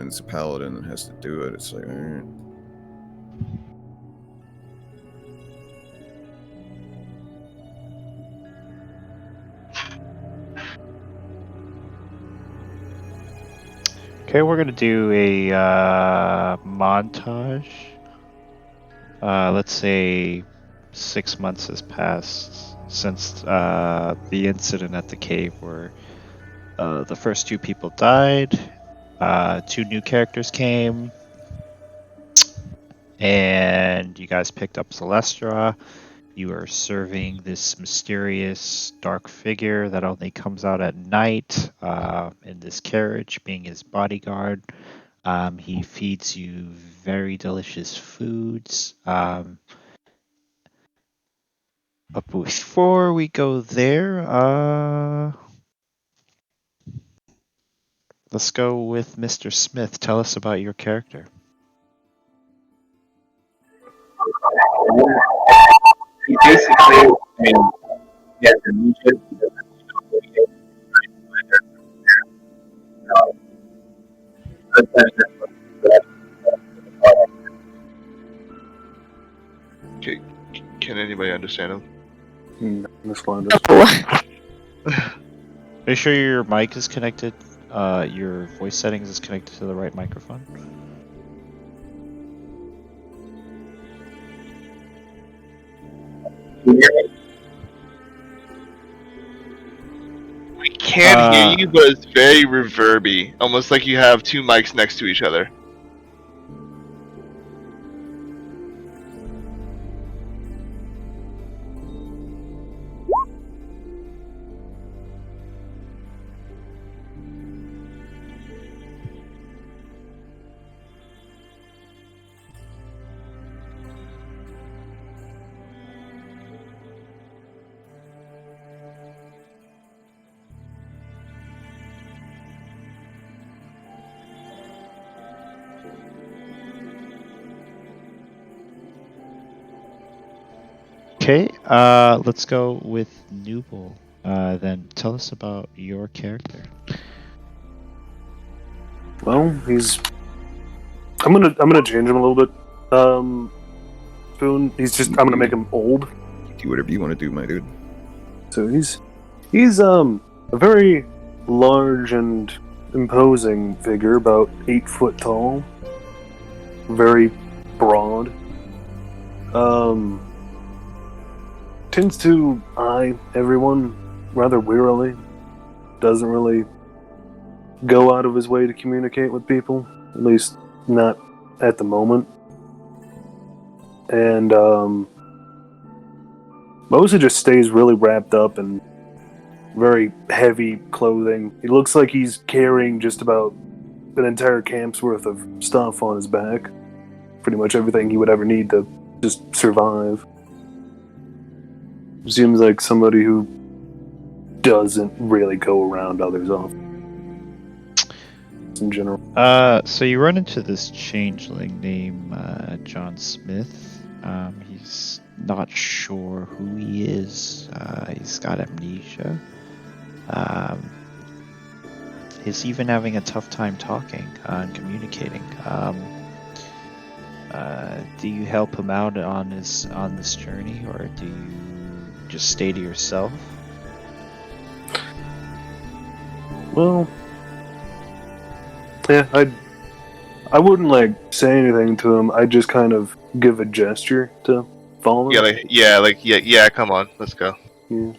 and it's a paladin that has to do it. It's like, alright. Okay, we're gonna do a montage. Let's say 6 months has passed since the incident at the cave where the first 2 people died. 2 new characters came, and you guys picked up Celestra. You are serving this mysterious dark figure that only comes out at night in this carriage, being his bodyguard. He feeds you very delicious foods. But before we go there, let's go with Mr. Smith. Tell us about your character. He basically, he has amnesia. He doesn't know who he is. Okay, can anybody understand him? Are you sure your mic is connected? Your voice settings is connected to the right microphone? We can hear you, but it's very reverby, almost like you have 2 mics next to each other. Okay, let's go with Newble. Then tell us about your character. Well, I'm gonna change him a little bit. Spoon. I'm gonna make him old. Do whatever you want to do, my dude. So he's a very large and imposing figure, about 8 foot tall, very broad. Tends to eye everyone rather wearily. Doesn't really go out of his way to communicate with people, at least not at the moment. And mostly just stays really wrapped up in very heavy clothing. He looks like he's carrying just about an entire camp's worth of stuff on his back. Pretty much everything he would ever need to just survive. Seems like somebody who doesn't really go around others off in general. So you run into this changeling named John Smith. He's not sure who he is. He's got amnesia. He's even having a tough time talking and communicating. Do you help him out on this journey, or do you just stay to yourself? Well, yeah, I wouldn't say anything to him. I'd just kind of give a gesture to follow him. Yeah, come on, let's go. Yeah.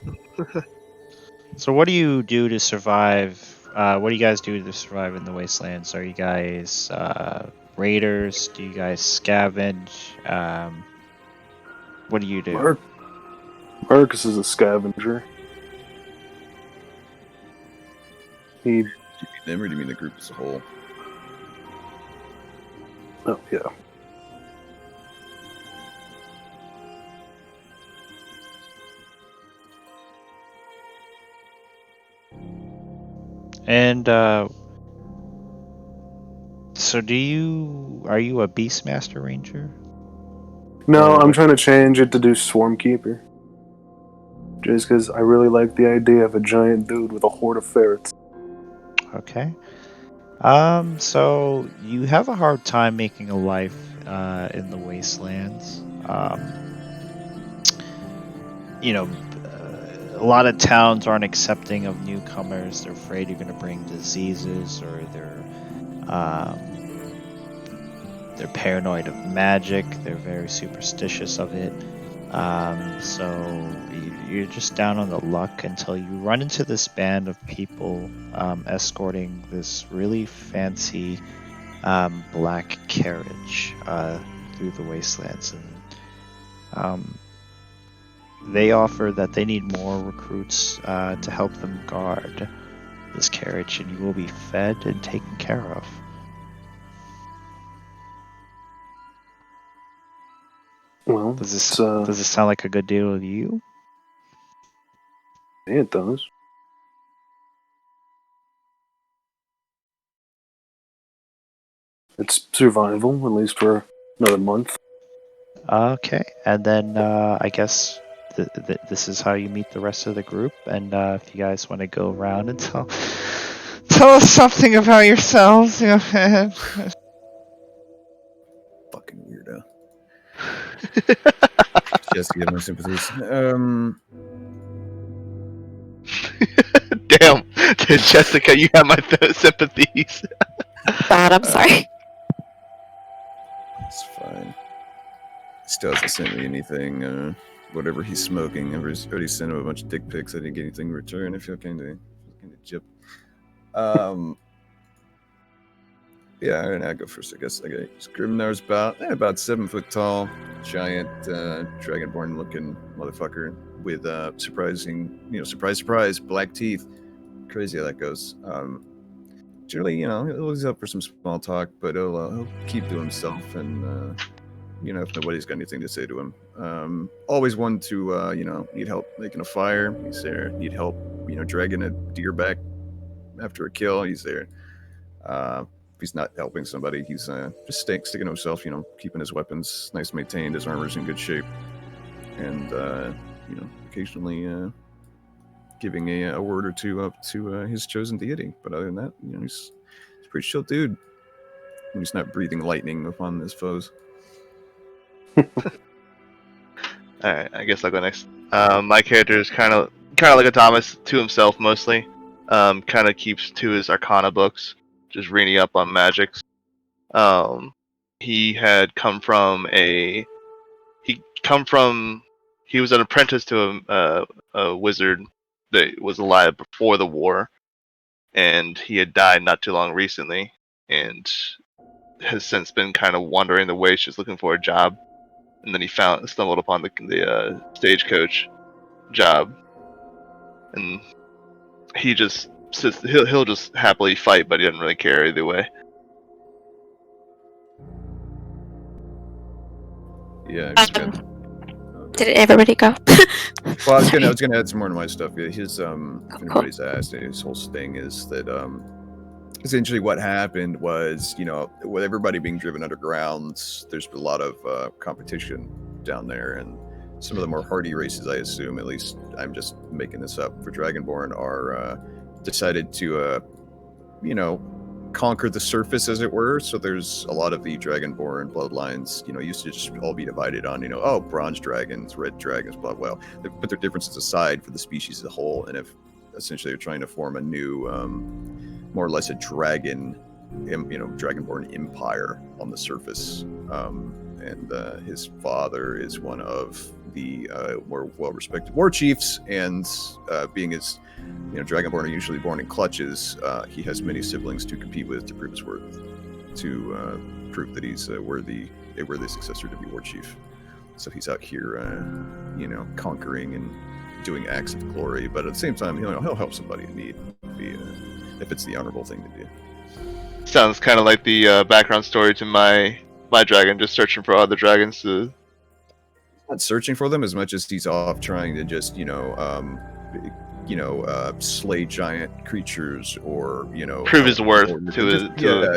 So what do you do to survive? What do you guys do to survive in the wastelands? Are you guys raiders? Do you guys scavenge? What do you do? Marcus is a scavenger. Do you mean them or do you mean the group as a whole? Oh, yeah. And so are you a Beastmaster Ranger? No, I'm trying to change it to do Swarmkeeper. Just because I really like the idea of a giant dude with a horde of ferrets. Okay. So you have a hard time making a life in the wastelands. A lot of towns aren't accepting of newcomers. They're afraid you're going to bring diseases, or they're paranoid of magic. They're very superstitious of it. So you're just down on the luck until you run into this band of people escorting this really fancy black carriage through the wastelands, and they offer that they need more recruits to help them guard this carriage, and you will be fed and taken care of. Well, Does this sound like a good deal to you? it does. It's survival, at least for another month. Okay, and then I guess this is how you meet the rest of the group. And if you guys want to go around and tell us something about yourselves. Fucking weirdo. Jesse, have my sympathies. Damn, Jessica, you have my sympathies. Bad, I'm sorry. It's fine. Still hasn't sent me anything. Whatever he's smoking. I've already sent him a bunch of dick pics. I didn't get anything in return. I feel kind of jip. Yeah, all right, I'll go first, I guess. Okay, Scribner's about 7 foot tall, giant, dragonborn looking motherfucker with surprising, surprise, black teeth. Crazy how that goes. Generally, he's up for some small talk, but he'll keep to himself, and if nobody's got anything to say to him. Always one to need help making a fire. He's there. Need help, dragging a deer back after a kill. He's there. If he's not helping somebody, he's just sticking to himself, keeping his weapons nice maintained, his armor's in good shape, and occasionally giving a word or two up to his chosen deity. But other than that, he's a pretty chill dude. And he's not breathing lightning upon his foes. Alright, I guess I'll go next. My character is kind of like a Thomas, to himself mostly. Kind of keeps to his Arcana books, just reading up on magics. He had come from he was an apprentice to a wizard that was alive before the war, and he had died not too long recently, and has since been kind of wandering the ways, just looking for a job. And then he stumbled upon the stagecoach job, and he just sits. He'll just happily fight, but he doesn't really care either way. Yeah, just good. Did everybody go? Well, I was gonna add some more to my stuff. Yeah, his if anybody's asked, his whole thing is that essentially what happened was, with everybody being driven underground, there's a lot of competition down there, and some of the more hardy races, I assume, at least I'm just making this up, for Dragonborn are decided to conquer the surface, as it were. So there's a lot of the Dragonborn bloodlines, used to just all be divided on, bronze dragons, red dragons, blah. Well, they put their differences aside for the species as a whole, and if essentially they're trying to form a new, more or less a Dragonborn empire on the surface. And his father is one of the more well-respected war chiefs, and being as Dragonborn are usually born in clutches, he has many siblings to compete with to prove his worth, to prove that he's a worthy successor to be war chief. So he's out here, conquering and doing acts of glory, but at the same time, he'll help somebody in need if it's the honorable thing to do. Sounds kind of like the background story to my dragon, just searching for other dragons to. Not searching for them as much as he's off trying to just slay giant creatures, or prove his worth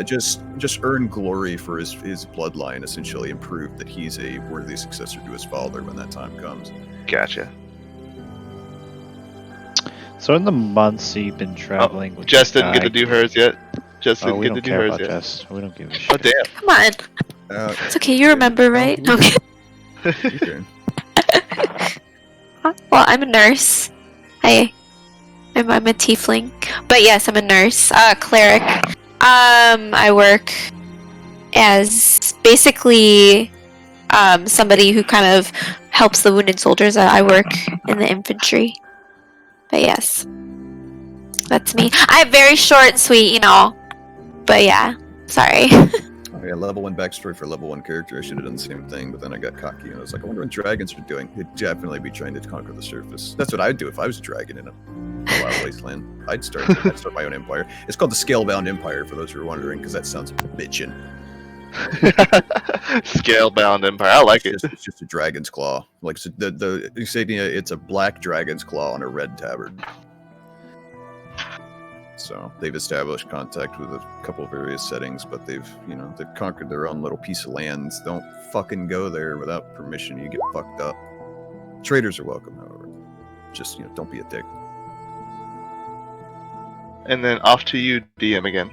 just earn glory for his bloodline, essentially, and prove that he's a worthy successor to his father when that time comes. Gotcha. So in the months you've been traveling with Jess didn't get to do hers yet. Jess, we get don't to do care hers about yet. Jess. We don't give a Oh shit. damn! Come on. It's okay. You remember, right? No, Okay. okay. Well, I'm a nurse. I'm a tiefling. But yes, I'm a nurse. Cleric. I work as basically somebody who kind of helps the wounded soldiers. I work in the infantry. But yes, that's me. I have very short and sweet, you know. But yeah, sorry. Oh, yeah, level 1 backstory for level 1 character. I should have done the same thing, but then I got cocky and I was like, I wonder what dragons are doing. They'd definitely be trying to conquer the surface. That's what I'd do if I was a dragon in a wild wasteland. I'd start my own empire. It's called the Scalebound Empire, for those who are wondering, because that sounds bitchin'. Scalebound Empire. I like it. It's just a dragon's claw. Like the insignia, it's a black dragon's claw on a red tabard. So they've established contact with a couple of various settings, but they've conquered their own little piece of land. Don't fucking go there without permission. You get fucked up. Traders are welcome, however. Just don't be a dick. And then off to you, DM again.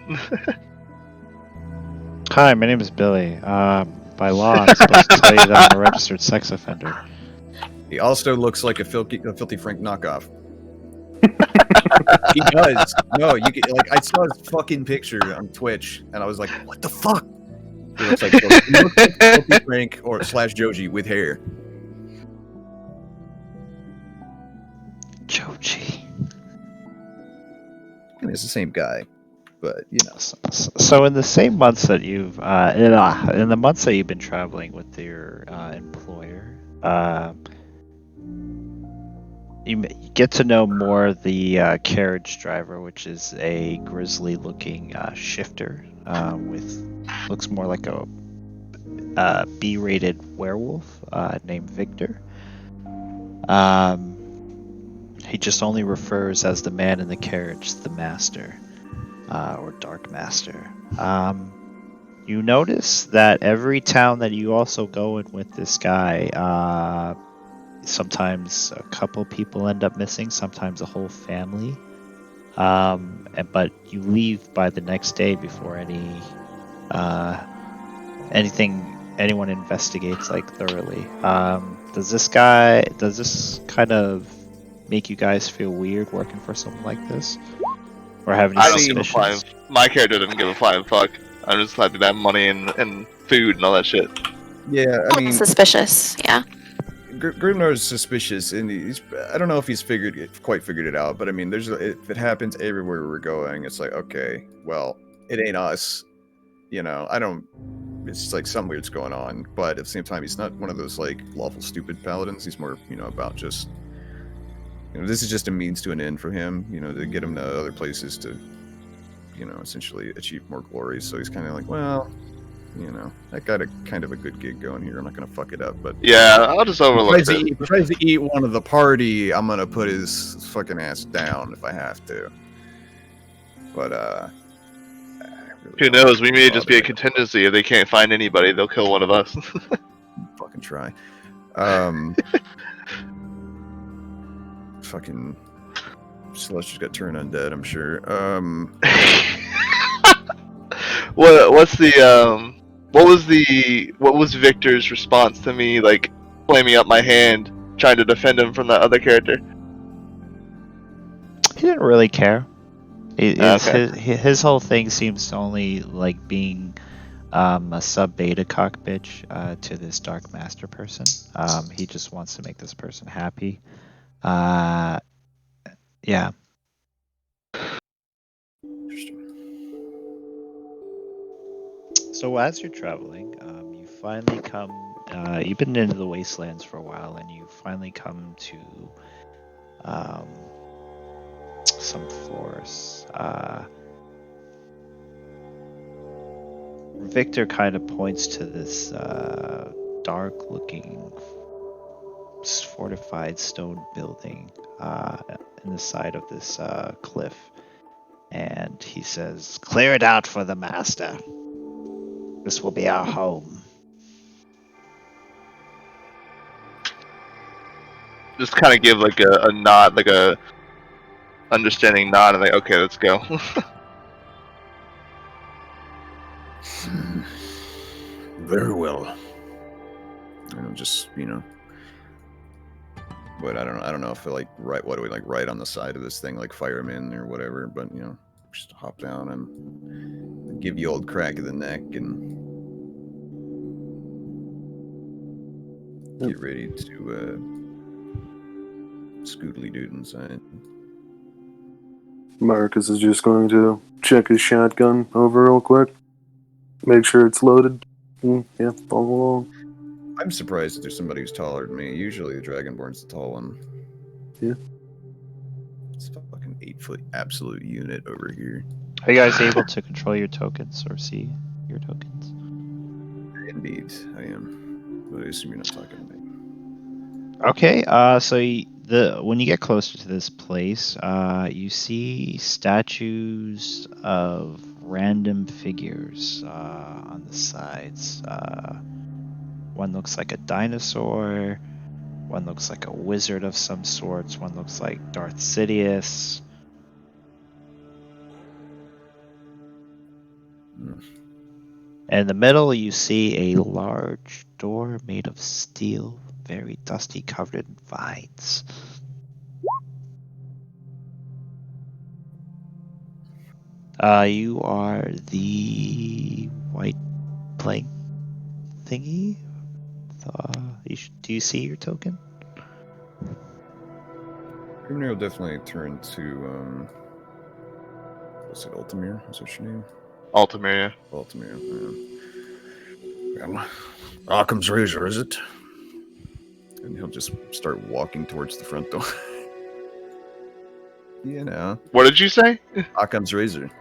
Hi, my name is Billy. By law, I'm supposed to tell you that I'm a registered sex offender. He also looks like a filthy Frank knockoff. He does. No, you get I saw his fucking picture on Twitch, and I was like, "What the fuck?" He looks like filthy Frank or / Joji with hair. Joji. I mean, it's the same guy, but So in the same months that you've in the months that you've been traveling with your employer, you get to know more the carriage driver, which is a grisly-looking shifter looks more like a B-rated werewolf named Victor. He just only refers as the man in the carriage, the master, or dark master. You notice that every town that you also go in with this guy, sometimes a couple people end up missing, sometimes a whole family. But you leave by the next day before anyone investigates thoroughly. Does this kind of make you guys feel weird working for someone like this, or have any I don't give a suspicions? flying. My character doesn't give a flying fuck. I'm just happy to have money and food and all that shit. yeah. I mean, Suspicious. Yeah. Grimnar's suspicious, and I don't know if he's quite figured it out, but I mean, if it happens everywhere we're going, it's like, okay, well, it ain't us, it's like something weird's going on, but at the same time, he's not one of those lawful stupid paladins. He's more, about just, this is just a means to an end for him, to get him to other places to, essentially achieve more glory. So he's kind of like, well, I got kind of a good gig going here. I'm not gonna fuck it up, but Yeah, I'll just overlook if he it. tries to eat one of the party, I'm gonna put his fucking ass down if I have to. But Who knows? We may just be a contingency. If they can't find anybody, they'll kill one of us. Fucking try. Fucking Celestia's got turned undead, I'm sure. What was Victor's response to me flaming up my hand, trying to defend him from that other character? He didn't really care. Okay. His whole thing seems to only being a sub beta cock bitch to this dark master person. He just wants to make this person happy. Yeah. Interesting. So as you're traveling, you finally come. You've been into the wastelands for a while, and you finally come to some forests. Victor kind of points to this dark-looking, fortified stone building in the side of this cliff, and he says, "Clear it out for the master. This will be our home." Just kind of give a nod, a understanding nod, and okay, let's go. Very well. Just but I don't know if what do we right on the side of this thing, like fire him in or whatever, but just hop down and give you old crack of the neck and get ready to scootly dude inside. Marcus is just going to check his shotgun over real quick. Make sure it's loaded. Yeah, follow along. I'm surprised that there's somebody who's taller than me. Usually the Dragonborn's the tall one. Yeah. It's a fucking 8-foot absolute unit over here. Are you guys able to control your tokens or see your tokens? Indeed, I am. But I assume you're not talking to me. Okay, so when you get closer to this place, you see statues of random figures on the sides. One looks like a dinosaur, one looks like a wizard of some sorts, one looks like Darth Sidious. And in the middle, you see a large door made of steel, very dusty, covered in vines. You are the white plank thingy. Do you see your token? Grimnir will definitely turn to what's it, Ultimir? Is that your name? Altamir, Ultimir. Occam's razor, is it? And he'll just start walking towards the front door. What did you say? Occam's razor.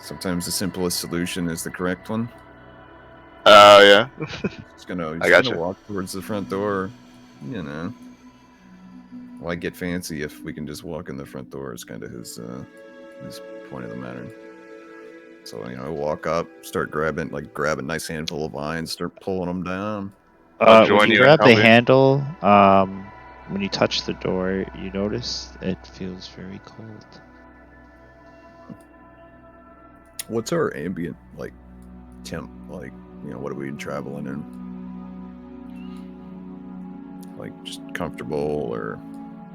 Sometimes the simplest solution is the correct one. Oh, yeah. He's gonna walk towards the front door. Why get fancy if we can just walk in the front door? Is kind of his point of the matter. So walk up, start grab a nice handful of vines, start pulling them down. When you grab the handle, when you touch the door, you notice it feels very cold. What's our ambient temp? What are we traveling in? Just comfortable, or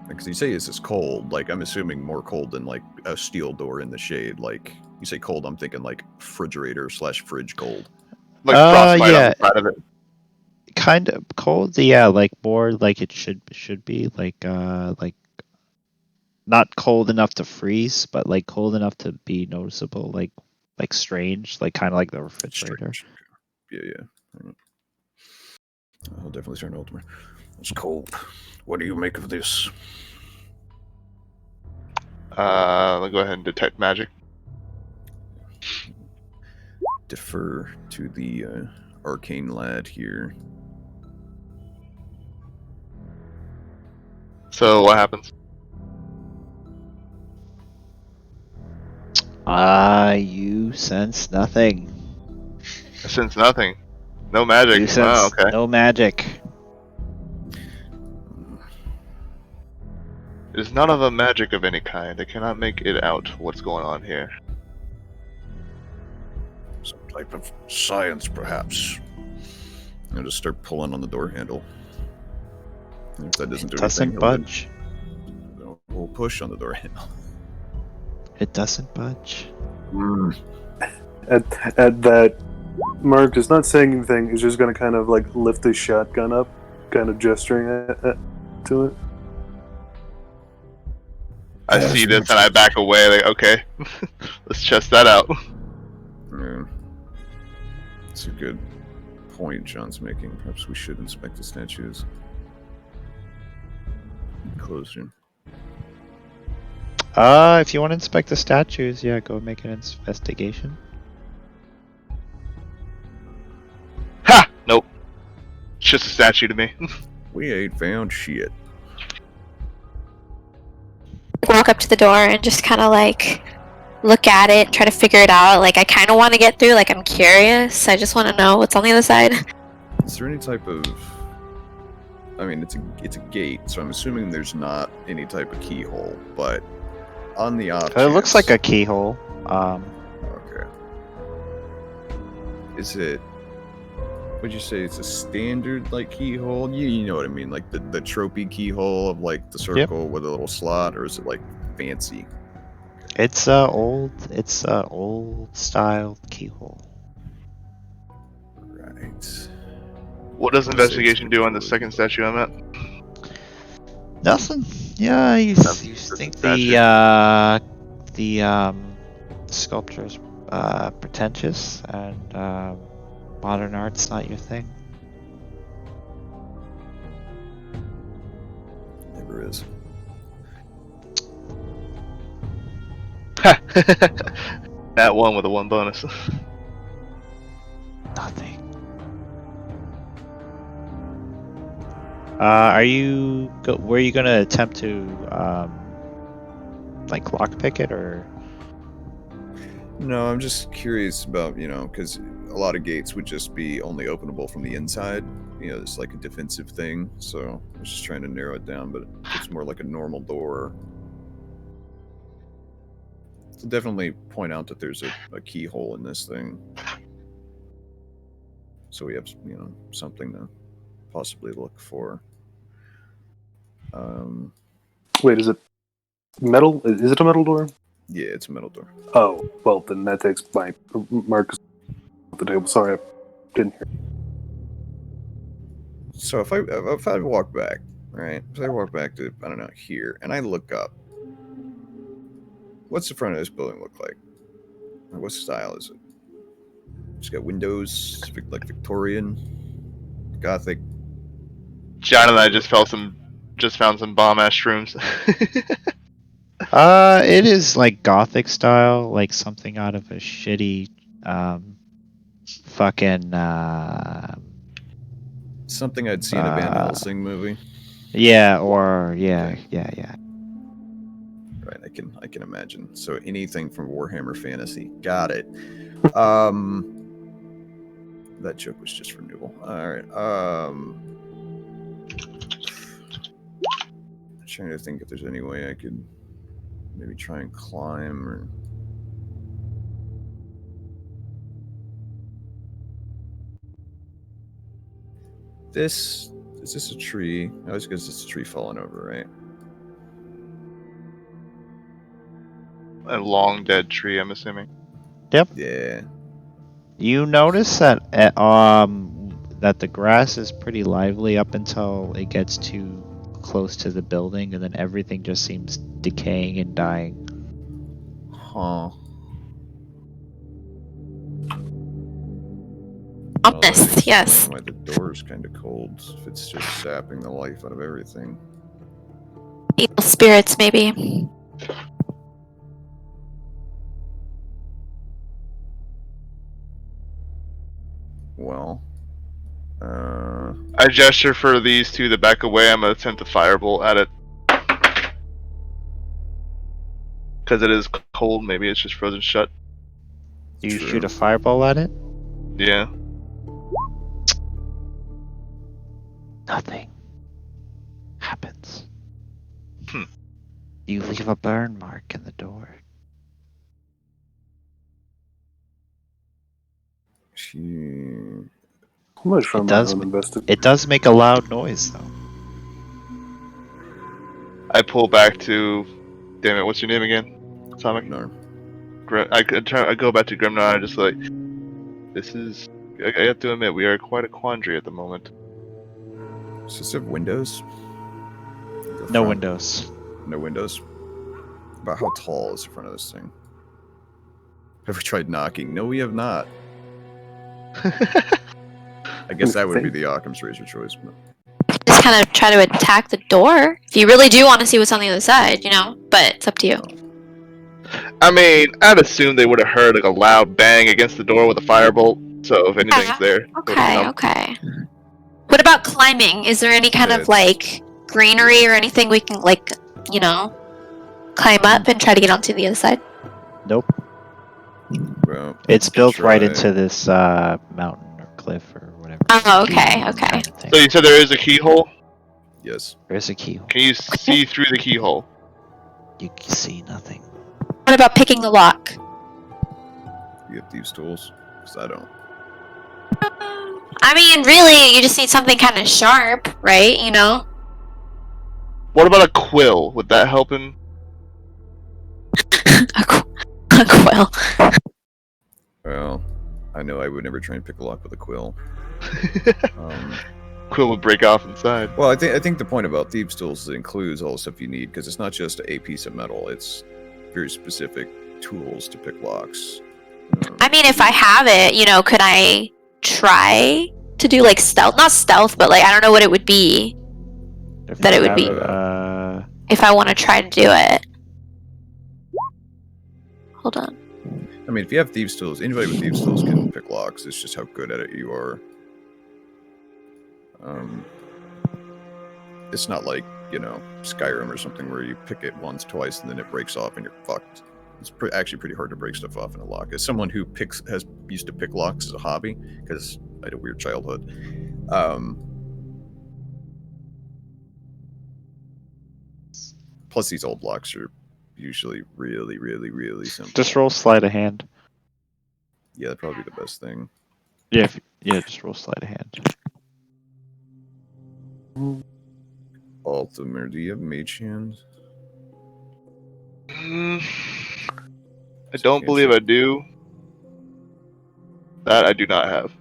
because you say is this cold? I'm assuming more cold than a steel door in the shade. You say cold, I'm thinking refrigerator / fridge cold. Frostbite on the side of it. Kind of cold, yeah. More like it should be not cold enough to freeze, but cold enough to be noticeable, like strange, kind of like the refrigerator. Strange. Yeah. I'll definitely turn to Ultimate. It's cold. What do you make of this? I'll go ahead and detect magic. Defer to the arcane lad here. So what happens? You sense nothing. I sense nothing. No magic. You sense okay. no magic. It is none of a magic of any kind. I cannot make it out what's going on here. Some type of science, perhaps. I'll just start pulling on the door handle. And if that doesn't do anything, budge. We'll push on the door handle. It doesn't budge. At that, Mark is not saying anything. He's just going to kind of lift his shotgun up, kind of gesturing to it. I see this and I back away. Okay, let's test that out. Yeah. That's a good point John's making. Perhaps we should inspect the statues closer. If you want to inspect the statues, yeah, go make an investigation. Ha! Nope. It's just a statue to me. We ain't found shit. Walk up to the door and just kind of look at it and try to figure it out. I kind of want to get through. I'm curious. I just want to know what's on the other side. Is there any type of... I mean, it's a gate, so I'm assuming there's not any type of keyhole, but on the off It looks like a keyhole. Okay. Is it? Would you say it's a standard like keyhole? You know what I mean, like the tropey keyhole of like the circle with a little slot, or is it like fancy? It's a old style keyhole. Right. What does I'll say it's investigation do on the really second statue I'm at? Nothing. Yeah, you Nothing, just think a the sculpture's pretentious and modern art's not your thing. Never is. That one with a 1 bonus. Nothing. Were you gonna attempt to like lockpick it or? No, I'm just curious about, because a lot of gates would just be only openable from the inside. It's like a defensive thing. So I was just trying to narrow it down, but it's more like a normal door. So definitely point out that there's a keyhole in this thing. So we have, something to possibly look for. Wait, is it metal? Is it a metal door? Yeah, it's a metal door. Oh, well, then that takes my mark off the table. Sorry, I didn't hear. So if I walk back, right? If I walk back to, I don't know, here, and I look up, what's the front of this building look like? Or what style is it? It's got windows, like Victorian, Gothic. John and I just found some bomb ass shrooms. It is like Gothic style, like something out of a shitty, fucking. Something I'd seen in a Van Helsing movie. Yeah, or yeah. Right, I can imagine. So anything from Warhammer Fantasy. Got it. That joke was just for Newell. All right. I'm trying to think if there's any way I could maybe try and climb or. Is this a tree? I always guess it's a tree falling over, right? A long dead tree, I'm assuming. Yep. Yeah. You notice that that the grass is pretty lively up until it gets too close to the building, and then everything just seems decaying and dying. Huh. Ominous, yes. Why the door's kind of cold if it's just sapping the life out of everything. Evil spirits, maybe. Well, I gesture for these two to back away. I'm gonna attempt a firebolt at it. Because it is cold, maybe it's just frozen shut. You True. shoot a fireball at it? Yeah. Nothing happens. Hmm. You leave a burn mark in the door. I'm gonna try my own investigation. It does make a loud noise, though. I pull back to. Damn it, what's your name again? Atomic? no. I go back to Grimnar and just like. This is. I have to admit, we are quite a quandary at the moment. Does this have windows? The No front? windows. No windows. About how tall is the front of this thing? Have we tried knocking? No, we have not. I guess that would be the Occam's razor choice. But... Just kind of try to attack the door. If you really do want to see what's on the other side, but it's up to you. I mean, I'd assume they would have heard like a loud bang against the door with a firebolt. So if anything's there. Okay. What about climbing? Is there any kind of like greenery or anything we can climb up and try to get onto the other side? Nope. Well, It's built right try. into this mountain or cliff or whatever. Oh, okay. kind of thing. So you said there is a keyhole? Yes. There's a keyhole. Can you see through the keyhole? You can see nothing. What about picking the lock? You have thieves' tools? Because I don't. I mean, really, you just need something kind of sharp, right? You know? What about a quill? Would that help him? a quill. Well, I know I would never try and pick a lock with a quill. Quill would break off inside. Well, I think the point about thieves' tools is it includes all the stuff you need, because it's not just a piece of metal; it's very specific tools to pick locks. I mean, if I have it, you know, could I try to do like stealth? Not stealth, but like I don't know what it would be. If That you it would have be. If I want to try to do it. Hold on. I mean, if you have thieves' tools, anybody with thieves' tools can pick locks. It's just how good at it you are. It's not like, you know, Skyrim or something where you pick it once, twice, and then it breaks off and you're fucked. It's actually pretty hard to break stuff off in a lock. As someone who has used to pick locks as a hobby, because I had a weird childhood. Plus, these old locks are usually really, really, really simple. Just roll sleight of hand. Yeah, that'd probably be the best thing. Yeah, just roll sleight of hand. Ultimate, do you have mage hand? I don't believe I do. That I do not have.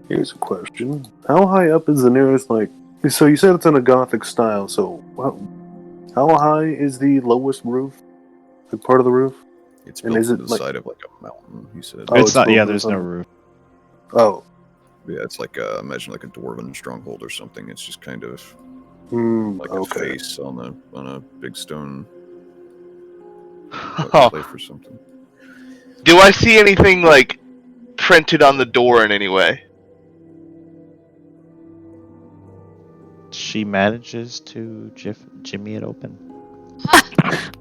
Here's a question. How high up is the nearest, like... So you said it's in a Gothic style, so... How high is the lowest roof? Like part of the roof? It's And built is into it the like... side of like a mountain, he said. Oh, it's not. built Yeah, into there's no something. roof. Oh. Yeah, it's like imagine like a dwarven stronghold or something. It's just kind of like a okay. face on a big stone Oh. cliff or something. Do I see anything like printed on the door in any way? She manages to jimmy it open.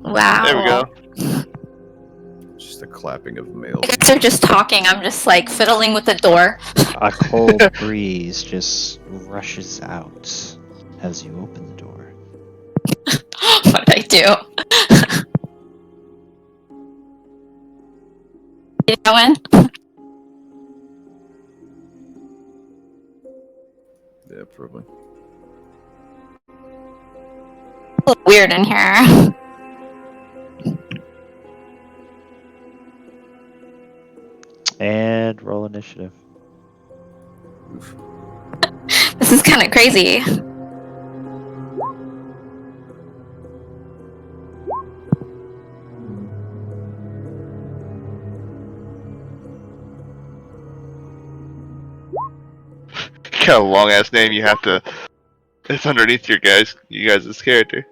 Wow. There we go. Just the clapping of mail. You guys are just talking. I'm just like fiddling with the door. A cold breeze just rushes out as you open the door. What did I do? You go in? Yeah, probably. A little weird in here. And roll initiative. Oof. This is kind of crazy. Got a long ass name you have to. It's underneath you guys' character.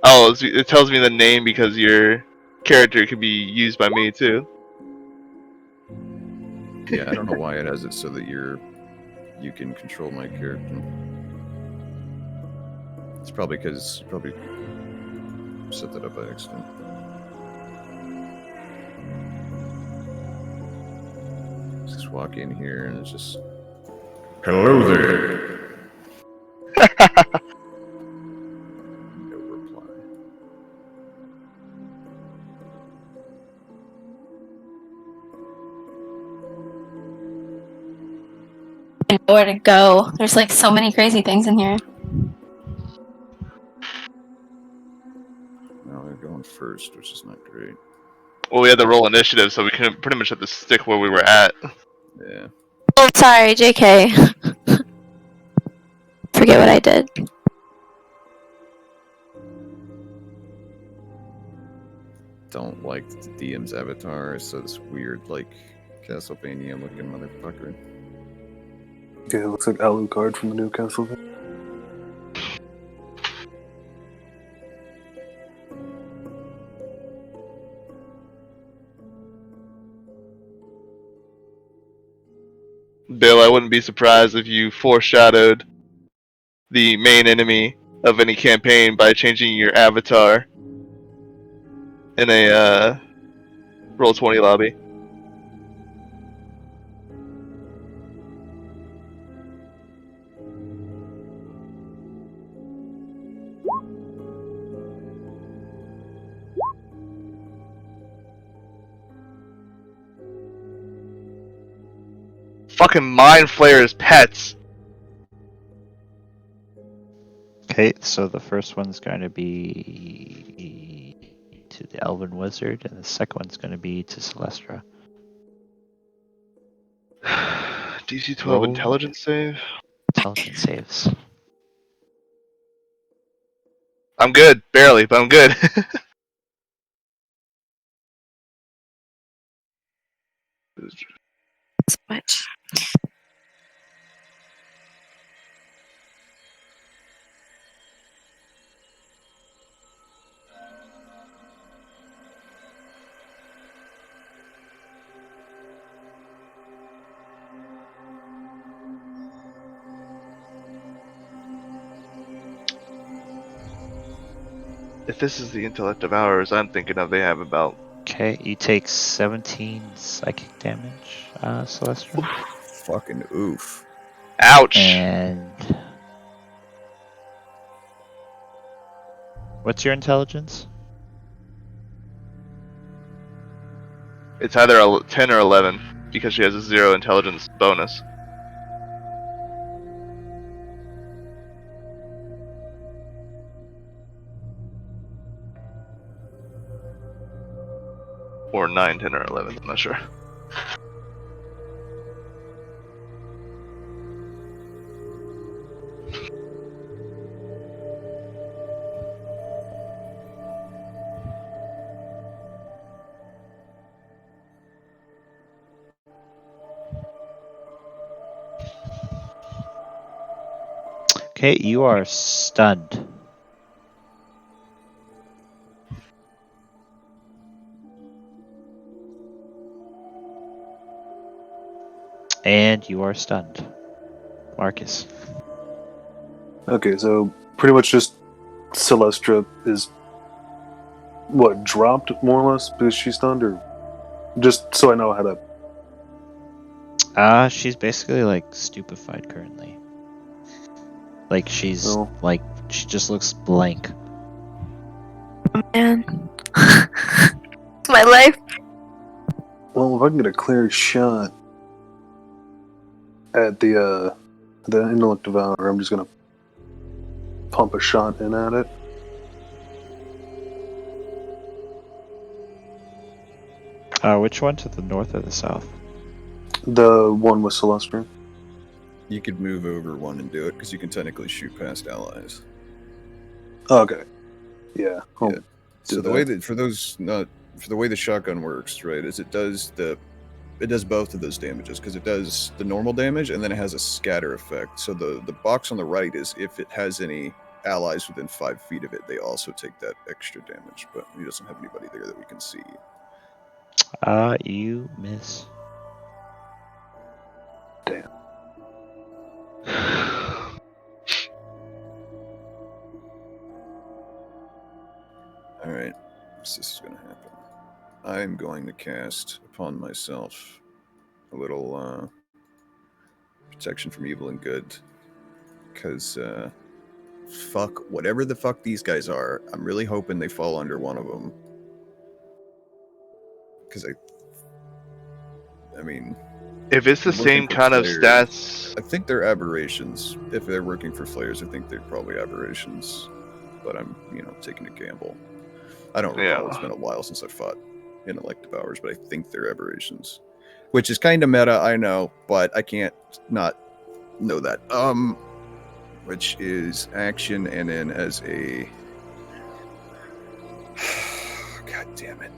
Oh, it tells me the name because your character can be used by me too. Yeah, I don't know why it has it so that you can control my character. It's probably because you probably set that up by accident. Just walk in here and it's just hello there. No reply. I know where to go. There's like so many crazy things in here. No, they're going first, which is not great. Well, we had to roll initiative, so we can pretty much have to stick where we were at. Yeah. Oh, sorry, JK. Forget what I did. Don't like the DM's avatar. It's this weird, like, Castlevania looking motherfucker. Yeah, it looks like Alucard from the new Castlevania. Bill, I wouldn't be surprised if you foreshadowed the main enemy of any campaign by changing your avatar in a Roll20 lobby. fucking mind flayers pets. Okay, so the first one's going to be to the Elven Wizard, and the second one's going to be to Celestra. DC 12 Roll. intelligence save. Intelligence saves. I'm good, barely, but I'm good. So much. If this is the intellect of ours, I'm thinking of they have about. Okay, you take 17 psychic damage, Celestra. Fucking oof. Ouch! And what's your intelligence? It's either a 10 or 11 because she has a 0 intelligence bonus. Or 9, 10, or 11, I'm not sure. Okay, you are stunned. And you are stunned. Marcus. Okay, so pretty much just Celestra is what, dropped more or less because she's stunned, or just so I know how to. She's basically like stupefied currently. Like she's Oh. like she just looks blank. Man. My life. Well, if I can get a clear shot at the intellect devourer, I'm just gonna pump a shot in at it. Which one, to the north or the south? The one with Celestra. You could move over one and do it because you can technically shoot past allies. Okay. Yeah. I'll Yeah. do So the that. way that for the way the shotgun works, right, is it does both of those damages because it does the normal damage and then it has a scatter effect. So the box on the right is if it has any allies within 5 feet of it, they also take that extra damage. But he doesn't have anybody there that we can see. You miss. Damn. All right, so this is going to happen. I'm going to cast upon myself a little protection from evil and good because fuck whatever the fuck these guys are. I'm really hoping they fall under one of them because I mean, If it's the working same for kind of players, stats, I think they're aberrations. If they're working for flayers, I think they're probably aberrations. But I'm, taking a gamble. I don't recall. Yeah. It's been a while since I fought intellect devourers, but I think they're aberrations. Which is kind of meta, I know, but I can't not know that. Which is action, and then as a God damn it.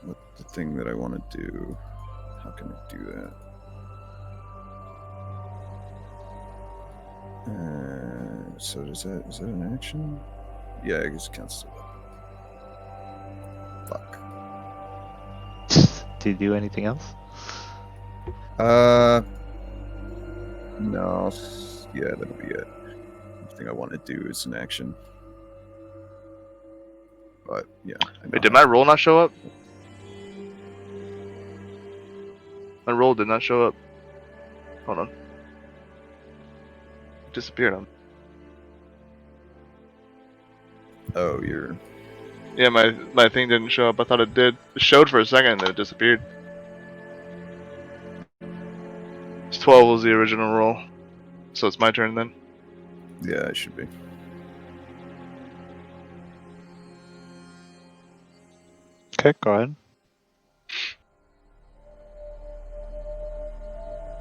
What the thing that I want to do? How can I do that? So is that an action? Yeah, I guess it counts as a weapon. Fuck. Do you do anything else? No. Yeah, that'll be it. The thing I want to do is an action. But yeah. wait, did my roll not show up? My roll did not show up. Hold on. It disappeared on. Oh, you're Yeah, my thing didn't show up. I thought it did. It showed for a second and then it disappeared. 12 was the original roll. So it's my turn then. Yeah, it should be. Okay, go ahead.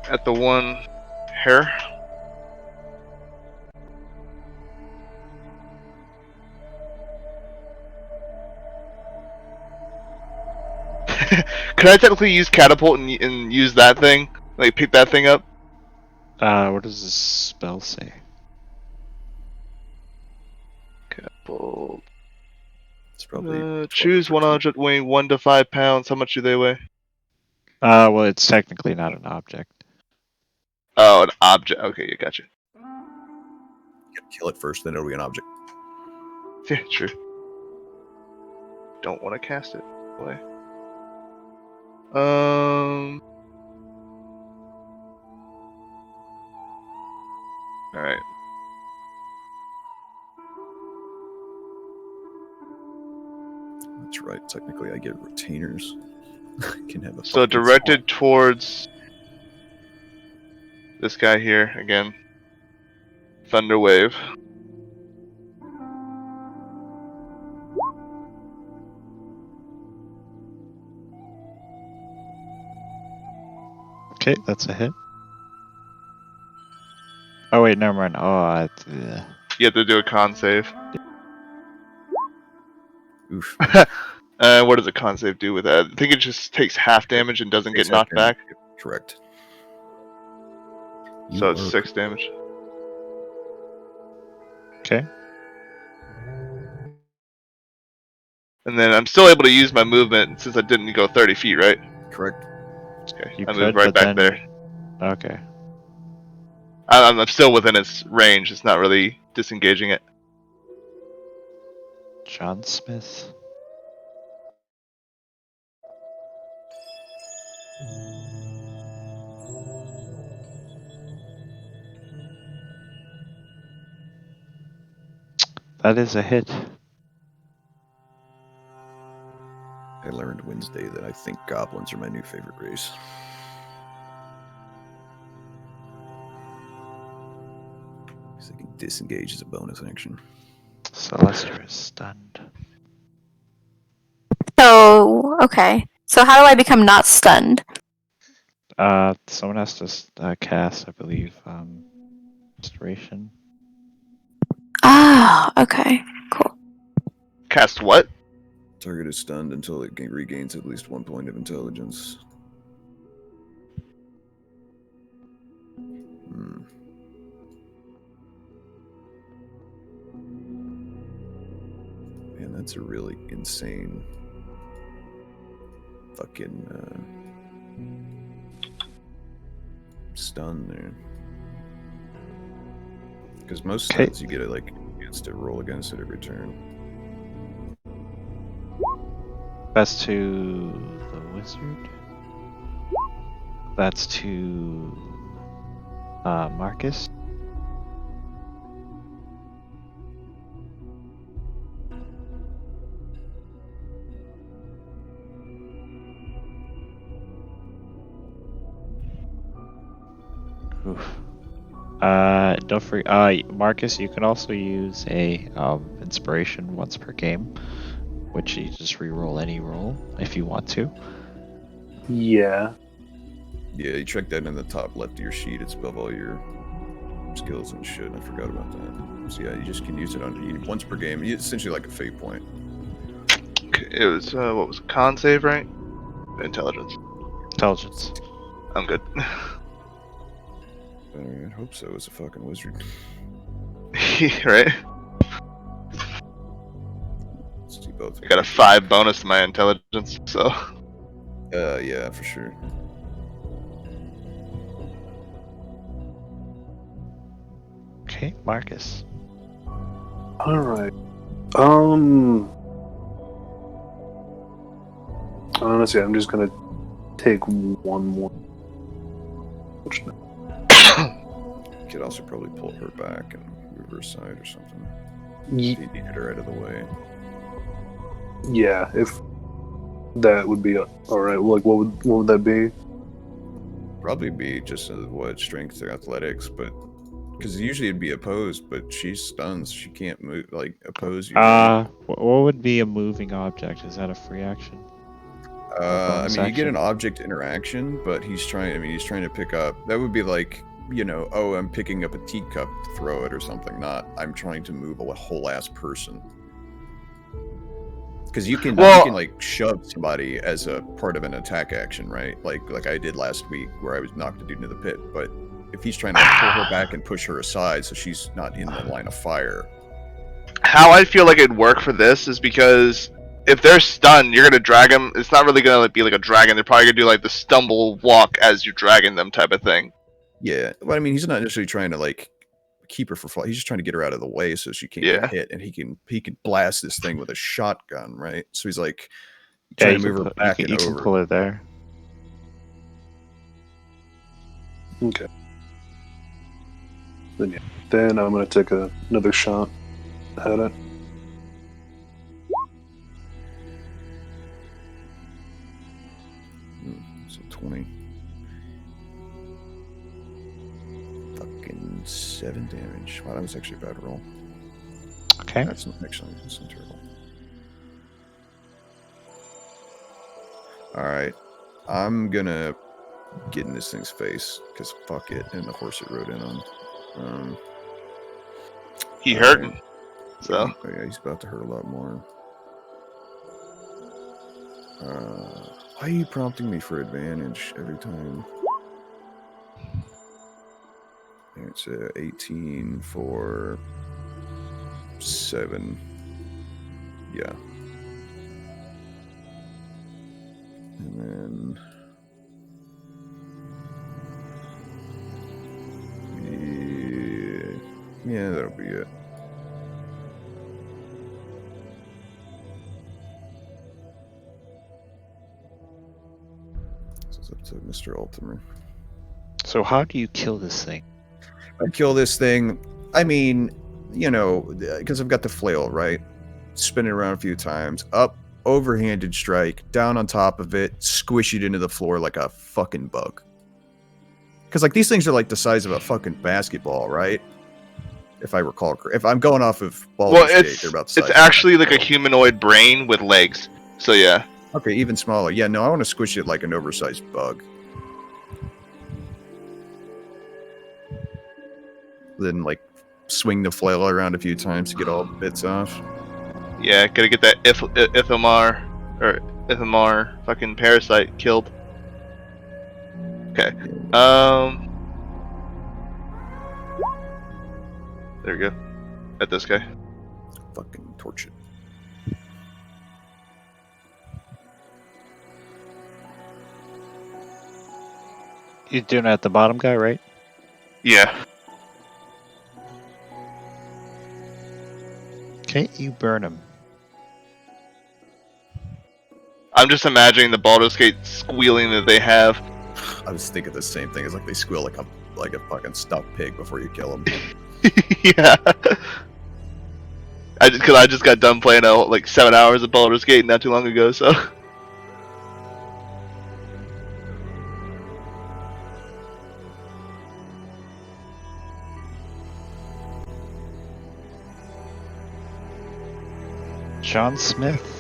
At the one hair. Could I technically use catapult and use that thing? Like pick that thing up? What does this spell say? Catapult. It's probably Choose 1 object weighing 1 to 5 pounds. How much do they weigh? Well, it's technically not an object. Oh, an object. Okay, you gotcha. You gotta kill it first, then it'll be an object. Yeah, true. Don't want to cast it. Boy. Alright. That's right. Technically, I get retainers. I can have a So fucking directed towards this guy here again. Thunder Wave. Okay, that's a hit. Oh wait, never mind. You have to do a con save. Oof. What does a con save do with that? I think it just takes half damage and doesn't get knocked back. Correct. So it's 6 damage. Okay. And then I'm still able to use my movement since I didn't go 30 feet, right? Correct. Okay, You I could, moved right but back then- there. Okay. I'm still within its range. It's not really disengaging it. John Smith. That is a hit. I learned Wednesday that I think goblins are my new favorite race. Because they can disengage as a bonus action. Celestia is stunned. So, okay. So how do I become not stunned? Someone has to cast, I believe, restoration. Ah, okay. Cool. Cast what? Target is stunned until it regains at least 1 point of intelligence. Man, that's a really insane fucking stun there. Because most Okay. stuns you get a chance to roll against it every turn. That's to the wizard. That's to Marcus. Oof. Don't forget, Marcus, you can also use a inspiration once per game, which you just re-roll any roll if you want to. Yeah. Yeah, you check that in the top left of your sheet. It's above all your skills and shit. I forgot about that. So yeah, you just can use it once per game. It's essentially like a fate point. Okay, it was what was it? Con save, right? Intelligence. Intelligence. I'm good. I hope so. It's a fucking wizard. Right? Let's do both. I got a 5 bonus to my intelligence, so. Yeah, for sure. Okay, Marcus. Alright. Honestly, I'm just gonna take one more. You could also probably pull her back and move her aside or something. Ye- If you needed her out of the way. Yeah, if that would be all right. Like, what would that be? Probably be just strength or athletics, but because usually it'd be opposed, but she stuns. She can't move like oppose you. Right? What would be a moving object? Is that a free action? I mean, you get an object interaction, but he's trying. I mean, he's trying to pick up. That would be like, oh, I'm picking up a teacup to throw it or something. Not, I'm trying to move a whole ass person. Because you can like shove somebody as a part of an attack action, right? Like I did last week, where I was knocked a dude into the pit. But if he's trying to pull her back and push her aside, so she's not in the line of fire. How I feel like it'd work for this is because if they're stunned, you're gonna drag them. It's not really gonna be like a dragon. They're probably gonna do like the stumble walk as you're dragging them type of thing. Yeah, well, I mean, he's not necessarily trying to like keep her for flight. He's just trying to get her out of the way so she can't get hit, and he can blast this thing with a shotgun, right? So he's like trying to move her back and over. You can pull her there. Okay. Then I'm gonna take another shot at it. So 20. Fucking 7 damage. Wow, that was actually a bad roll. Okay. That's not terrible. Alright. I'm gonna get in this thing's face, because fuck it, and the horse it rode in on. He hurt him. So. Oh yeah, he's about to hurt a lot more. Why are you prompting me for advantage every time? It's 18 for 7. Yeah. And then... Yeah, that'll be it. This is up to Mr. Ultimer. So how do you kill this thing? I kill this thing. I mean, because I've got the flail, right? Spin it around a few times. Up, overhanded strike, down on top of it, squish it into the floor like a fucking bug. Because, like, these things are, like, the size of a fucking basketball, right? If I recall correctly. If I'm going off of Baldur's Gate, they're about the size. It's actually like a humanoid brain with legs. So, yeah. Okay, even smaller. Yeah, no, I want to squish it like an oversized bug. Then, like, swing the flail around a few times to get all the bits off. Yeah, gotta get that Ithamar fucking parasite killed. Okay. There we go. At this guy. Fucking torch it. You're doing it at the bottom guy, right? Yeah. Okay, you burn him. I'm just imagining the Baldur's Gate squealing that they have. I was thinking the same thing. It's like they squeal like a fucking stuffed pig before you kill them. Yeah. Because I just got done playing like 7 hours of Baldur's Gate not too long ago, so. John Smith.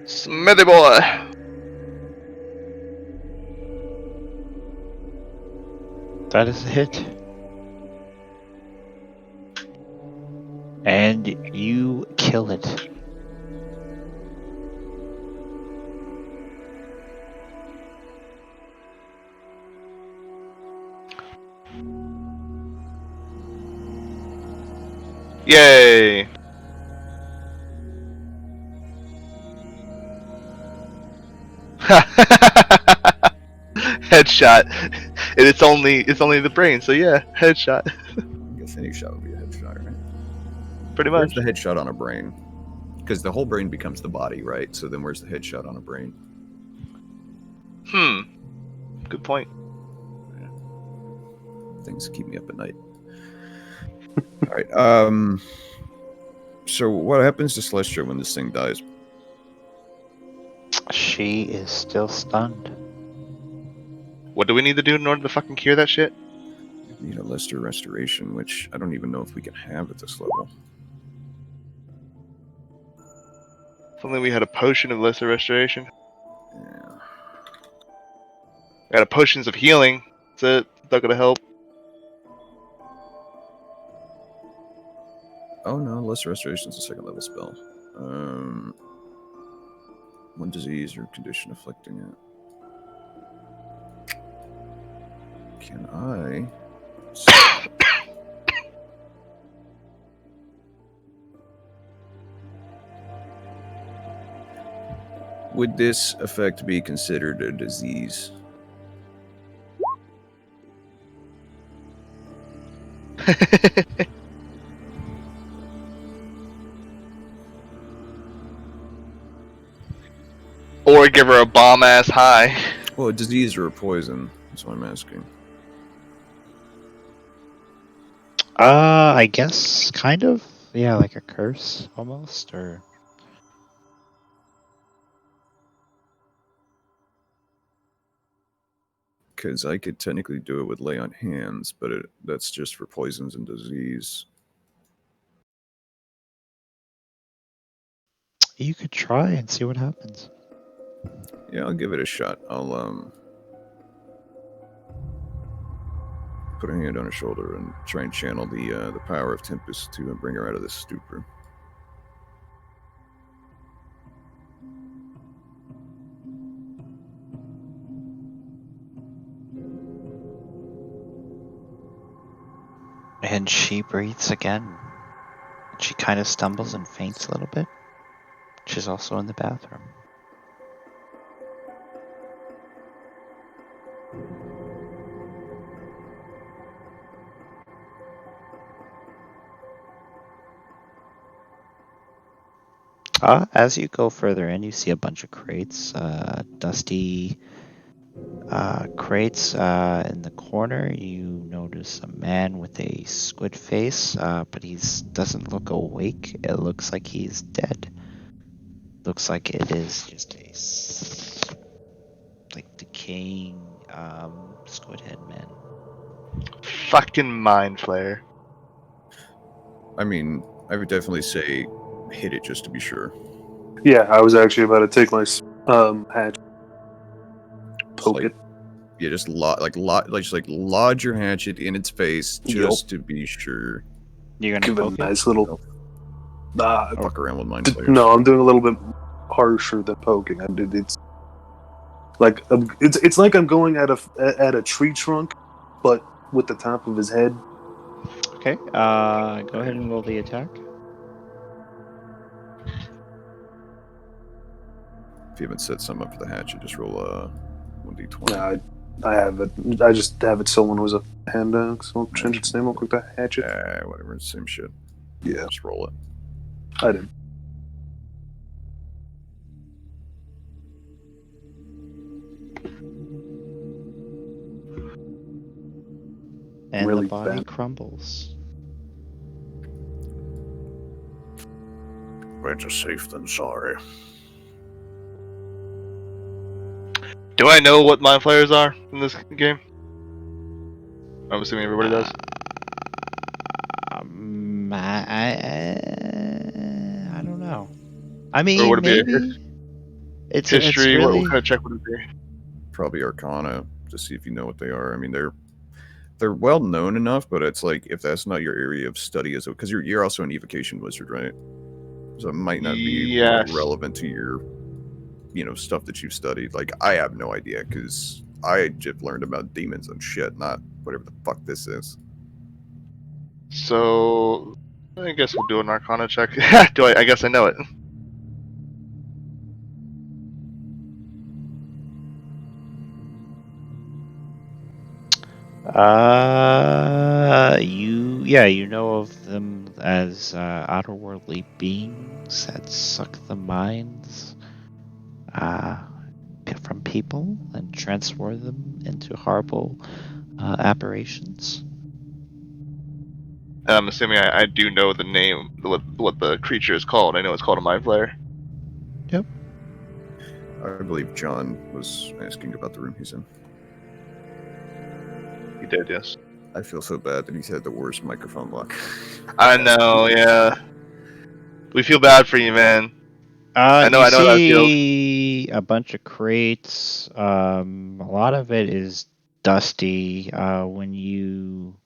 Smithy boy. That is a hit. And you kill it. Yay! Headshot. And it's only the brain, so yeah, headshot. I guess any shot would be a headshot, right? Pretty much. Where's the headshot on a brain? Because the whole brain becomes the body, right? So then where's the headshot on a brain? Good point. Things keep me up at night. All right. So what happens to Celestia when this thing dies? She is still stunned. What do we need to do in order to fucking cure that shit? We need a Lesser Restoration, which I don't even know if we can have at this level. If only we had a potion of lesser restoration. Yeah. We got a potions of healing. That's it. Not gonna help. Oh no, Lesser Restoration is a second level spell. One disease or condition afflicting it. Can I? Would this effect be considered a disease? Or give her a bomb ass high. Well, a disease or a poison. That's what I'm asking. I guess kind of. Yeah, like a curse almost, or Because I could technically do it with lay on hands, but that's just for poisons and disease. you could try and see what happens. Yeah, I'll give it a shot. I'll put a hand on her shoulder and try and channel the power of Tempest to bring her out of this stupor. And she breathes again. She kind of stumbles and faints a little bit. She's also in the bathroom. As you go further in, you see a bunch of crates, dusty crates. In the corner, you notice a man with a squid face, but he doesn't look awake. It looks like he's dead. Looks like it is just a like decaying squid head man. Fucking mind flayer. I mean, I would definitely say hit it just to be sure. Yeah, I was actually about to take my hatch, poke like, it. Yeah, just lodge your hatchet in its face just to be sure. You're gonna Give it poke a it? nice little. Fuck around with mind flayers. No, I'm doing a little bit harsher than poking. It's like it's like I'm going at a tree trunk, but with the top of his head. Okay. Go ahead and roll the attack. If you haven't set some up for the hatchet, just roll 1d20. Nah, I have it. I just have it so when it was a hand axe. I'll change its name real quick. The hatchet. Whatever, it's same shit. Yeah, Just roll it. I did. And Really the body bad. crumbles. Better safe than sorry. Do I know what mind flayers are in this game? I'm assuming everybody does. I don't know. I mean, Or would it be maybe it's history? really What kind of check would it be? Probably Arcana to see if you know what they are. I mean, they're well known enough, but it's like if that's not your area of study, as because you're also an evocation wizard, right? So it might not be really relevant to your stuff that you've studied. Like I have no idea because I just learned about demons and shit, not whatever the fuck this is. So I guess we'll do an Arcana check. I guess I know it. you know of them as outerworldly beings that suck the minds from people and transfer them into horrible aberrations. I'm assuming I do know the name, what the creature is called. I know it's called a mind flayer. I believe John was asking about the room he's in. He did, yes. I feel so bad that he's had the worst microphone luck. I know, yeah. We feel bad for you, man. I know You how that feels. see a bunch of crates. A lot of it is dusty. When you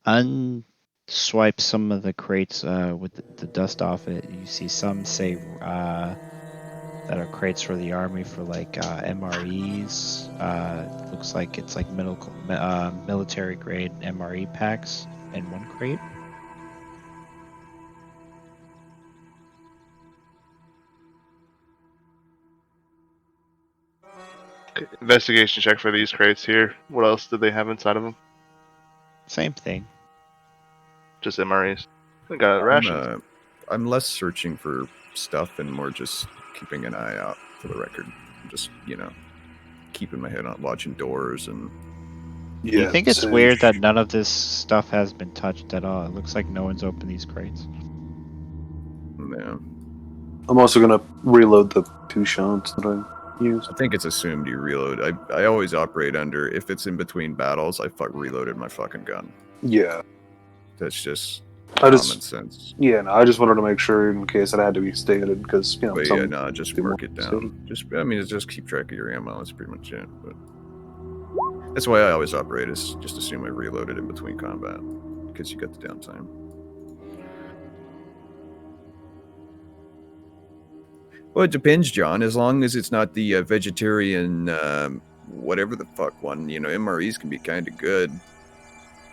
unswipe some of the crates with the dust off it, you see some say that are crates for the army for like MREs. Looks like it's like military grade MRE packs in one crate. Investigation check for these crates here. What else did they have inside of them? Same thing. Just MREs. I got rations. I'm less searching for stuff and more just keeping an eye out for the record. Just, keeping my head on, watching doors and... Do you think it's weird that none of this stuff has been touched at all? It looks like no one's opened these crates. Yeah. I'm also gonna reload the 2 shots that I used. I think it's assumed you reload. I always operate under, if it's in between battles, I reloaded my fucking gun. Yeah. That's just I common just sense. Yeah, no, I just wanted to make sure in case it had to be stated because But some yeah, no, just do mark more it down. stated. It's just keep track of your ammo. That's pretty much it. But that's why I always operate, is just assume I reloaded in between combat because you got the downtime. Well, it depends, John. As long as it's not the vegetarian, whatever the fuck one. MREs can be kind of good.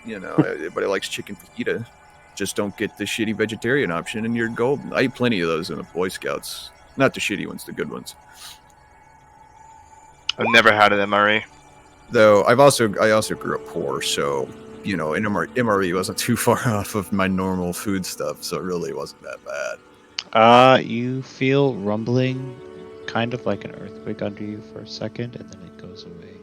Everybody likes chicken fajita. Just don't get the shitty vegetarian option, and you're golden. I eat plenty of those in the Boy Scouts. Not the shitty ones, the good ones. I've never had an MRE. Though I also grew up poor, so an MRE wasn't too far off of my normal food stuff, so it really wasn't that bad. You feel rumbling, kind of like an earthquake under you for a second, and then it goes away.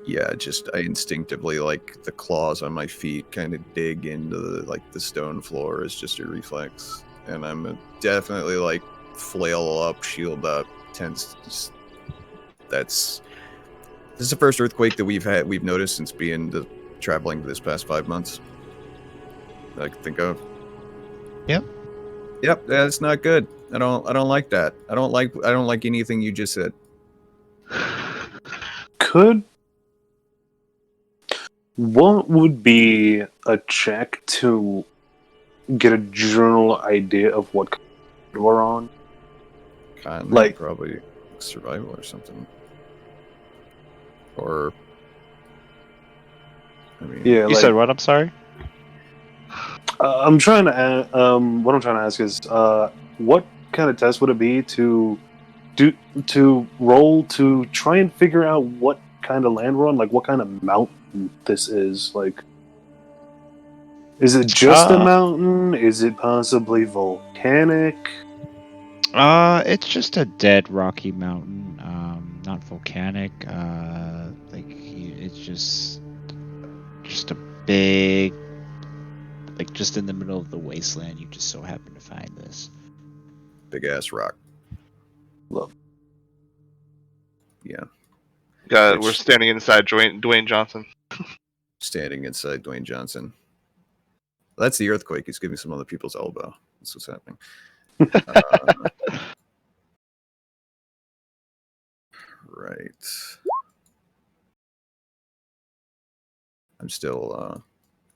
Yeah, I instinctively, like, the claws on my feet kind of dig into the stone floor is just a reflex, and I'm definitely like flail up, shield up, tense. This is the first earthquake that we've noticed since traveling this past 5 months that I can think of. Yep, that's not good. I don't like that. I don't like anything you just said. What would be a check to get a general idea of what we're on? Like probably survival or something. Or you said what? I'm sorry. I'm trying to. What I'm trying to ask is, what kind of test would it be to roll to try and figure out what kind of land we're on, like what kind of mountain this is? Like, is it just a mountain? Is it possibly volcanic? It's just a dead rocky mountain. Not volcanic. It's just a big, like, just in the middle of the wasteland. You just so happen to find this big ass rock. Love. Yeah. We're standing inside Dwayne Johnson. Standing inside Dwayne Johnson. Well, that's the earthquake. He's giving some other people's elbow. That's what's happening. Right. I'm still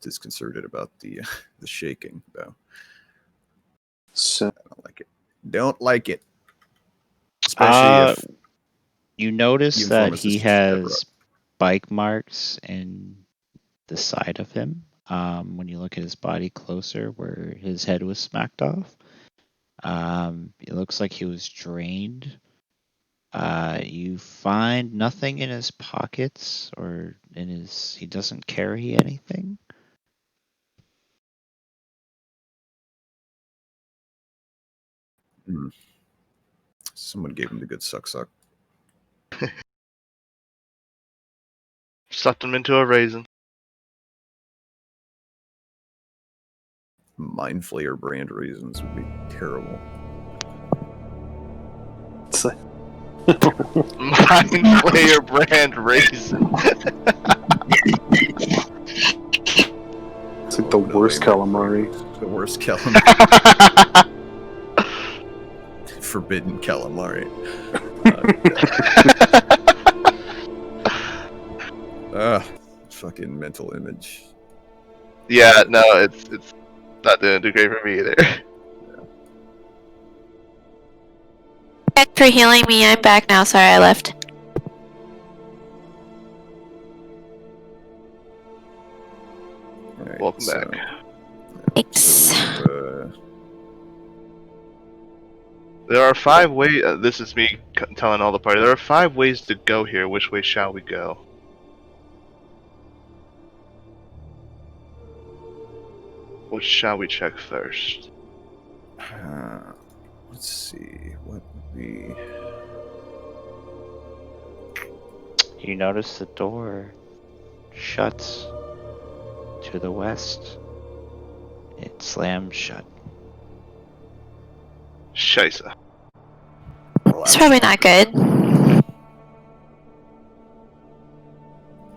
disconcerted about the shaking, though. So, I don't like it. Don't like it. Especially if you notice that he has bike marks in the side of him. When you look at his body closer, where his head was smacked off, it looks like he was drained. You find nothing in his pockets or he doesn't carry anything. Someone gave him the good suck. Sucked him into a raisin. Mind Flayer brand raisins would be terrible. It's like, Mind Flayer brand raisin. it's like the worst calamari. The worst calamari. Forbidden calamari. Fucking mental image. Yeah, no, it's not doing too great for me either. Thanks for healing me. I'm back now. Sorry I left. Alright, Welcome back. Thanks. So, There are 5 ways. This is me telling all the party. There are 5 ways to go here. Which way shall we go? Which shall we check first? let's see. What would be? You notice the door shuts to the west. It slams shut. Scheisse. It's probably not good.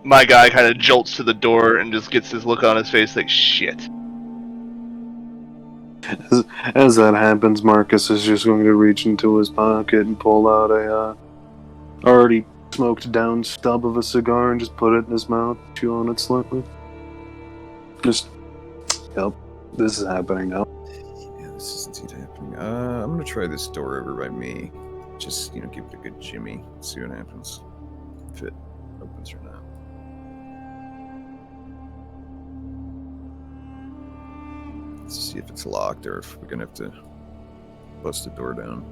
My guy kind of jolts to the door and just gets this look on his face like, shit. as that happens, Marcus is just going to reach into his pocket and pull out a already smoked down stub of a cigar and just put it in his mouth, chew on it slightly. Just, yep, this is happening now. Yeah, this is indeed happening. I'm gonna try this door over by me. Just, give it a good jimmy. See what happens. If it opens or not. Let's see if it's locked or if we're gonna have to bust the door down.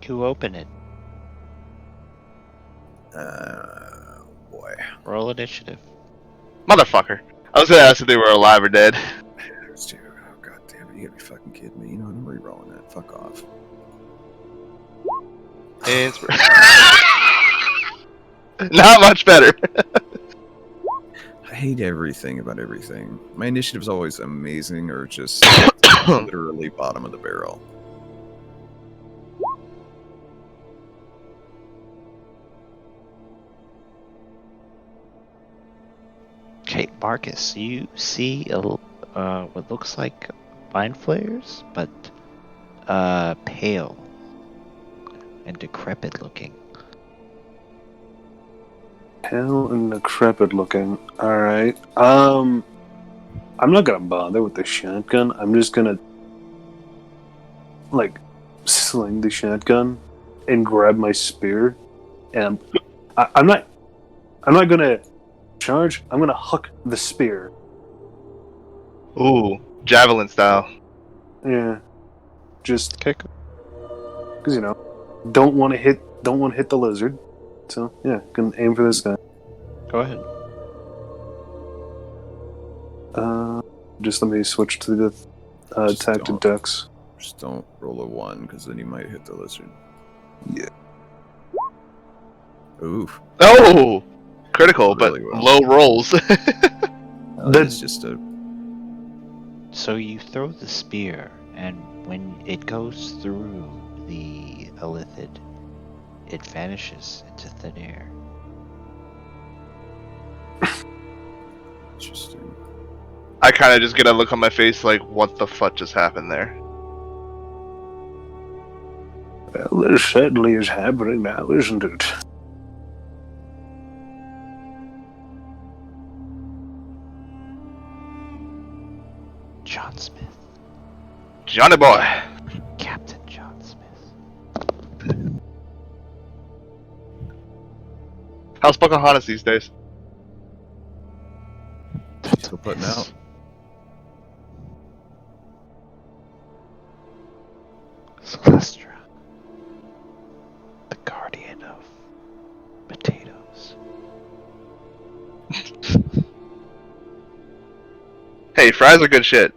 You open it. Boy. Roll initiative. Motherfucker. I was gonna ask if they were alive or dead. There's 2. Oh, god damn it. You gotta be fucking kidding me. You know what? I'm re-rolling that. Fuck off. Not much better. I hate everything about everything. My initiative's always amazing or just literally bottom of the barrel. Okay, Marcus, you see what looks like mind flares, but pale and decrepit looking. Pale and decrepit looking. Alright. I'm not gonna bother with the shotgun. I'm just gonna sling the shotgun and grab my spear. And I'm not gonna charge. I'm gonna huck the spear. Ooh, javelin style. Yeah. Just Kick. because don't want to hit the lizard. So yeah, can aim for this guy. Go ahead. Just let me switch to the attack to dex. Just don't roll a 1, because then you might hit the lizard. Yeah. Ooh. Oh! Critical, Really but well. low rolls. That's just a... So you throw the spear, and when it goes through the illithid, it vanishes into thin air. Interesting. I kind of just get a look on my face like, what the fuck just happened there? Well, this certainly is happening now, isn't it? John Smith. Johnny boy! Captain John Smith. How's Pocahontas these days? Still putting out. Celestra. The guardian of potatoes. Hey, fries are good shit.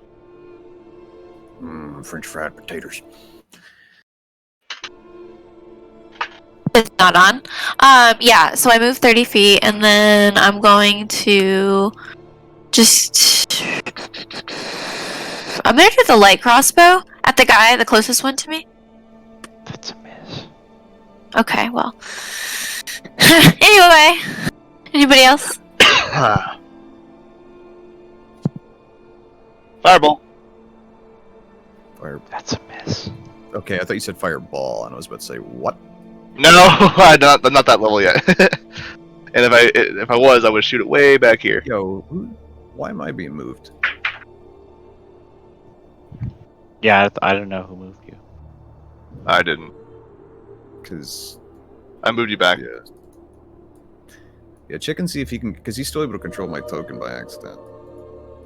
French fried potatoes. It's not on. Yeah, so I move 30 feet, and then I'm going to just... I'm gonna do the light crossbow at the guy, the closest one to me. That's a miss. Okay, well. Anyway, anybody else? Fireball. Fire. That's a miss. Okay, I thought you said fireball, and I was about to say what? No, I'm not that level yet. And if I was, I would shoot it way back here. Yo, why am I being moved? Yeah, I don't know who moved you. I didn't. Because I moved you back. yeah, check and see if he can, because he's still able to control my token by accident.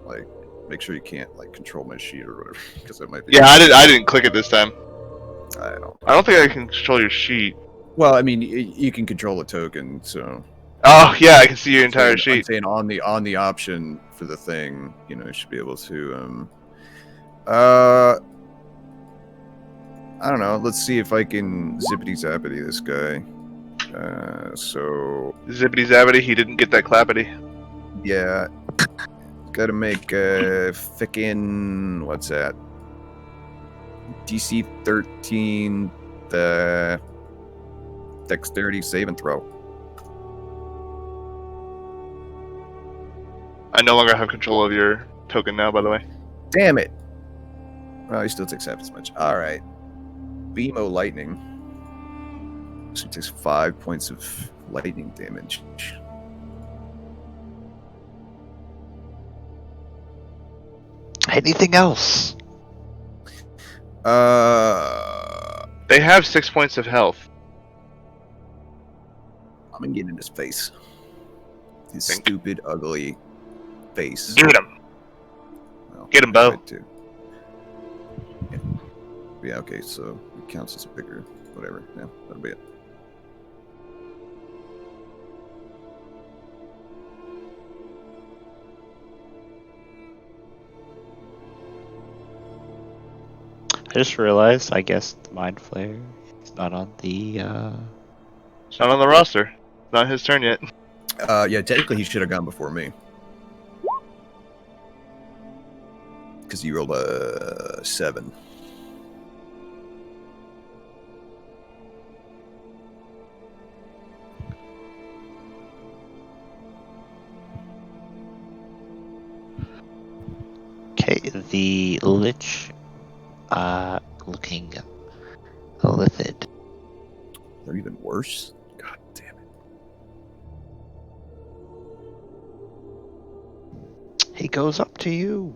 Like, make sure you can't like control my sheet or whatever, because that might be. Yeah, I didn't click it this time. I don't. I don't think I can control your sheet. Well, I mean, you can control the token, so. Oh yeah, I can see your entire sheet. I'm saying on the option for the thing, you know, you should be able to. I don't know. Let's see if I can zippity zappity this guy. So Zippity zappity, he didn't get that clappity. yeah, got to make a frickin' what's that? DC 13, the dexterity save and throw. I no longer have control of your token now, by the way. Damn it! Well, he still takes half as much. All right, Beamo lightning. So he takes 5 points of lightning damage. Anything else? They have 6 points of health. I'm gonna get in his face. His Think. stupid, ugly face. Get him. Well, Get him, Bo. tried to. Yeah, okay, so it counts as a bigger, whatever. Yeah, that'll be it. I just realized, I guess the Mind Flayer is not on the, It's not on the roster. Not his turn yet. Yeah, technically he should have gone before me. Because he rolled a 7. okay, the Lich, looking livid. They're even worse. God damn it. He goes up to you.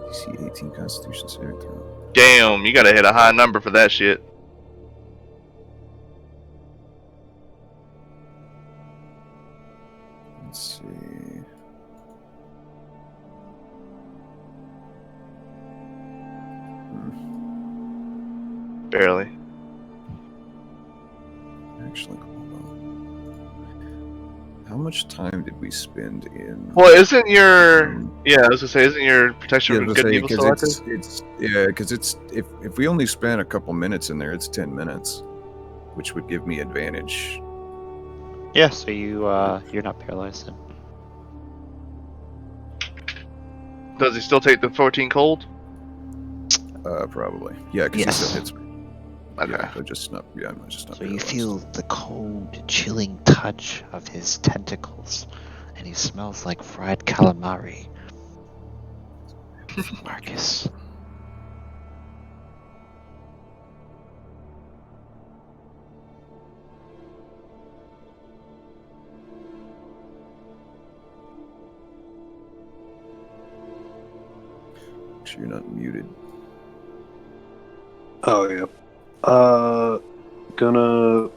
DC 18 Constitution saving throw. Damn, you gotta hit a high number for that shit. Let's see. Barely. Actually, hold on. How much time did we spend in? Well, isn't your... Yeah, I was gonna say, isn't your protection Yeah, from I was good gonna and say, evil 'cause still active? it's yeah, because it's if we only spend a couple minutes in there, it's 10 minutes, which would give me advantage. Yeah, so you're not paralyzed then. Does he still take the 14 cold? Probably. Yeah, because Yes. he still hits me. Okay. Yeah, I'm just not So you paralyzed. feel the cold, chilling touch of his tentacles, and he smells like fried calamari. Marcus. Make sure you're not muted. Oh yeah. Gonna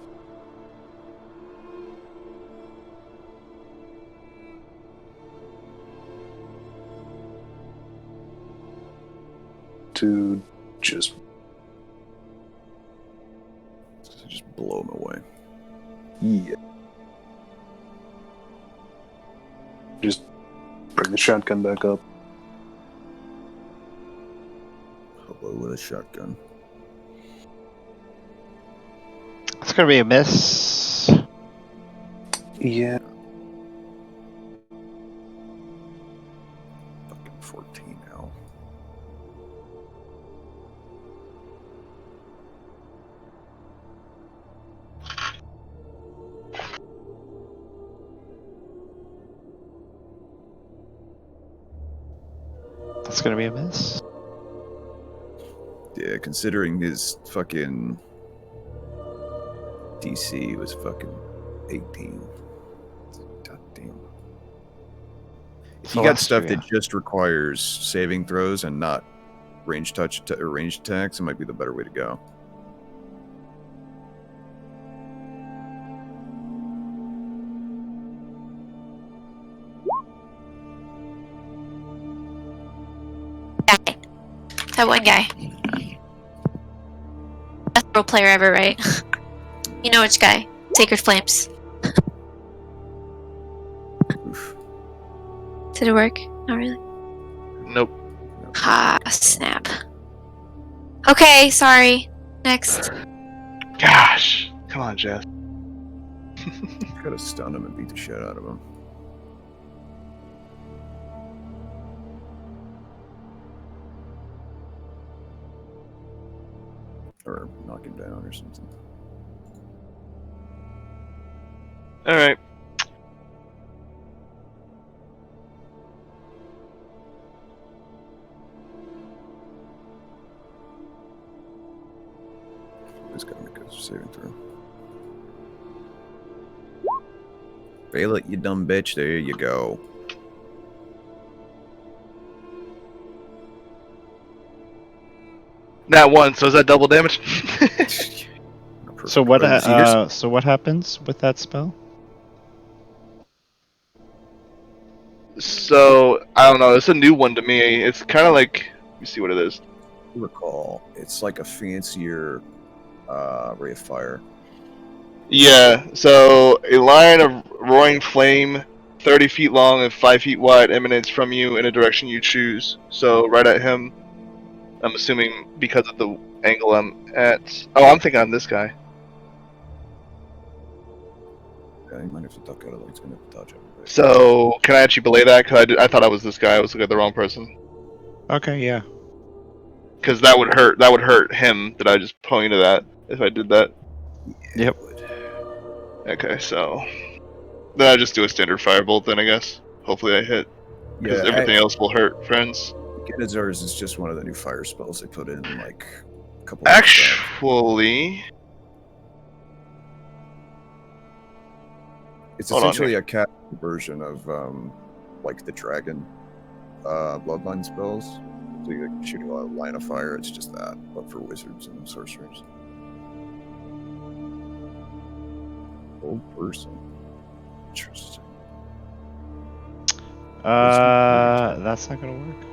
to just So just blow him away. yeah. Just bring the shotgun back up. with a shotgun. It's gonna be a miss. Yeah. Fucking 14 now. That's gonna be a miss. Yeah, considering his fucking DC was fucking 18. God damn. If you got stuff that just requires saving throws and not range touch or range attacks, it might be the better way to go. Guy. That one guy. Best role player ever, right? You know which guy? Sacred Flames. Oof. Did it work? Not really. Nope. Ah, snap. Okay, sorry. Next. Gosh. Come on, Jeff. Gotta stun him and beat the shit out of him. Or knock him down or something. Alright. Just gotta make a saving throw. Fail it, you dumb bitch. There you go. That one, so is that double damage? So what? So So what happens with that spell? So, I don't know, it's a new one to me. It's kind of like, let me see what it is. recall, it's like a fancier ray of fire. Yeah, so a line of roaring flame, 30 feet long and 5 feet wide, emanates from you in a direction you choose. So, right at him, I'm assuming because of the angle I'm at. Oh, I'm thinking on this guy. Yeah, you might have to duck out of it. It's gonna dodge everybody. So, can I actually belay that? Because I thought I was this guy. I was looking at the wrong person. Okay, yeah. Because that would hurt. That would hurt him. That I just pointed at if I did that. Yeah, Yep. it would. Okay, so then I just do a standard firebolt. Then I guess. Hopefully I hit. Because everything else will hurt, friends. Genazar's is just one of the new fire spells they put in like a couple months back. Actually, It's hold on essentially a cat version of like the dragon bloodline spells. So you like, shoot a line of fire. It's just that, but for wizards and sorcerers. Old person. Interesting. That's not gonna work.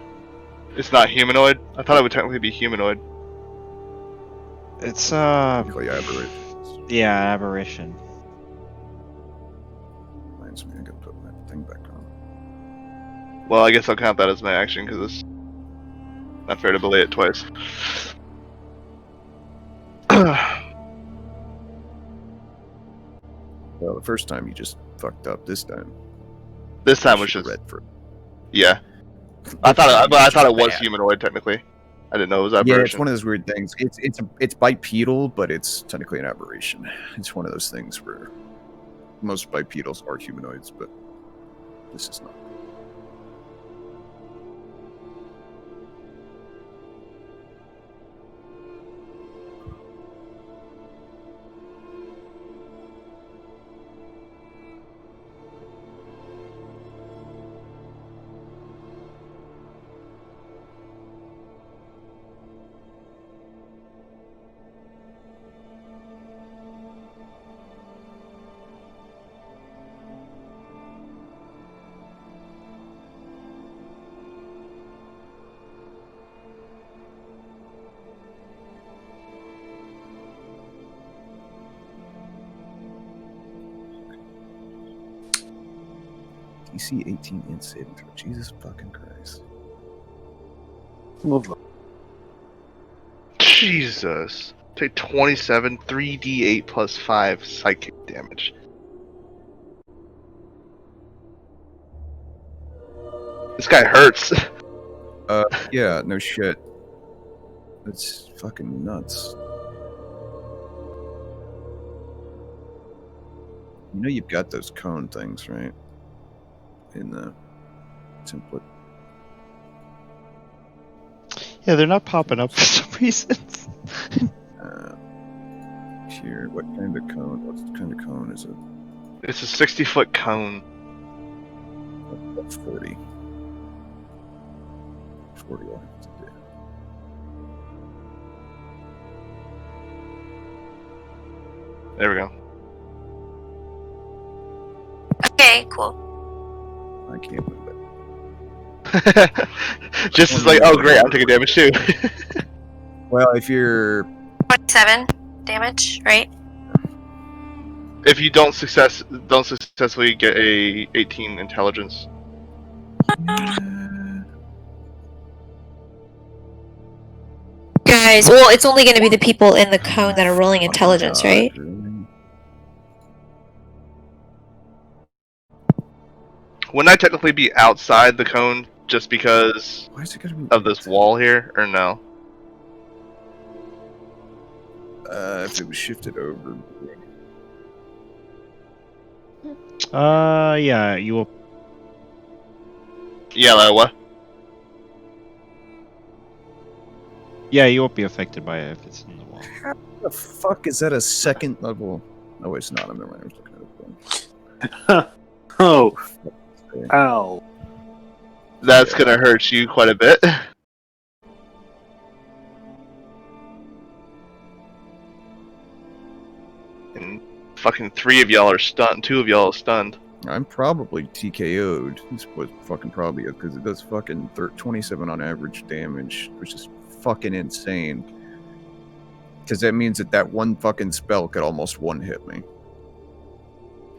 it's not humanoid. I thought it would technically be humanoid. It's Technically aberration. yeah, aberration. Reminds me, I gotta put my thing back on. Well, I guess I'll count that as my action because it's not fair to belay it twice. Well, the first time you just fucked up. This time, This time you was should've just read for. yeah. I thought it was humanoid technically. I didn't know it was aberration. Yeah, it's one of those weird things. It's bipedal, but it's technically an aberration. It's one of those things where most bipedals are humanoids, but this is not. DC 18 in saving throw. Jesus fucking Christ. Move on. Jesus. Take 27, 3d8 plus 5 psychic damage. This guy hurts. Yeah, no shit. That's fucking nuts. You know you've got those cone things, right? In the template. Yeah, they're not popping up for some reason. Here, what kind of cone? What kind of cone is it? It's a 60-foot cone. 40. 40 will have to do. There we go. Okay, cool. I can't move it. Just as like, oh great, I'm taking damage too. Well, if you're 27 damage, right? If you don't successfully get a 18 intelligence. Guys, well, it's only going to be the people in the cone that are rolling intelligence, right? Wouldn't I technically be outside the cone just because Why is it gonna be of this wall here, or no? If it was shifted over. Yeah, you will. Yeah, like what? Yeah, you won't be affected by it if it's in the wall. How the fuck is that a second level? No, it's not. I'm never mind. I was looking at it. Oh. Ow. That's gonna hurt you quite a bit. And fucking 3 of y'all are stunned. 2 of y'all are stunned. I'm probably TKO'd. This was fucking probably it because it does fucking 27 on average damage, which is fucking insane. Because that means that one fucking spell could almost one hit me.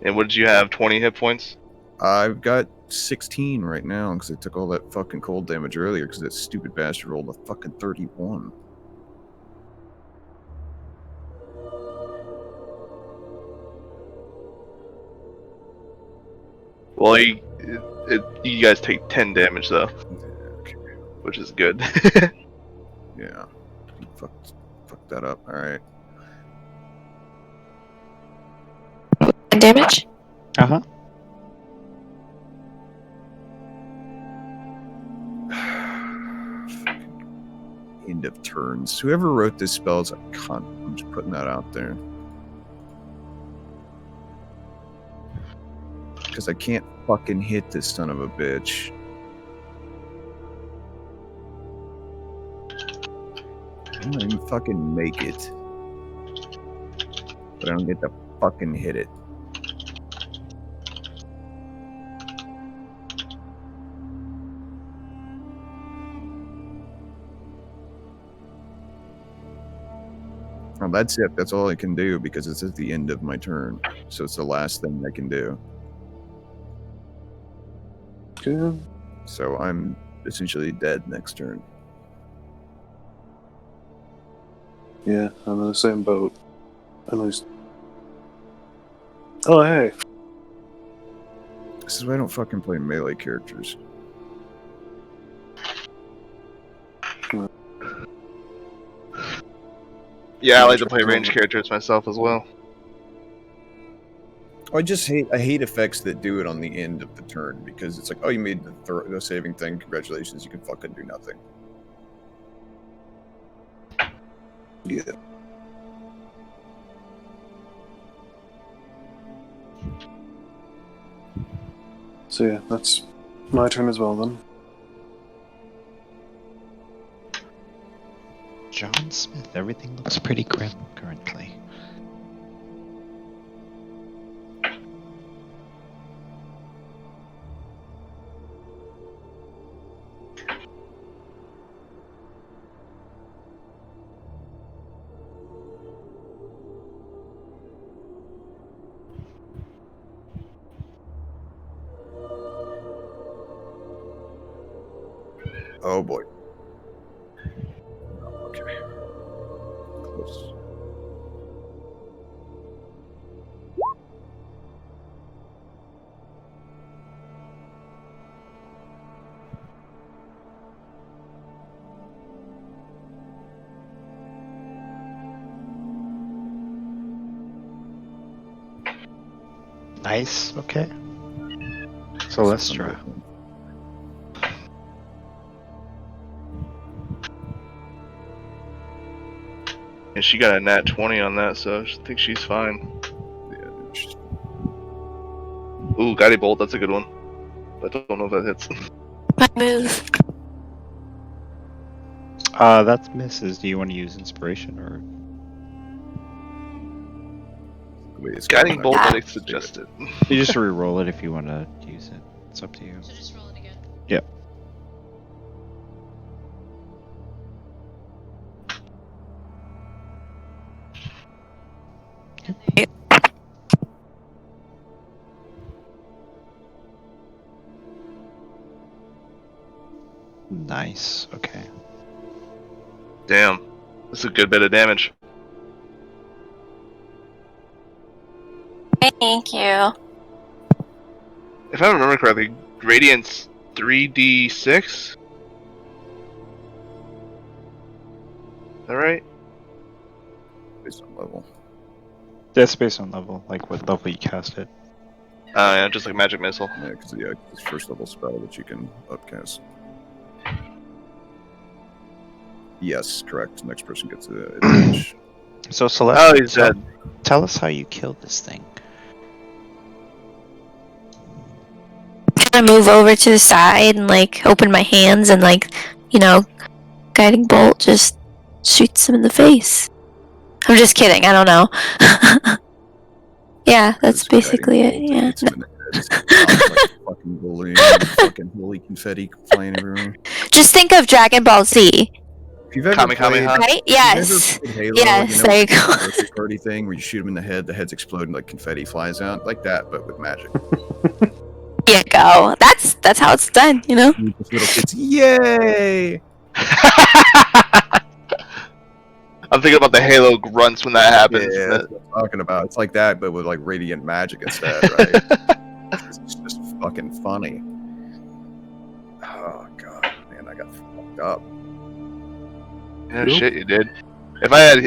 And what did you have? 20 hit points? I've got 16 right now because I took all that fucking cold damage earlier because that stupid bastard rolled a fucking 31. Well, you guys take 10 damage though, Okay. which is good. Yeah. Fuck that up. Alright. Damage? Uh-huh. End of turns. Whoever wrote this spell is a cunt. I'm just putting that out there. Because I can't fucking hit this son of a bitch. I don't even fucking make it. But I don't get to fucking hit it. Well, that's it. That's all I can do because it's at the end of my turn. So it's the last thing I can do. Good. So I'm essentially dead next turn. Yeah, I'm in the same boat. At least. Oh, hey. This is why I don't fucking play melee characters. Yeah, I like to play ranged characters myself as well. I hate effects that do it on the end of the turn because it's like, oh, you made the saving thing. Congratulations, you can fucking do nothing. Yeah. So yeah, that's my turn as well then. John Smith, everything looks pretty grim currently. Oh boy. Okay. Nice. Okay. Celestra. And she got a nat 20 on that, so I think she's fine. Yeah, she's- Ooh, Guiding Bolt, that's a good one. But I don't know if that hits. My move. That misses. Do you want to use inspiration or? the way it's Guiding going, Bolt, Ah. I suggested. You just re-roll it if you want to use it. It's up to you. So just roll it again. Yep. Nice. Okay. Damn. That's a good bit of damage. Thank you. If I remember correctly, Radiant's 3d6? Is that right? based on level. That's based on level, like what level you cast it. Yeah, just like Magic Missile. Yeah, because it's first level spell that you can upcast. Yes, correct. Next person gets the advantage. So Oh, Celeste, he's dead. tell us how you killed this thing. I move over to the side and like open my hands and like, guiding bolt just shoots him in the face. I'm just kidding. I don't know. Yeah, that's It's guiding basically it. bolt that Yeah. hits him in the head. It's like a fucking bully, and fucking holy confetti flying everywhere. Just think of Dragon Ball Z, If you've ever Kamehameha. played, right? if you've ever Yes. played Halo, Yes, there you the go. birthday party thing where you shoot him in the head's exploding, like confetti flies out, like that, but with magic. There you go. That's how it's done. You just little kids, yay! I'm thinking about the Halo grunts when that happens. Yeah, that's what I'm talking about. It's like that, but with like radiant magic instead, right? It's just fucking funny. Oh god, man, I got fucked up. Yeah, shit, you did. If I had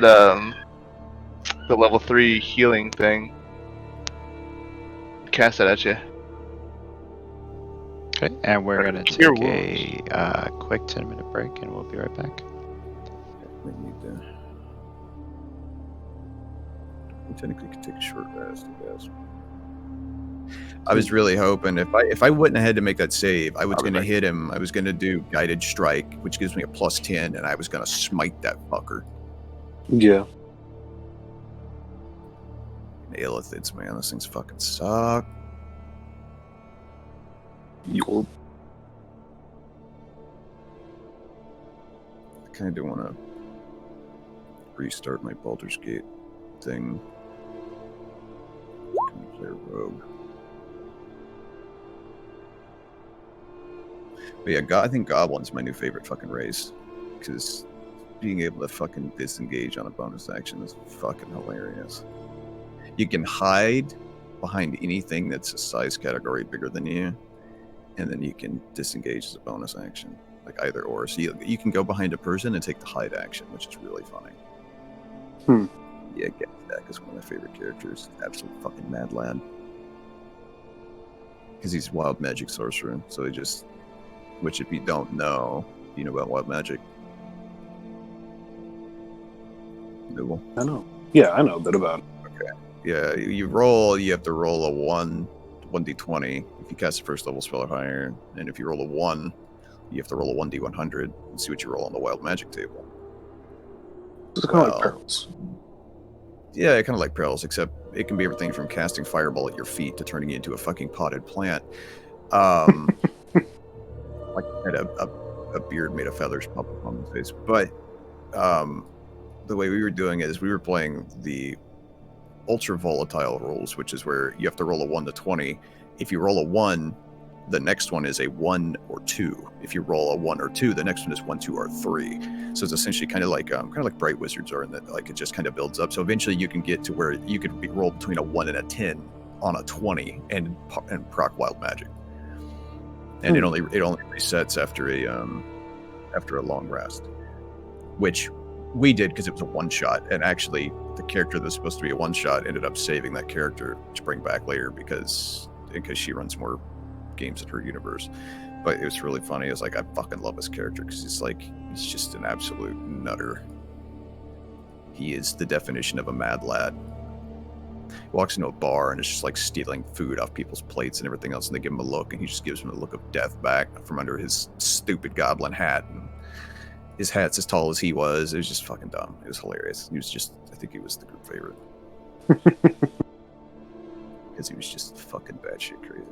the level 3 healing thing, cast that at you. Okay, and we're gonna Cure take a quick 10-minute break, and we'll be right back. We need to. We technically could take a short rest, I guess. I was really hoping if I wouldn't have had to make that save, I was I'll be going to back. hit him. I was going to do guided strike, which gives me a +10, and I was going to smite that fucker. Yeah. Aelithids, man, those things fucking suck. You'll I kind of want to restart my Baldur's Gate thing. Can we play a rogue? But yeah, I think Goblin's my new favorite fucking race. Because being able to fucking disengage on a bonus action is fucking hilarious. You can hide behind anything that's a size category bigger than you, and then you can disengage as a bonus action. Like either or. So you can go behind a person and take the hide action, which is really funny. Yeah, Gak is one of my favorite characters. Absolute fucking mad lad. Because he's wild magic sorcerer, so he just... Which if you don't know, you know about wild magic. Noble. I know. Yeah, I know a bit about it. Yeah, you have to roll a 1d20 if you cast a first level spell or higher, and if you roll a 1, you have to roll a 1d100 and see what you roll on the wild magic table. It's kind of Well, like pearls. Yeah, kind of like Perils, except it can be everything from casting fireball at your feet to turning you into a fucking potted plant. Like had a beard made of feathers pop up on his face. But the way we were doing it is we were playing the ultra volatile rules, which is where you have to roll a 1 to 20. If you roll a 1, the next one is a 1 or 2. If you roll a 1 or 2, the next one is 1, 2, or 3. So it's essentially kind of like Bright Wizards are in that, like it just kind of builds up. So eventually you can get to where you could roll between a 1 and a 10 on a 20 and proc wild magic. And it only resets after a long rest, which we did because it was a one shot. And actually, the character that's supposed to be a one shot ended up saving that character to bring back later because she runs more games in her universe. But it was really funny. It was like, I fucking love this character because he's just an absolute nutter. He is the definition of a mad lad. He walks into a bar and is just like stealing food off people's plates and everything else, and they give him a look, and he just gives him a look of death back from under his stupid goblin hat. And his hat's as tall as he was. It was just fucking dumb. It was hilarious. I think he was the group favorite. Because he was just fucking batshit crazy.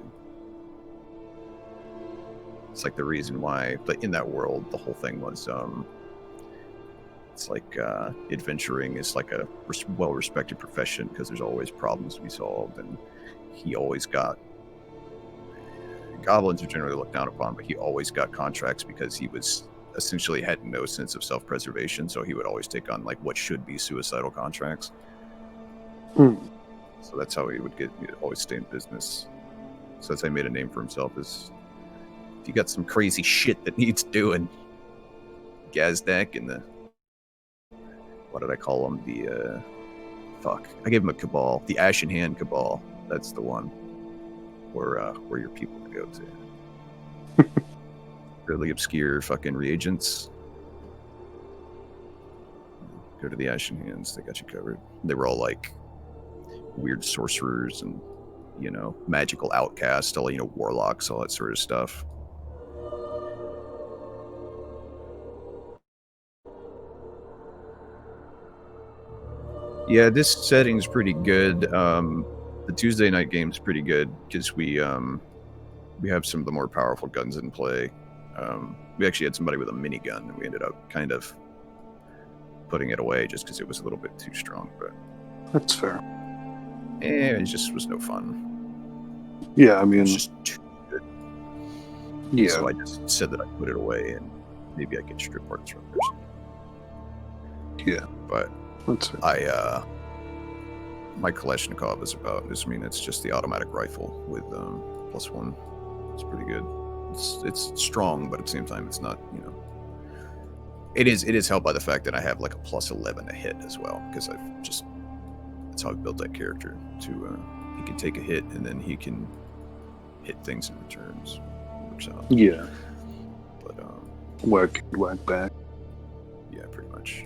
It's like the reason why, but in that world, the whole thing was, it's like adventuring is like a well-respected profession because there's always problems to be solved, and he always got. Goblins are generally looked down upon, but he always got contracts because he was essentially had no sense of self-preservation, so he would always take on like what should be suicidal contracts. So that's how he'd always stay in business. So that's how he made a name for himself. Is if you got some crazy shit that needs doing, Gazdak and the what did I call him? The I gave him a cabal, the Ashen Hand Cabal. That's the one where your people would go to. Really obscure fucking reagents. Go to the Ashen Hands, they got you covered. They were all like weird sorcerers and, magical outcasts, all, warlocks, all that sort of stuff. Yeah, this setting's pretty good. The Tuesday night game's pretty good because we have some of the more powerful guns in play. We actually had somebody with a minigun, and we ended up kind of putting it away just because it was a little bit too strong. But That's fair. it just was no fun. Yeah, I It mean, was just too good. yeah. So I just said that I put it away, and maybe I could strip parts from it. Yeah. But That's fair. my Kalashnikov is it's just the automatic rifle with +1. It's pretty good. It's strong, but at the same time, it's not, It is helped by the fact that I have like a +11 to hit as well, because that's how I built that character. He can take a hit and then he can hit things in returns. It works out. Yeah. But Whack back. yeah, pretty much.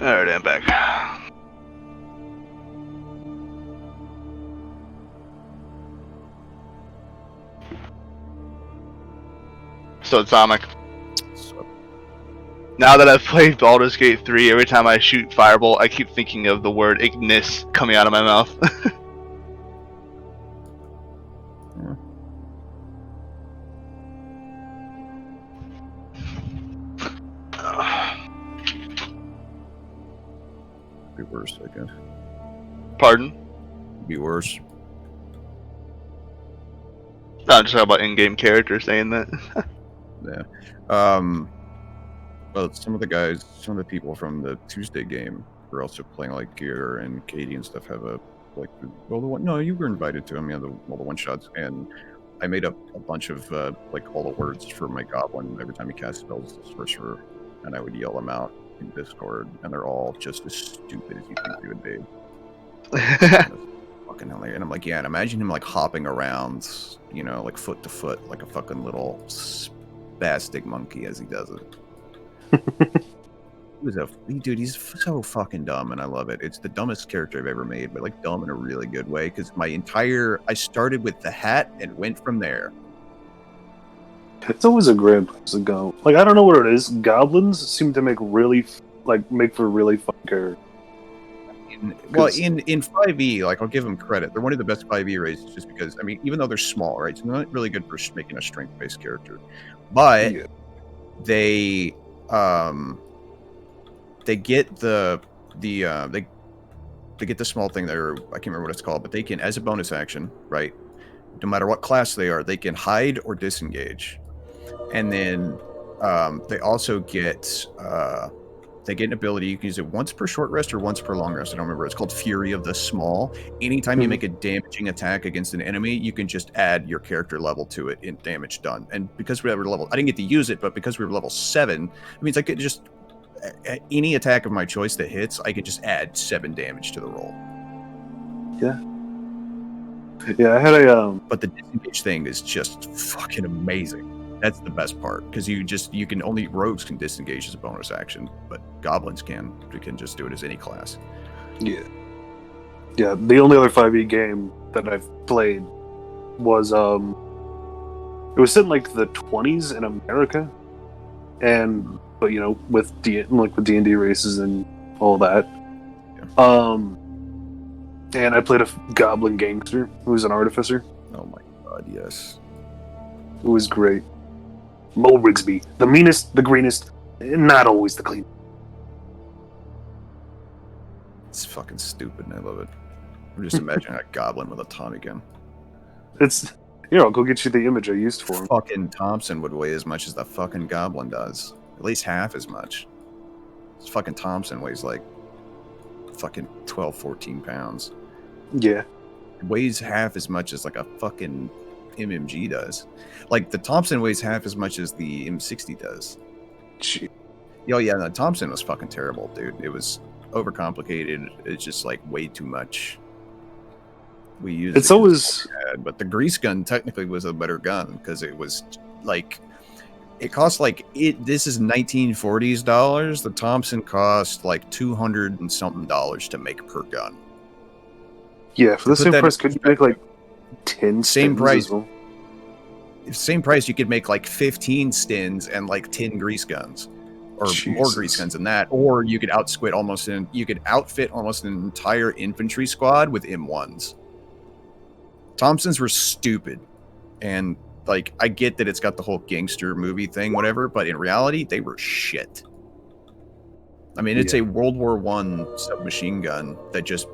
Alright, I'm back. So, Atomic, So, now that I've played Baldur's Gate 3, every time I shoot Firebolt, I keep thinking of the word Ignis coming out of my mouth. be worse, I guess. Pardon? Be worse. No, I'm just talking about in-game characters saying that. Yeah. Well, some of the people from the Tuesday game who are also playing, like Gear and Katie and stuff, have a no, you were invited to them, the one shots, and I made up a bunch of all the words for my goblin every time he cast spells as a sorcerer, and I would yell them out in Discord, and they're all just as stupid as you think they would be. Fucking hilarious. And I'm like, yeah, and imagine him like hopping around, like foot to foot, like a fucking little spastic monkey as he does it. He's so fucking dumb, and I love it. It's the dumbest character I've ever made, but like dumb in a really good way, because I started with the hat and went from there. It's always a great place to go. Like, I don't know what it is. Goblins seem to make for really fun characters. In 5e, like, I'll give them credit. They're one of the best 5e races, just because, even though they're small, right? So they're not really good for making a strength-based character. But Yeah. they get the small thing there. I can't remember what it's called, but they can, as a bonus action, right? No matter what class they are, they can hide or disengage. And then they also get an ability. You can use it once per short rest or once per long rest. I don't remember. It's called Fury of the Small. Anytime you make a damaging attack against an enemy, you can just add your character level to it in damage done. And because we were I didn't get to use it, but because we were level 7, it means I could just, any attack of my choice that hits, I could just add 7 damage to the roll. Yeah, I had a But the disengage thing is just fucking amazing. That's the best part, because rogues can disengage as a bonus action, but goblins can. We can just do it as any class. Yeah. The only other 5e game that I've played was it was set in like the 20s in America, but with D&D races and all that. Yeah. And I played a goblin gangster who was an artificer. Oh my god, yes. It was great. Mo Rigsby, the meanest, the greenest, not always the cleanest. It's fucking stupid, and I love it. I'm just imagining a goblin with a Tommy gun. It's I'll go get you the image I used for him. Fucking Thompson would weigh as much as the fucking goblin does. At least half as much. This fucking Thompson weighs like fucking 12, 14 pounds. Yeah. It weighs half as much as like a fucking MMG does. Like, the Thompson weighs half as much as the M60 does. Gee. Oh yeah, the Thompson was fucking terrible, dude. It was overcomplicated. It's just like way too much. We used it's always bad, but the grease gun technically was a better gun, because it was like, it cost like this is 1940s dollars. The Thompson cost like $200 and something to make per gun. Yeah, for the same price, could you make like 10 same stins price? as well? Same price, you could make like 15 stins and like 10 grease guns, or more grease guns than that. Or you could outfit almost an entire infantry squad with M1s. Thompsons were stupid, and like, I get that it's got the whole gangster movie thing, whatever, but in reality, they were shit. It's a World War I submachine gun that just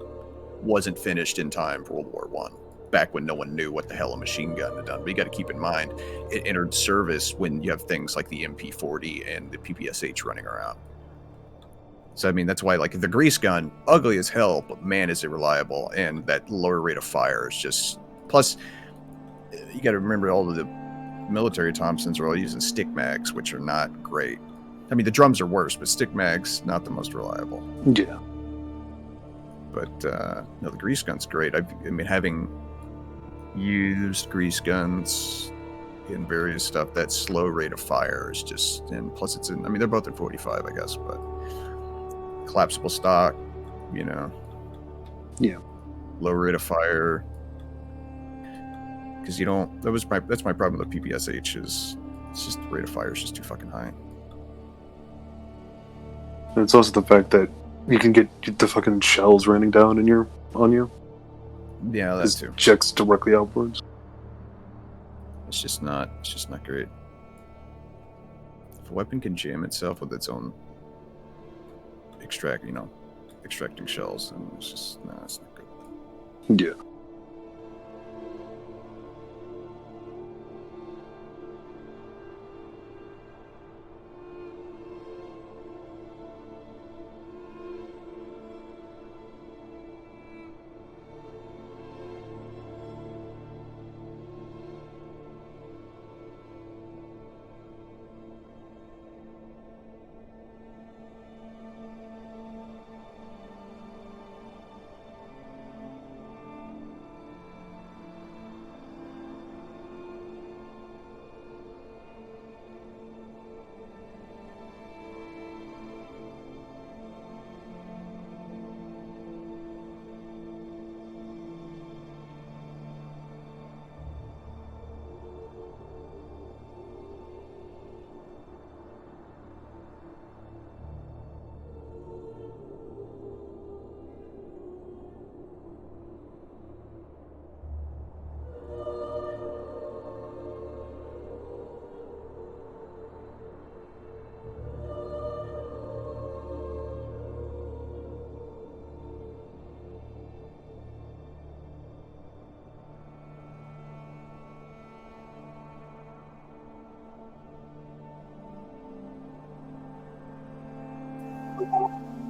wasn't finished in time for World War I, back when no one knew what the hell a machine gun had done. But you got to keep in mind, it entered service when you have things like the MP40 and the PPSH running around. So that's why, like, the grease gun, ugly as hell, but man, is it reliable, and that lower rate of fire is just. Plus, you got to remember, all of the military Thompsons are all using stick mags, which are not great. The drums are worse, but stick mags, not the most reliable. Yeah. But no, the grease gun's great. Having used grease guns in various stuff, that slow rate of fire is just, and plus it's in, they're both in 45, I guess, but collapsible stock, you know. Yeah. Low rate of fire. Because you don't. That's my problem with PPSH is it's just the rate of fire is just too fucking high. And it's also the fact that you can get the fucking shells raining down on you. Yeah, that too. Checks directly outwards. It's just not great. If a weapon can jam itself with its own extracting shells, then it's not good. Yeah.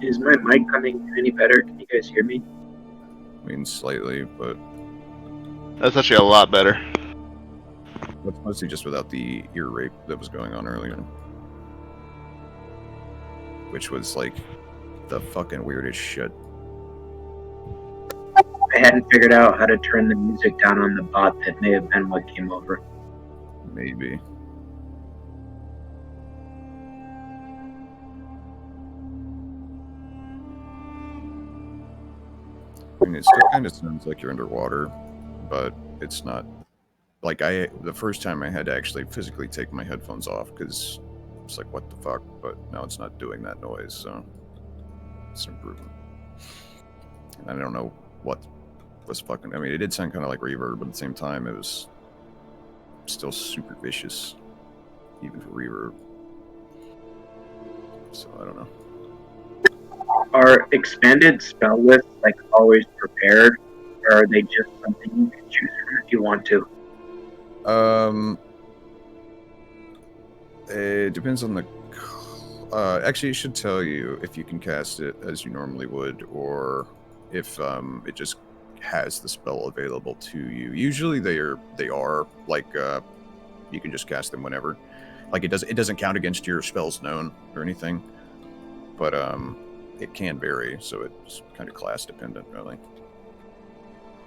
Is my mic coming any better? Can you guys hear me? I mean, slightly, but That's actually a lot better. that's mostly just without the ear rape that was going on earlier, which was like the fucking weirdest shit. I hadn't figured out how to turn the music down on the bot. That may have been what came over. Maybe. I mean, it still kind of sounds like you're underwater, but it's not. Like, the first time I had to actually physically take my headphones off because it's like, what the fuck? But now it's not doing that noise, so it's an improvement. And I don't know what was fucking. I mean, it did sound kind of like reverb, but at the same time, it was still super vicious, even for reverb. So I don't know. Are expanded spell lists like always prepared, or are they just something you can choose from if you want to? It depends on the. Actually, it should tell you if you can cast it as you normally would, or if it just has the spell available to you. Usually, they are like you can just cast them whenever. Like it doesn't count against your spells known or anything, but it can vary, so it's kind of class dependent, really.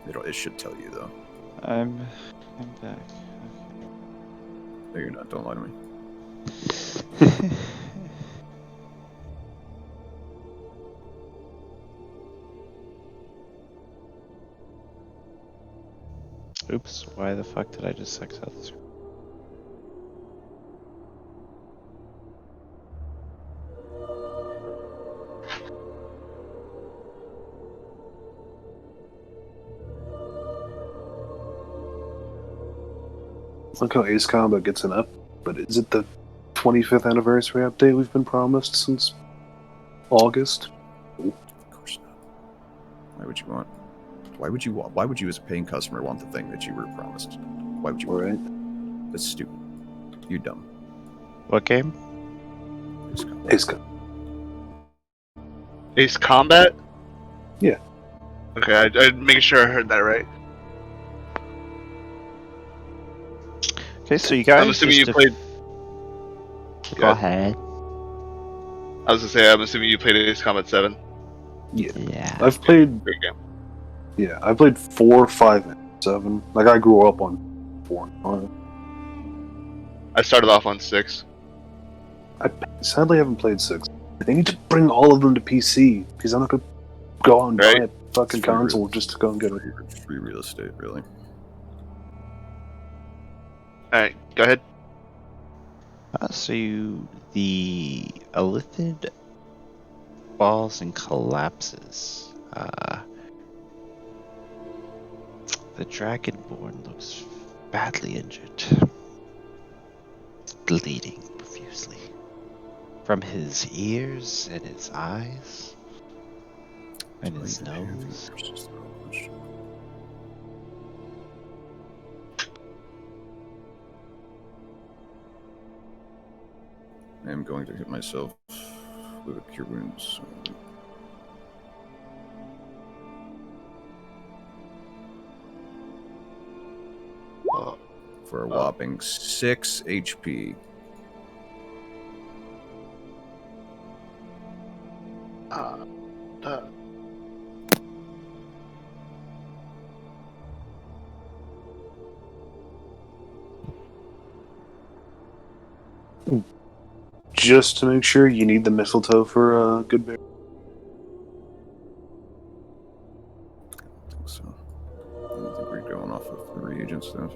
It should tell you though. I'm back. No, you're not. Don't lie to me. Okay. Oops, why the fuck did I just X out the screen? Look how Ace Combat gets an up, but is it the 25th anniversary update we've been promised since August? Of course not. Why would you want? Why would you as a paying customer want the thing that you were promised? Why would you want Right. it? That's stupid. You're dumb. What game? Ace Combat. Ace Combat. Ace Combat? Yeah. Okay, I'm making sure I heard that right. Okay, so you guys. I'm assuming you just played. Go ahead. I was gonna say, I'm assuming you played Ace Combat 7. Yeah. I've played. Great game. Yeah, I played 4, 5, and 7. Like I grew up on 4 and 5. I started off on 6. I sadly haven't played 6. They need to bring all of them to PC, because I'm not going to go out and buy Right. a fucking It's free console real- just to go and get it. Free real estate, really. Alright, go ahead. The Elithid falls and collapses. The Dragonborn looks badly injured, bleeding profusely from his ears and his eyes and his nose. I am going to hit myself with a cure wounds. For a whopping 6 HP. Just to make sure, you need the mistletoe for a good bear. I think so. I don't think we're going off of the reagent stuff.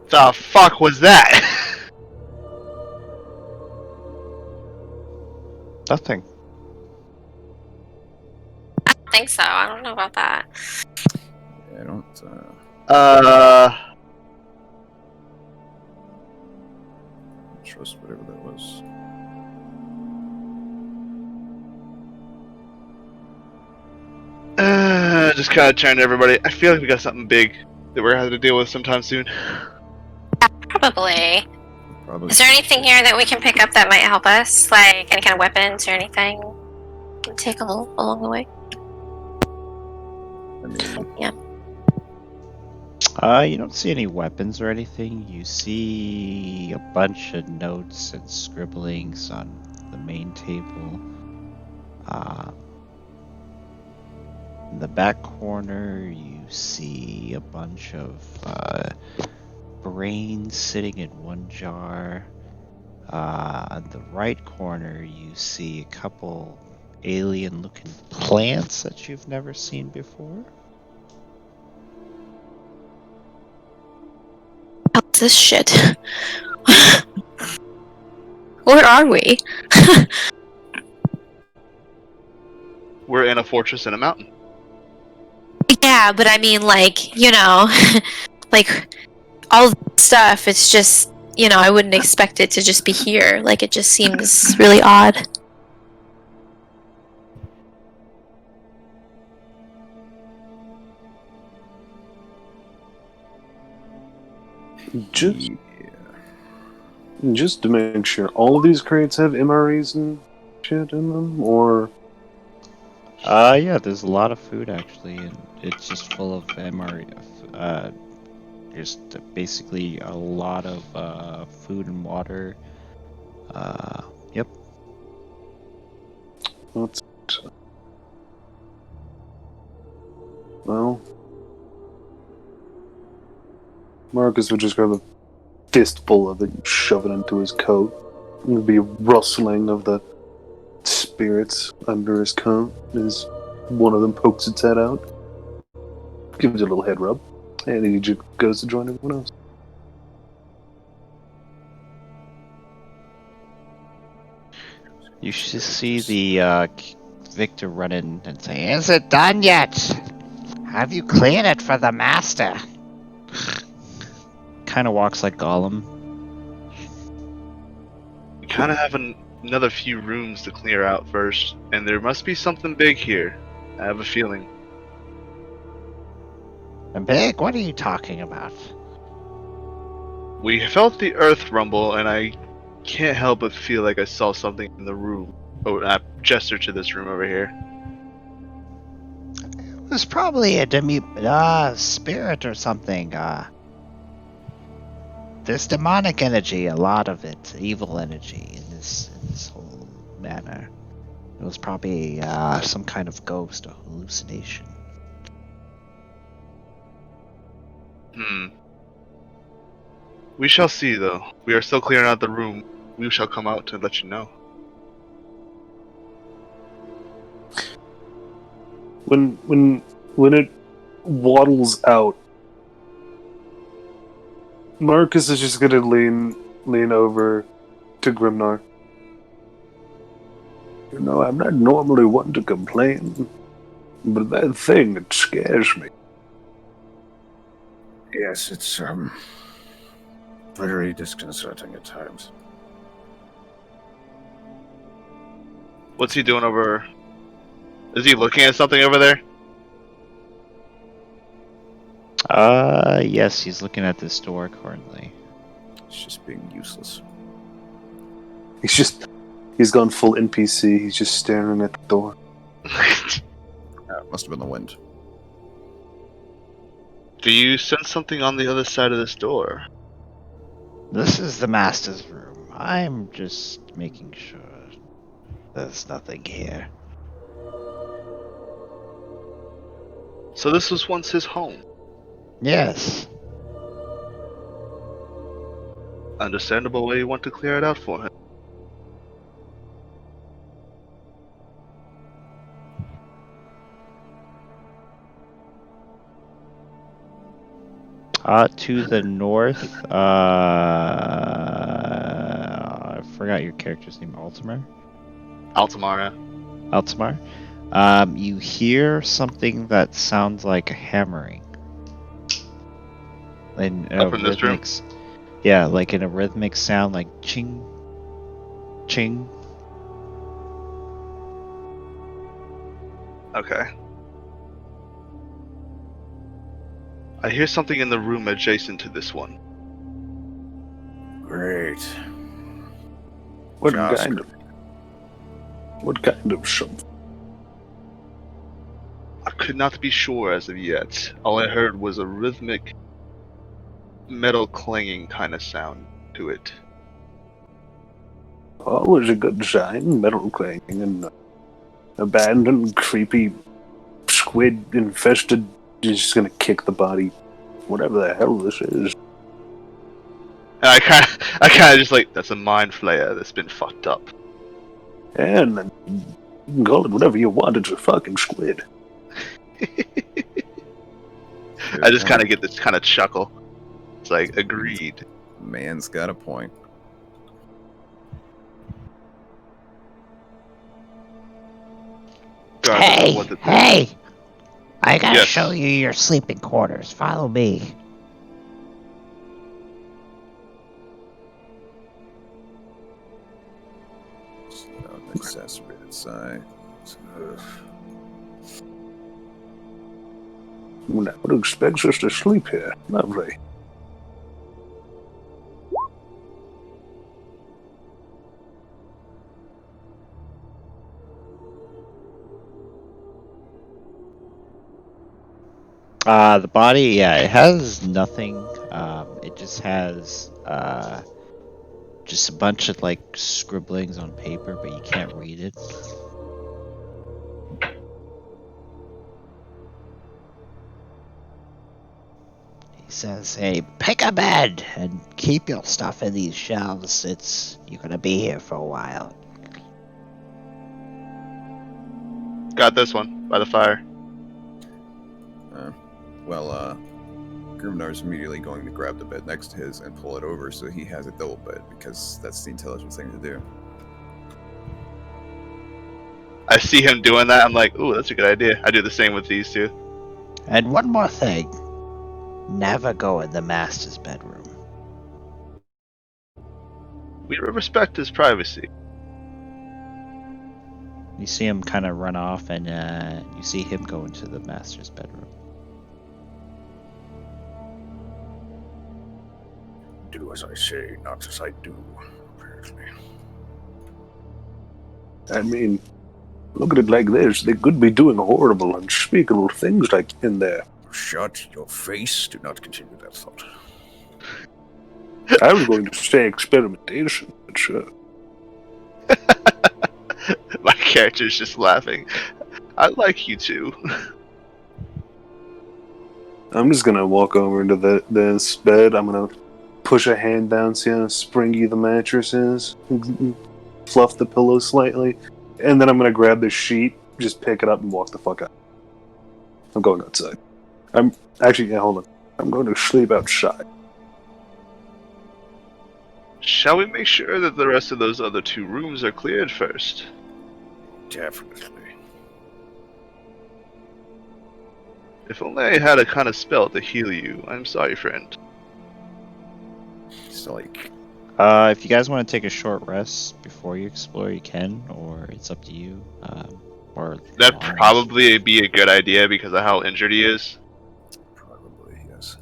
The fuck was that? Nothing. I don't think so. I don't know about that. Yeah, I don't. Trust whatever that was. Just kind of turn to everybody. I feel like we got something big that we're gonna have to deal with sometime soon. Probably. Probably. Is there anything here that we can pick up that might help us? Like any kind of weapons or anything? Take along the way. I mean, Yeah. You don't see any weapons or anything. You see a bunch of notes and scribblings on the main table. In the back corner, you see a bunch of brains sitting in one jar. On the right corner, you see a couple alien-looking plants that you've never seen before. What's this shit? Where are we? We're in a fortress in a mountain. Yeah, but I mean, like, you know, like, all the stuff, it's just, you know, I wouldn't expect it to just be here. Like, it just seems really odd. Just to make sure, all of these crates have MREs and shit in them, or Yeah, there's a lot of food actually, and it's just full of MRE. Just basically a lot of food and water. Yep. what's well, Marcus would just grab a fistful of it and shove it into his coat. There'd be a rustling of the spirits under his coat as one of them pokes its head out, gives it a little head rub, and he just goes to join everyone else. You should see the Victor run in and say, "Is it done yet? Have you cleared it for the master?" Kind of walks like Gollum. We kind of have another few rooms to clear out first, and there must be something big here. I have a feeling. And big? What are you talking about? We felt the earth rumble, and I can't help but feel like I saw something in the room. Oh, I gesture to this room over here. It was probably a spirit or something. There's demonic energy, a lot of it, evil energy in this whole manner. It was probably some kind of ghost or hallucination. We shall see, though. We are still clearing out the room. We shall come out to let you know. when it waddles out, Marcus is just gonna lean over to Grimnar. You know, I'm not normally one to complain, but that thing, it scares me. Yes, it's very disconcerting at times. What's he doing over? Is he looking at something over there? Yes, he's looking at this door currently. It's just being useless. He's gone full NPC. He's just staring at the door. It must have been the wind. Do you sense something on the other side of this door? This is the master's room. I'm just making sure there's nothing here. So this was once his home. Yes. Understandable why you want to clear it out for him. To the north, I forgot your character's name, Altamar? Altamara. Altamar. You hear something that sounds like a hammering. In a Up in this room? Yeah, like in a rhythmic sound, like ching, ching. Okay. I hear something in the room adjacent to this one. Great. What Just kind of something? I could not be sure as of yet. All I heard was a rhythmic metal clanging kind of sound to it. Always a good sign, metal clanging and abandoned, creepy, squid-infested. He's just gonna kick the body, whatever the hell this is. And I kind of just like, that's a mind flayer that's been fucked up. And then you can call it whatever you want, it's a fucking squid. I just kind of get this kind of chuckle. It's like, agreed. Man's got a point. Hey, hey! I gotta Yes. show you your sleeping quarters. Follow me. Exacerbated sigh. Nobody expects us to sleep here, lovely. The body, yeah, it has nothing. It just has just a bunch of like scribblings on paper, but you can't read it. He says, "Hey, pick a bed and keep your stuff in these shelves. You're gonna be here for a while." Got this one by the fire. Grimnar's immediately going to grab the bed next to his and pull it over so he has a double bed, because that's the intelligent thing to do. I see him doing that. I'm like, ooh, that's a good idea. I do the same with these two. And one more thing: never go in the master's bedroom. We respect his privacy. You see him kind of run off, and you see him go into the master's bedroom. Do as I say, not as I do, apparently. I mean, look at it like this. They could be doing horrible, unspeakable things like in there. Shut your face. Do not continue that thought. I was going to say experimentation, but sure. My character's just laughing. I like you too. I'm just gonna walk over into this bed. I'm gonna push a hand down, see how springy the mattress is, fluff the pillow slightly, and then I'm gonna grab the sheet, just pick it up and walk the fuck out. I'm going outside. I'm actually, yeah, hold on. I'm going to sleep outside. Shall we make sure that the rest of those other 2 rooms are cleared first? Definitely. If only I had a kind of spell to heal you. I'm sorry, friend. It's like, If you guys want to take a short rest before you explore, you can, or it's up to you. Or That'd long rest. probably be a good idea because of how injured he is. probably, yes.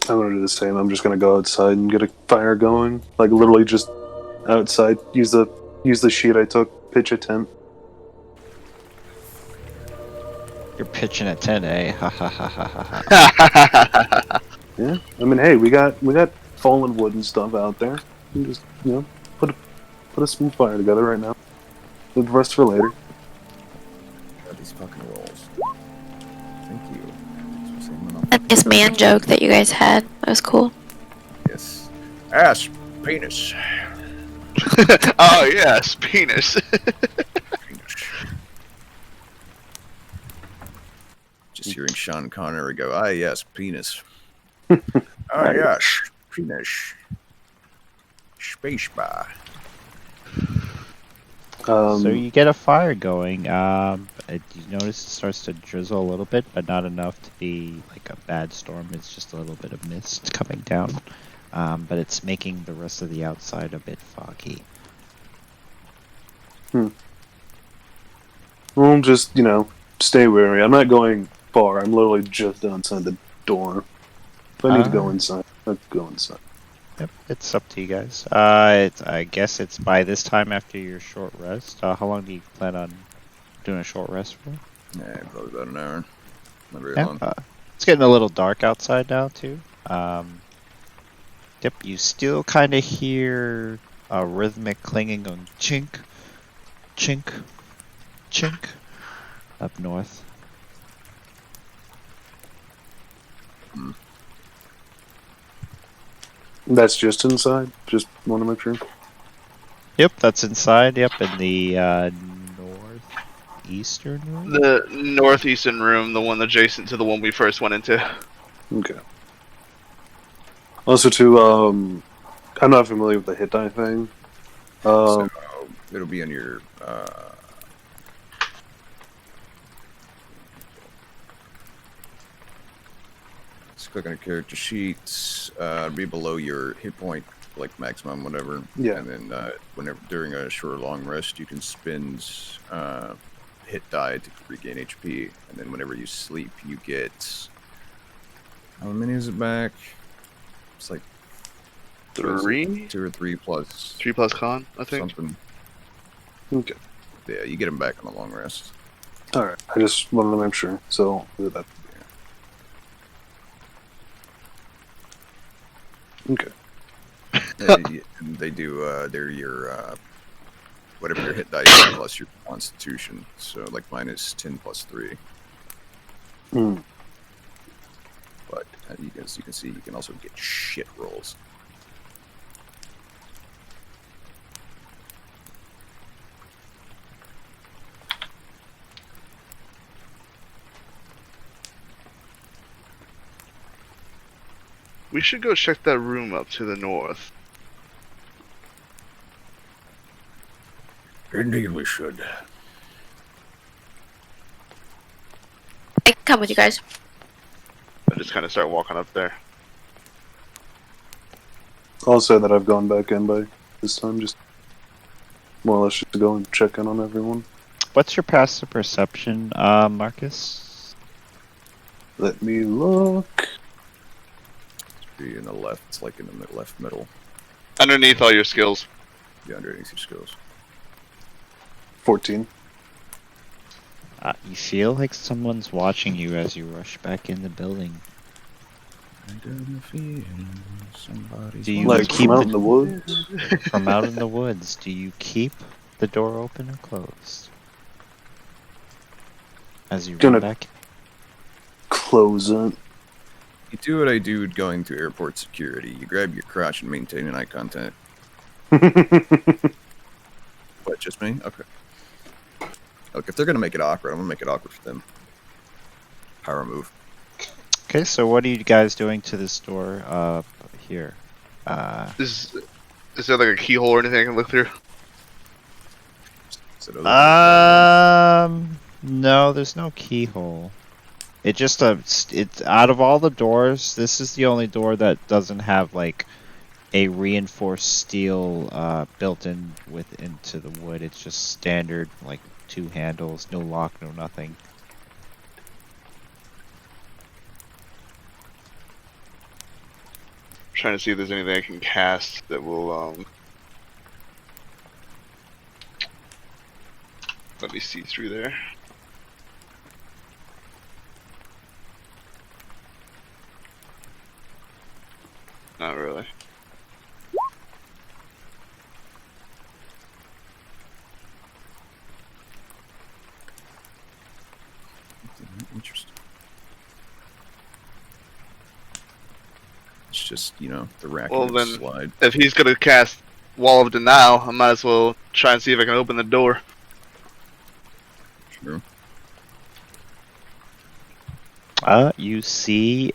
I'm going to do the same. I'm just going to go outside and get a fire going. Like, literally just outside. Use the sheet I took. Pitch a tent. You're pitching a tent, eh? Ha ha ha ha ha ha. Yeah. I mean, hey, we got fallen wood and stuff out there. You can just, put a smooth fire together right now. Leave the rest for later. God, these fucking rolls. Thank you. Thanks for saying that. That nice man joke that you guys had. That was cool. Yes. Ass, penis. Oh yes, penis. Penis. Just hearing Sean Connery go, ah, yes, penis. Ah, yes, penis. Space bar. So you get a fire going. You notice it starts to drizzle a little bit, but not enough to be like a bad storm. It's just a little bit of mist coming down. But it's making the rest of the outside a bit foggy. We'll just, stay wary. I'm not going far. I'm literally just outside the door. If I need to go inside, I'll go inside. Yep, it's up to you guys. I guess it's by this time after your short rest. How long do you plan on doing a short rest for? Yeah, probably about an hour. Not very Yeah, long. it's getting a little dark outside now too. Yep, you still kind of hear a rhythmic clanging on chink, chink, chink up north. That's just inside? Just want to make sure. Yep, that's inside. Yep, in the northeastern room. The northeastern room, the one adjacent to the one we first went into. Okay. Also, too, I'm not familiar with the hit die thing. So it'll be on your just click on your character sheets, be below your hit point, like maximum, whatever. Yeah. And then whenever during a short or long rest, you can spend hit die to regain HP, and then whenever you sleep, you get how many is it back? It's like 3? 2 or 3 plus 3 plus con, I think. something. Okay. Yeah, you get them back on a long rest. Alright, I just wanted to make sure. So, I'll do that. Okay. And they do. They're your whatever your hit dice is plus your Constitution. So like mine is 10 plus 3. Mm. But you can see, you can also get shit rolls. We should go check that room up to the north. Indeed, we should. I can come with you guys. I just kind of start walking up there. I'll say that I've gone back in by this time, just more or less just to go and check in on everyone. What's your passive perception, Marcus? Let me look. Be in the left. It's like in the left middle. Underneath all your skills. Yeah, underneath your skills. 14. You feel like someone's watching you as you rush back in the building. I don't feel somebody's Do you Like keep from out the- in the woods? From out in the woods, do you keep the door open or closed? As you run Gonna- back? Close it. You do what I do going through airport security. You grab your crotch and maintain an eye contact. What, just me? Okay. Look, if they're gonna make it awkward, I'm gonna make it awkward for them. Power move. Okay, so what are you guys doing to this door here? Is there like a keyhole or anything I can look through? Is it other No, there's no keyhole. It just it's out of all the doors, this is the only door that doesn't have like a reinforced steel built in into the wood. It's just standard, like 2 handles, no lock, no nothing. Trying to see if there's anything I can cast that will let me see through there. Not really. Interesting. It's just, you know, the rack Well, and then, slide. if he's gonna cast Wall of Denial, I might as well try and see if I can open the door. True. You see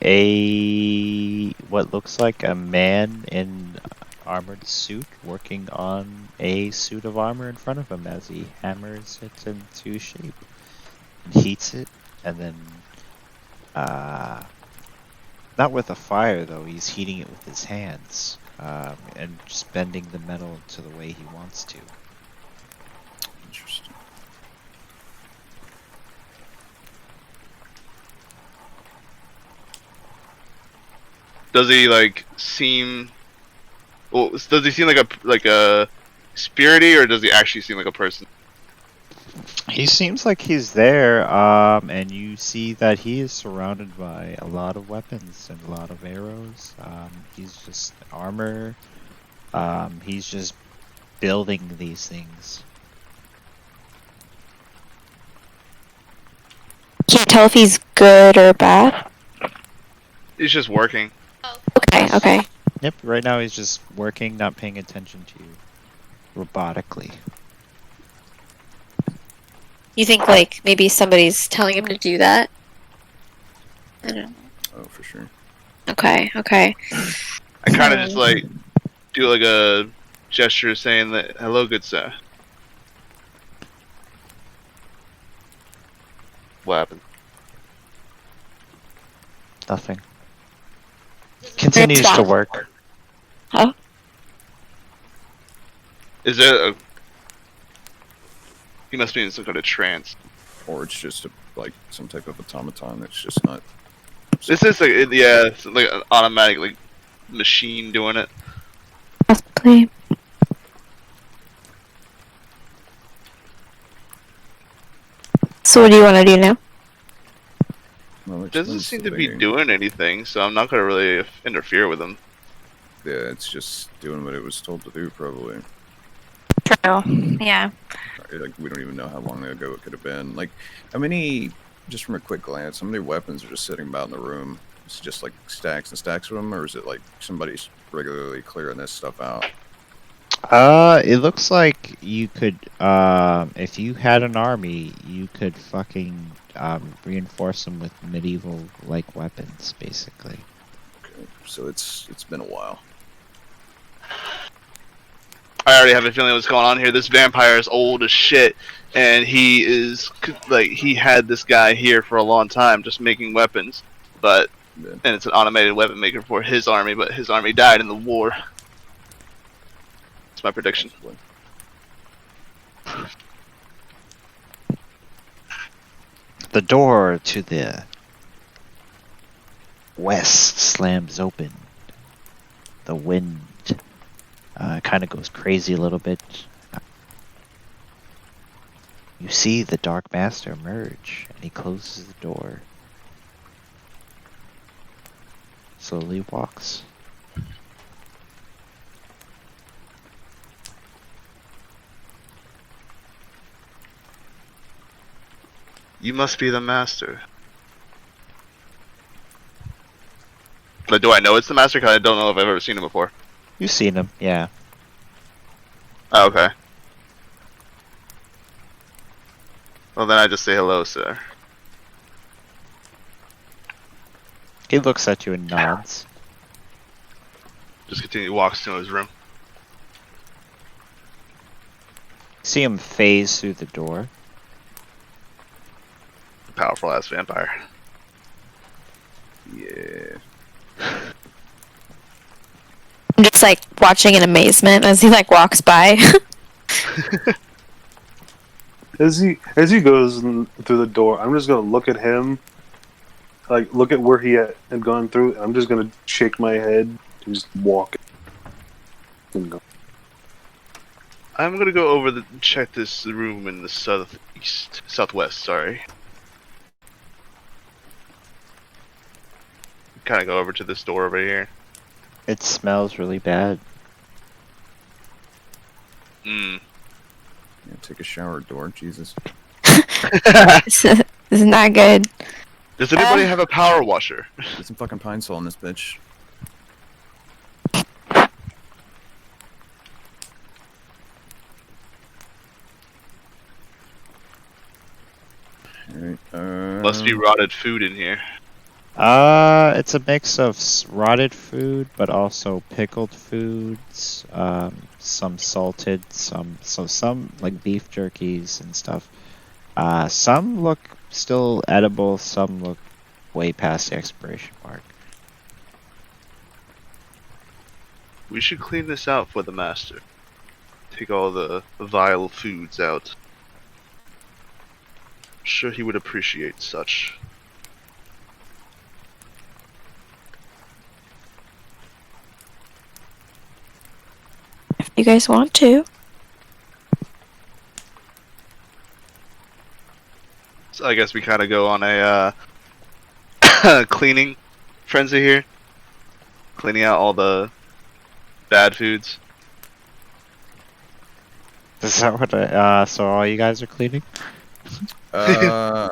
what looks like a man in armored suit working on a suit of armor in front of him as he hammers it into shape and heats it, and then not with a fire though, he's heating it with his hands and just bending the metal into the way he wants to. Interesting. Does he like seem? Well, does he seem like a spirity, or does he actually seem like a person? He seems like he's there, and you see that he is surrounded by a lot of weapons and a lot of arrows. He's just armor. He's just building these things. Can't tell if he's good or bad. He's just working. Okay. Yep, right now he's just working, not paying attention to you robotically. You think like maybe somebody's telling him to do that? I don't know. Oh, for sure. Okay. I kind of just like do like a gesture saying that hello, good sir. What happened? Nothing. Continues to work. Huh? Is there a? He must be in some kind of trance. Or it's just like some type of automaton that's just not. This is like it's like an automatic like machine doing it. Possibly. So what do you want to do now? Well, It doesn't explains seem the to be thing. doing anything, so I'm not gonna really interfere with him. Yeah, it's just doing what it was told to do, probably. True. Yeah. Like, we don't even know how long ago it could have been. Like, how many, just from a quick glance, how many weapons are just sitting about in the room? Is it just like stacks and stacks of them, or is it like somebody's regularly clearing this stuff out? It looks like you could, if you had an army, you could fucking, reinforce them with medieval-like weapons, basically. Okay, so it's been a while. I already have a feeling what's going on here. This vampire is old as shit, and he is like he had this guy here for a long time, just making weapons, but Yeah. and it's an automated weapon maker for his army, but his army died in the war. That's my prediction. Possibly. The door to the west slams open. The wind kind of goes crazy a little bit. You see the Dark Master emerge, and he closes the door. Slowly walks. You must be the master. But do I know it's the master? Because I don't know if I've ever seen him before. You've seen him, yeah. Oh, okay. Well, then I just say hello, sir. He looks at you and nods. Just continue, walks to his room. See him phase through the door. Powerful ass vampire. Yeah. I'm just like watching in amazement as he like walks by. As he goes through the door, I'm just gonna look at him, like look at where he had gone through. And I'm just gonna shake my head, just walk. And go. I'm gonna go over the check this room in the southwest. Sorry. Kind of go over to this door over here. It smells really bad. Hmm. Yeah, take a shower door, Jesus. This is not good. Does anybody have a power washer? Get some fucking pine sol in this bitch. Alright, Must be rotted food in here. It's a mix of rotted food, but also pickled foods. Some salted, some like beef jerkies and stuff. Some look still edible. Some look way past the expiration mark. We should clean this out for the master. Take all the vile foods out. I'm sure he would appreciate such. If you guys want to. So I guess we kind of go on a cleaning frenzy here. Cleaning out all the bad foods. Is that what so all you guys are cleaning? I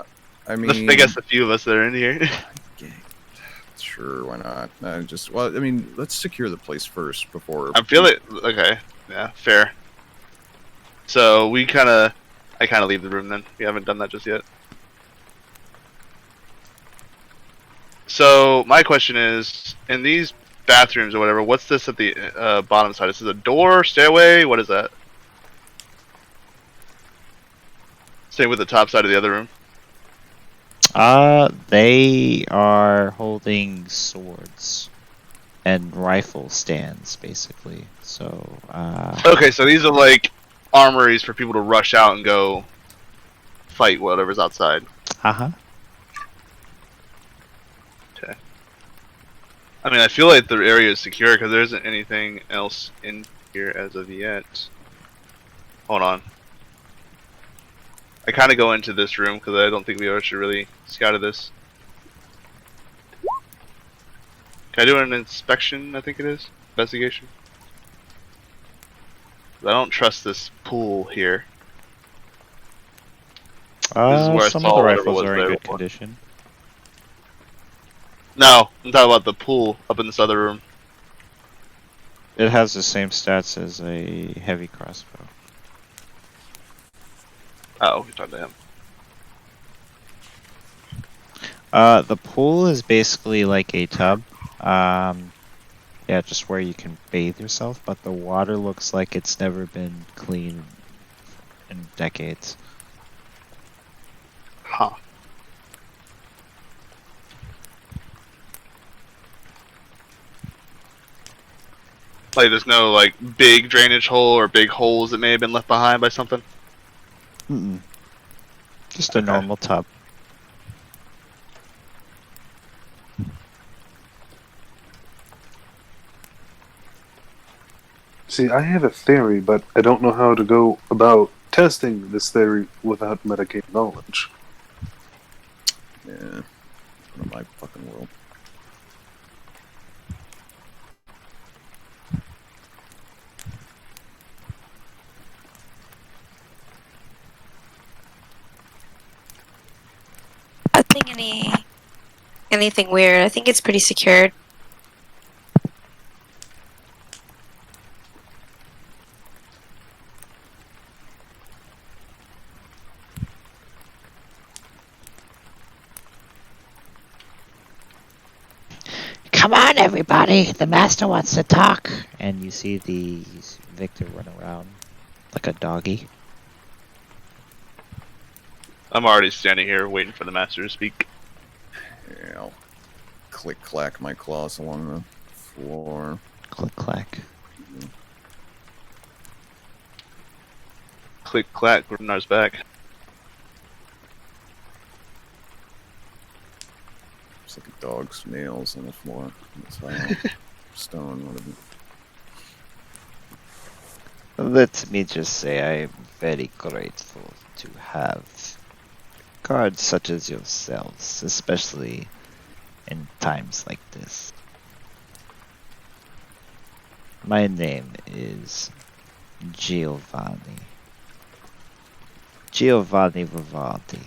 mean, I guess a few of us that are in here. yeah, sure, why not? Well, I mean, let's secure the place first before. I feel it. Okay, yeah, fair. So I kind of leave the room then. We haven't done that just yet. So my question is, in these bathrooms or whatever, what's this at the bottom side? This is a door, stairway. What is that? Same with the top side of the other room. They are holding swords and rifle stands, basically. So, Okay, so these are like armories for people to rush out and go fight whatever's outside. uh-huh. Okay. I mean, I feel like the area is secure because there isn't anything else in here as of yet. Hold on. I kind of go into this room because I don't think we should really scouted this. Can I do an inspection? I think it is investigation. I don't trust this pool here. This is where I Some saw of the whatever rifles was are in there good before. condition. No, I'm talking about the pool up in this other room. It has the same stats as a heavy crossbow. Oh, we talked to him. The pool is basically like a tub. Yeah, just where you can bathe yourself, but the water looks like it's never been cleaned in decades. Huh. Like, there's no like big drainage hole or big holes that may have been left behind by something. Mm-mm. Just a Okay. normal tub. See, I have a theory, but I don't know how to go about testing this theory without Medicaid knowledge. Yeah, out of my fucking world. I think anything weird. I think it's pretty secured. Come on, everybody! The master wants to talk. And you see the Victor run around like a doggy. I'm already standing here waiting for the master to speak. Yeah, I'll click clack my claws along the floor. Click clack. Click clack, Grimnar's back. It's like a dog's nails on the floor. Stone, whatever. Let me just say I am very grateful to have guards such as yourselves, especially in times like this. My name is Giovanni. Giovanni Vivaldi.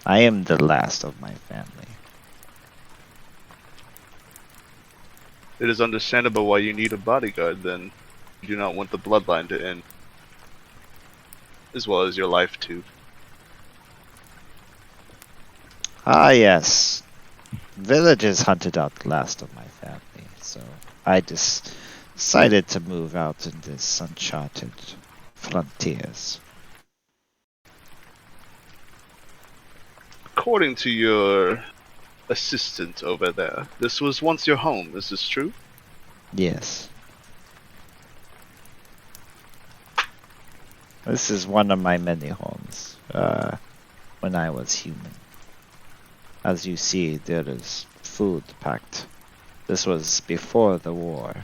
I am the last of my family. It is understandable why you need a bodyguard, then. You do not want the bloodline to end. As well as your life, too. Ah, yes. Villagers hunted out the last of my family, so I just decided to move out in this uncharted frontiers. According to your assistant over there, this was once your home, is this true? Yes. This is one of my many homes, when I was human. As you see, there is food packed. This was before the war.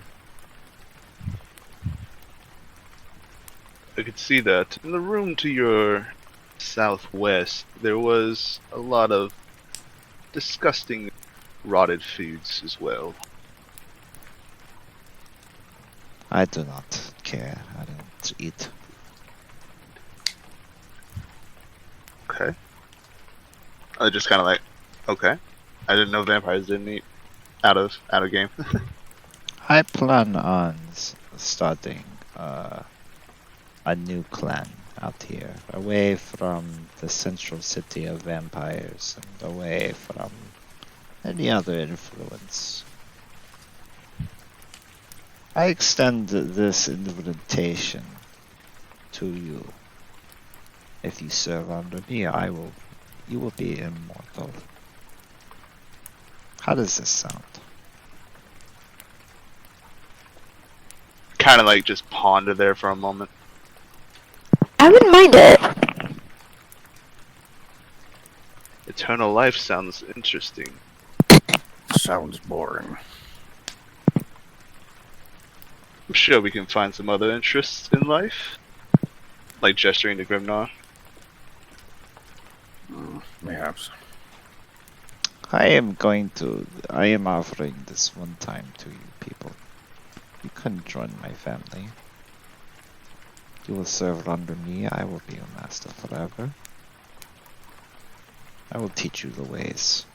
I could see that. In the room to your southwest, there was a lot of disgusting rotted foods as well. I do not care. I don't eat. Okay. I just kind of like, okay. I didn't know vampires didn't eat out of game. I plan on starting a new clan out here, away from the central city of vampires and away from any other influence. I extend this invitation to you. If you serve under me, you will be immortal. How does this sound? Kind of like just ponder there for a moment. I wouldn't mind it. Eternal life sounds interesting. Sounds boring. I'm sure we can find some other interests in life. Like gesturing to Grimnar. Perhaps. I am offering this one time to you people. You can join my family. You will serve under me. I will be your master forever. I will teach you the ways.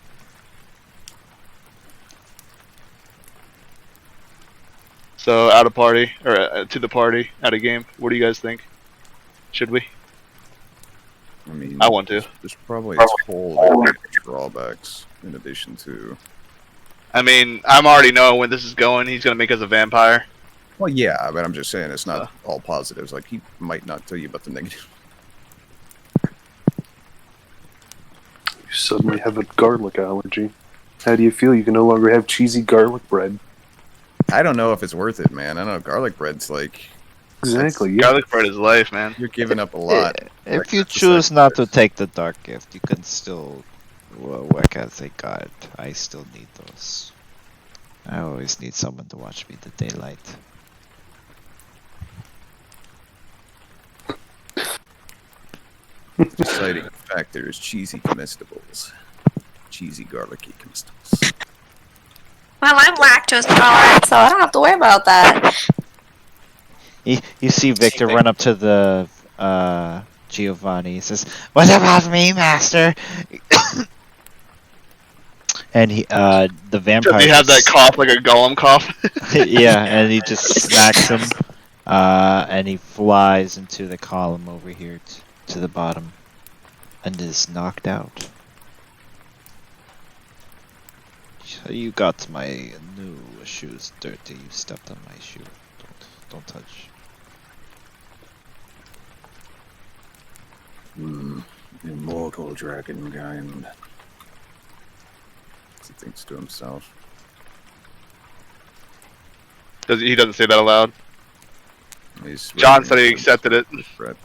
So, out of party, or to the party, out of game, what do you guys think? Should we? I mean, I want to. There's probably a whole drawbacks in addition to. I mean, I'm already knowing when this is going. He's gonna make us a vampire. Well, yeah, but I'm just saying it's not all positives. Like, he might not tell you about the negative. You suddenly have a garlic allergy. How do you feel? You can no longer have cheesy garlic bread. I don't know if it's worth it, man. I don't know. Garlic bread's like. Exactly. Yeah. Garlic bread is life, man. You're giving up a lot. If you choose not to take the dark gift, you can still work as a guard. I still need those. I always need someone to watch me the daylight. Deciding factor is cheesy comestibles. Cheesy garlicky comestibles. Well, I'm lactose intolerant, so I don't have to worry about that. You see Victor run up to the Giovanni. He says, "What about me, master?" And the vampire. Does he have that cough like a golem cough? Yeah, and he just smacks him, and he flies into the column over here to the bottom, and is knocked out. You got my new shoes dirty. You stepped on my shoe. Don't touch. Immortal dragonkind. He thinks to himself. He doesn't say that aloud. He's John said he accepted it. Brett.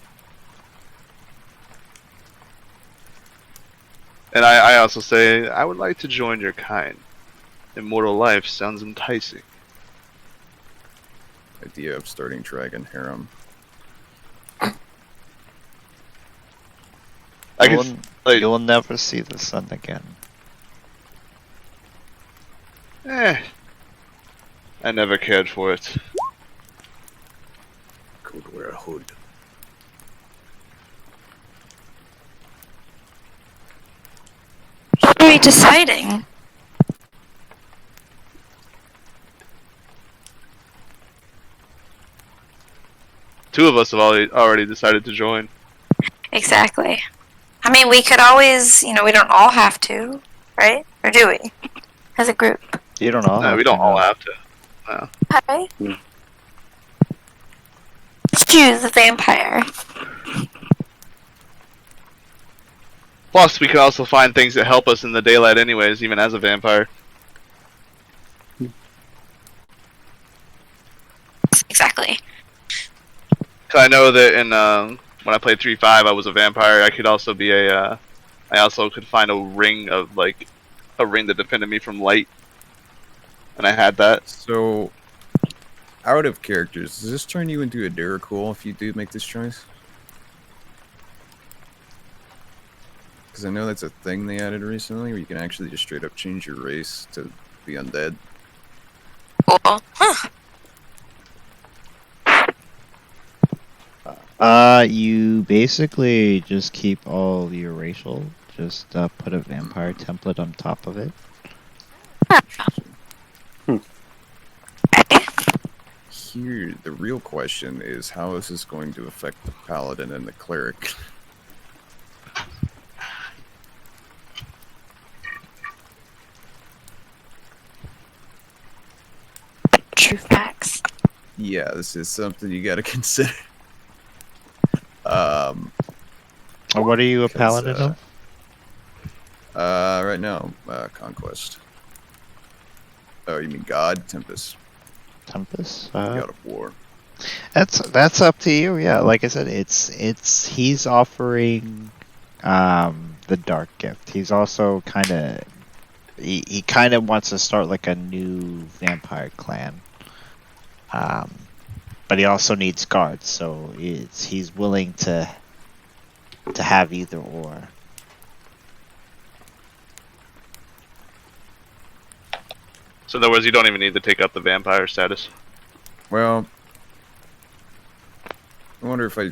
And I also say, I would like to join your kind. Immortal life sounds enticing. Idea of starting dragon harem. You'll never see the sun again. I never cared for it. Could wear a hood. What are we deciding? Two of us have already decided to join. Exactly. I mean, we could always, we don't all have to, right? Or do we? As a group. You don't all. No, we don't all have to. No. Okay. Let's choose a vampire. Plus, we can also find things that help us in the daylight anyways, even as a vampire. Exactly. Cause I know that in when I played 3.5, I was a vampire. I could also be I also could find a ring that defended me from light, and I had that. So, out of characters, does this turn you into a Duracool if you do make this choice? Because I know that's a thing they added recently, where you can actually just straight up change your race to be undead. Cool. Huh. You basically just keep all your racial. Just put a vampire template on top of it. Here, the real question is, how is this going to affect the paladin and the cleric? True facts. Yeah, this is something you gotta consider. What are you a paladin of? Right now, Conquest. Oh, you mean God? Tempest. Tempest? God of War. That's up to you. Yeah, like I said, he's offering the dark gift. He's also he kind of wants to start like a new vampire clan. But he also needs guards, so he's willing to have either or. So in other words, you don't even need to take up the vampire status. Well, I wonder if I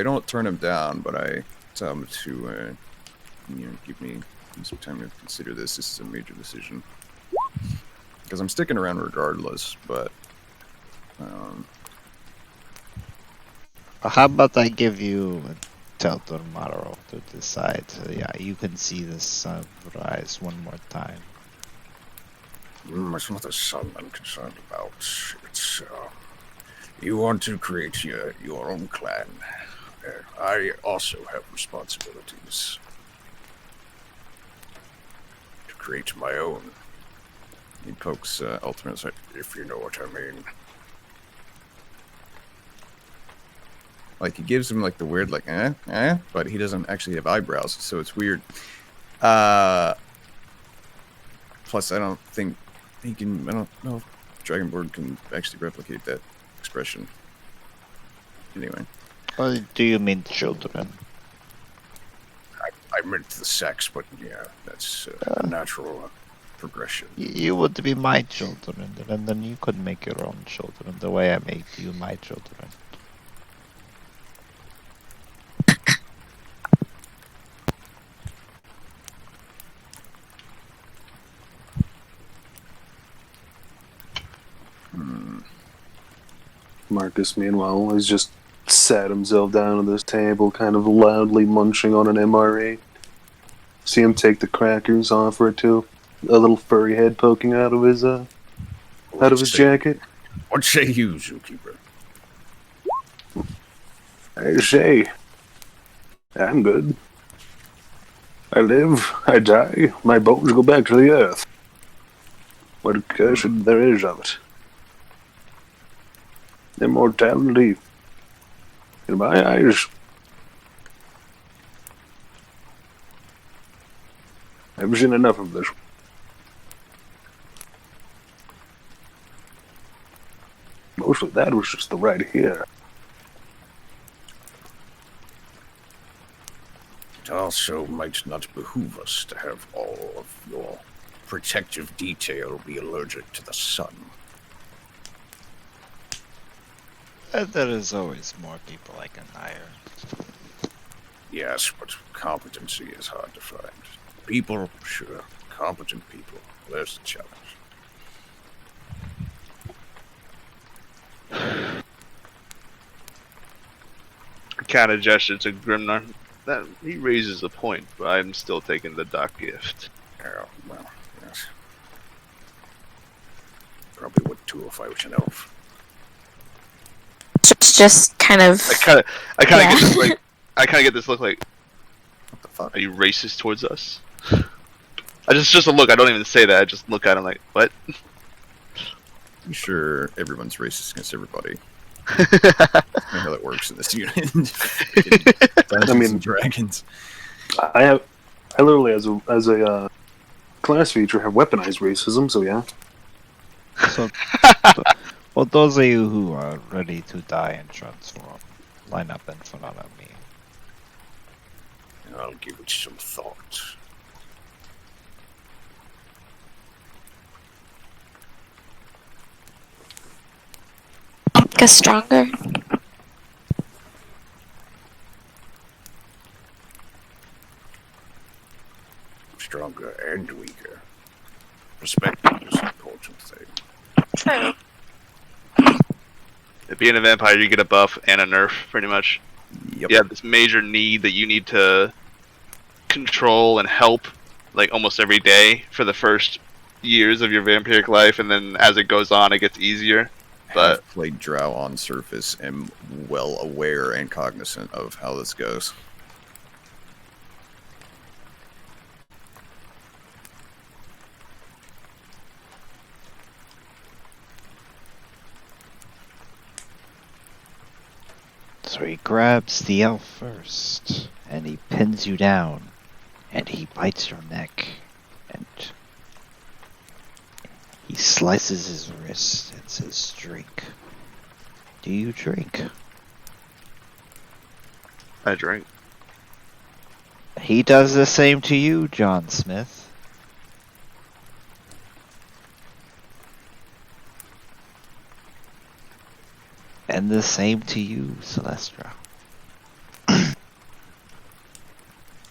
don't turn him down, but I tell him to, give me some time to consider this. This is a major decision because I'm sticking around regardless. But How about I give you until tomorrow to decide? Yeah, you can see the sunrise one more time. it's not the sun I'm concerned about. It's you want to create your own clan. I also have responsibilities to create my own. He pokes Ultimate, if you know what I mean. Like, he gives him, like, the weird, like, but he doesn't actually have eyebrows, so it's weird. Plus, I don't think I don't know if Dragonborn can actually replicate that expression. Anyway. Or do you mean children? I meant the sex, but yeah, that's a natural progression. You would be my children, and then you could make your own children the way I make you my children. Marcus, meanwhile, has just sat himself down at this table, kind of loudly munching on an MRE. See him take the crackers, offer it to A little furry head poking out of his jacket. What say you, zookeeper? I say, I'm good. I live, I die, my bones go back to the earth. What curse there is of it. Immortality, in my eyes. I've seen enough of this. Most of that was just the right here. It also might not behoove us to have all of your protective detail be allergic to the sun. There is always more people I can hire. Yes, but competency is hard to find. People, sure. Competent people. There's the challenge. Kind of gesture to Grimnar. That he raises a point, but I'm still taking the dock gift. Oh, well, yes. Probably would too if I was an elf. Just kind of. I kind of Yeah. get this like, I kind of get this look like, What the fuck? are you racist towards us? I just a look. I don't even say that. I just look at him like, what? I'm sure everyone's racist against everybody. I know how that works in this unit. Dungeons and Dragons. I literally as a class feature have weaponized racism, so yeah. So, well, those of you who are ready to die and transform, line up in front of me. I'll give it some thought. Make us stronger. Stronger and weaker. Perspective is an important thing. True. Being a vampire, you get a buff and a nerf, pretty much. Yep. You have this major need that you need to control and help, like almost every day for the first years of your vampiric life, and then as it goes on, it gets easier. But I've played Drow on surface and well aware and cognizant of how this goes. So he grabs the elf first, and he pins you down, and he bites your neck, and he slices his wrist and says, "Drink. Do you drink?" I drink. He does the same to you, John Smith. And the same to you, Celestra.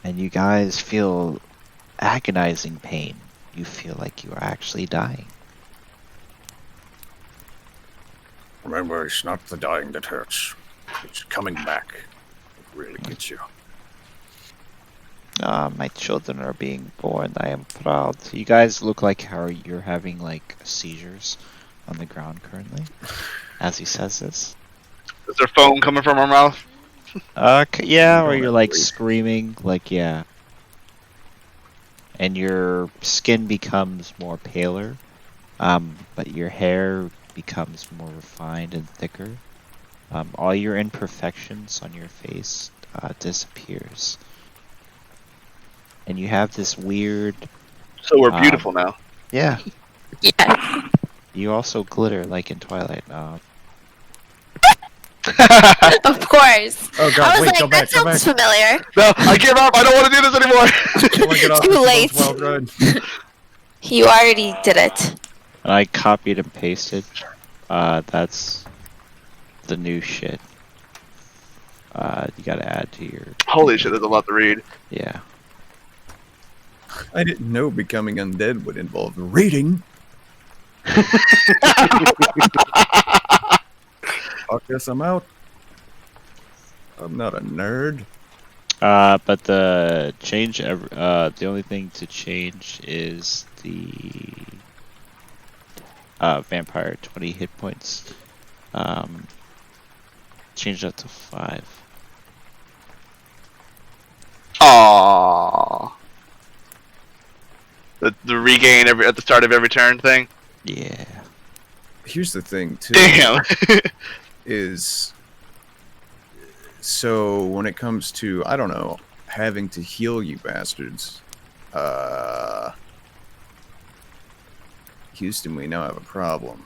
And you guys feel agonizing pain. You feel like you are actually dying. Remember, it's not the dying that hurts. It's coming back that really gets you. My children are being born. I am proud. You guys look like how you're having like seizures on the ground currently, as he says this. Is there foam coming from our mouth? Yeah, or don't you're like breathe. screaming, like yeah. And your skin becomes more paler, but your hair becomes more refined and thicker. All your imperfections on your face disappears. And you have this weird, So we're beautiful now. yeah. Yeah. You also glitter like in Twilight. Of course. Oh I god, was wait, like, go back, that go back. sounds familiar. No, I give up. I don't want to do this anymore. I wanna get off Too this late. Wild Ride. You already did it. And I copied and pasted. That's the new shit. You gotta add to your, Holy shit, there's a lot to read. yeah. I didn't know becoming undead would involve reading. I guess I'm out. I'm not a nerd. But the change, the only thing to change is the vampire 20 hit points. Change that to 5. Aww. The regain at the start of every turn thing. Yeah. Here's the thing, too. Damn. Is so when it comes to, I don't know, having to heal you bastards, Houston, we now have a problem.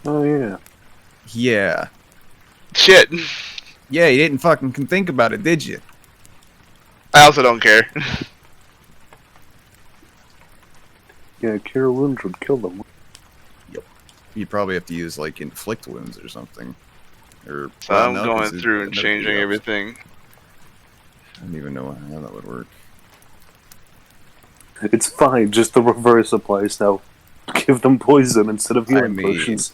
Oh yeah. Yeah. Shit. Yeah, you didn't fucking think about it, did you? I also don't care. Yeah, cure wounds would kill them. You'd probably have to use, like, inflict wounds or something. Or So well, I'm no, going 'cause it through and medically changing helps. everything. I don't even know how that would work. It's fine, just the reverse applies now. Give them poison instead of healing mean, potions.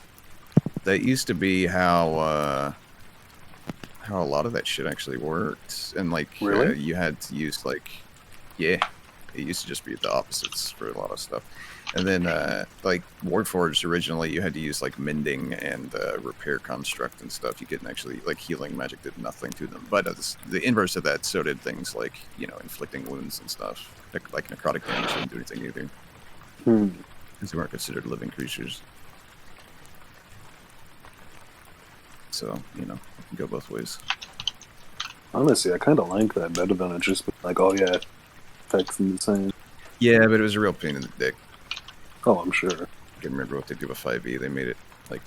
That used to be how a lot of that shit actually worked. And, like, Really? you had to use, like, yeah, it used to just be the opposites for a lot of stuff. And then, like, Warforged, originally, you had to use, like, mending and repair construct and stuff. You couldn't actually, like, healing magic did nothing to them. But the inverse of that, so did things like, you know, inflicting wounds and stuff. Like, necrotic damage didn't do anything either. Because they weren't considered living creatures. So, you know, it can go both ways. Honestly, I kind of like that better than it just being like, oh yeah, effects and the same. Yeah, but it was a real pain in the dick. Oh, I'm sure. I can remember what they did with 5e. They made it, like,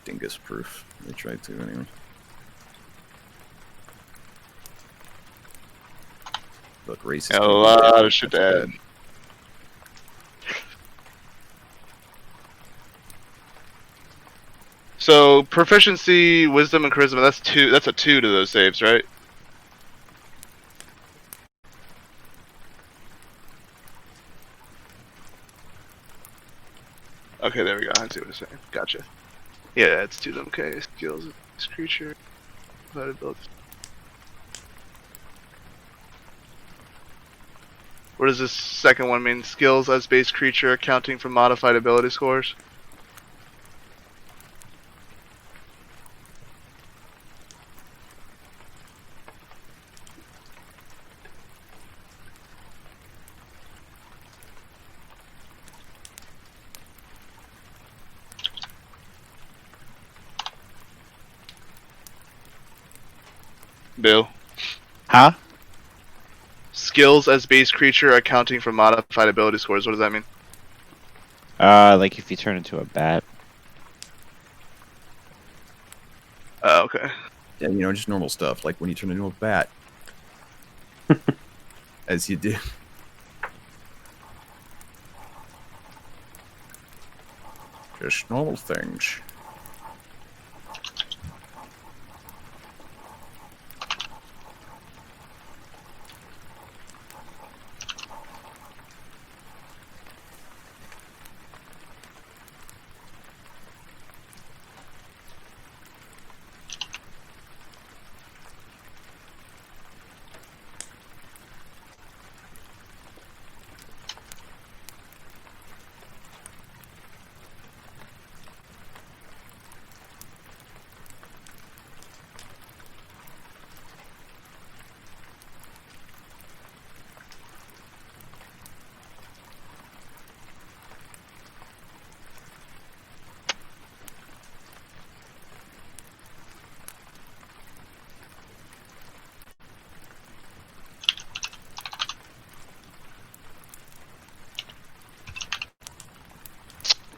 dingus-proof. They tried to, anyway. Look, racist. A lot of shit to add. So proficiency, wisdom, and charisma. That's 2. That's a 2 to those saves, right? Okay, there we go. I see what you're saying. Gotcha. Yeah, it's 2 to them. Okay, skills, this creature, ability. What does this second one mean? Skills as base creature accounting for modified ability scores? Bill? Huh? Skills as base creature accounting for modified ability scores. What does that mean? Like if you turn into a bat. Okay. Yeah, you know, just normal stuff. Like when you turn into a bat. As you do. Just normal things.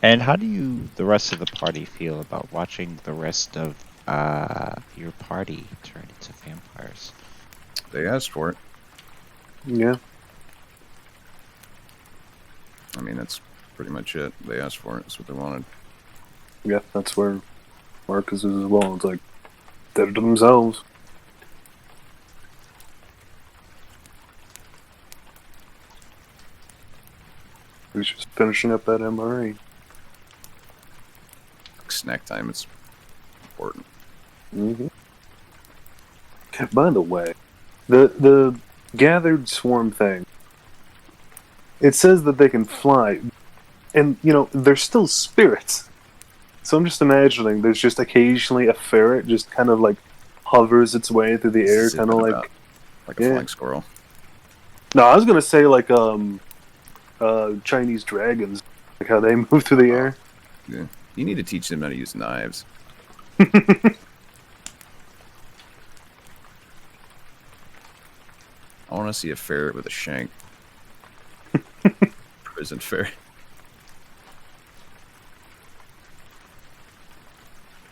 And how do the rest of the party feel about watching the rest of your party turn into vampires? They asked for it. Yeah. I mean, that's pretty much it. They asked for it. That's what they wanted. Yeah, that's where Marcus is as well. It's like, did it to themselves. He's just finishing up that MRE. Snack time is important. Mm-hmm. By the way, the gathered swarm thing. It says that they can fly, and they're still spirits. So I'm just imagining there's just occasionally a ferret just kind of like hovers its way through the air, kind of like a flying squirrel. No, I was gonna say like Chinese dragons, like how they move through the air. Yeah, you need to teach them how to use knives. I want to see a ferret with a shank. Prison ferret.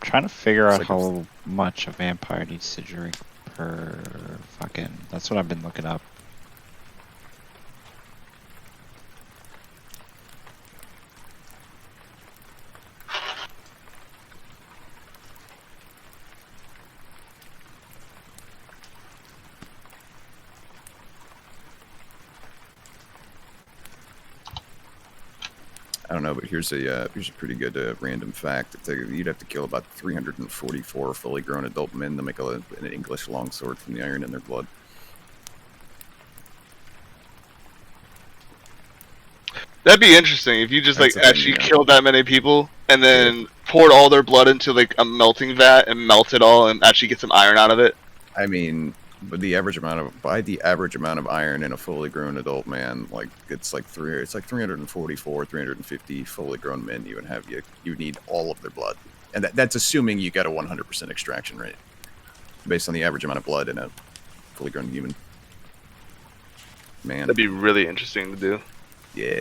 I'm trying to figure out like how much a vampire needs to drink per fucking. That's what I've been looking up. I don't know, but here's a pretty good random fact. You'd have to kill about 344 fully grown adult men to make an English longsword from the iron in their blood. That'd be interesting if you just That's like the thing, actually yeah. killed that many people and then poured all their blood into like a melting vat and melt it all and actually get some iron out of it. I mean, by the average amount of iron in a fully grown adult man, like it's like 344, 350 fully grown men you would have. You need all of their blood, and that's assuming you get a 100% extraction rate based on the average amount of blood in a fully grown human man. That'd be really interesting to do. Yeah.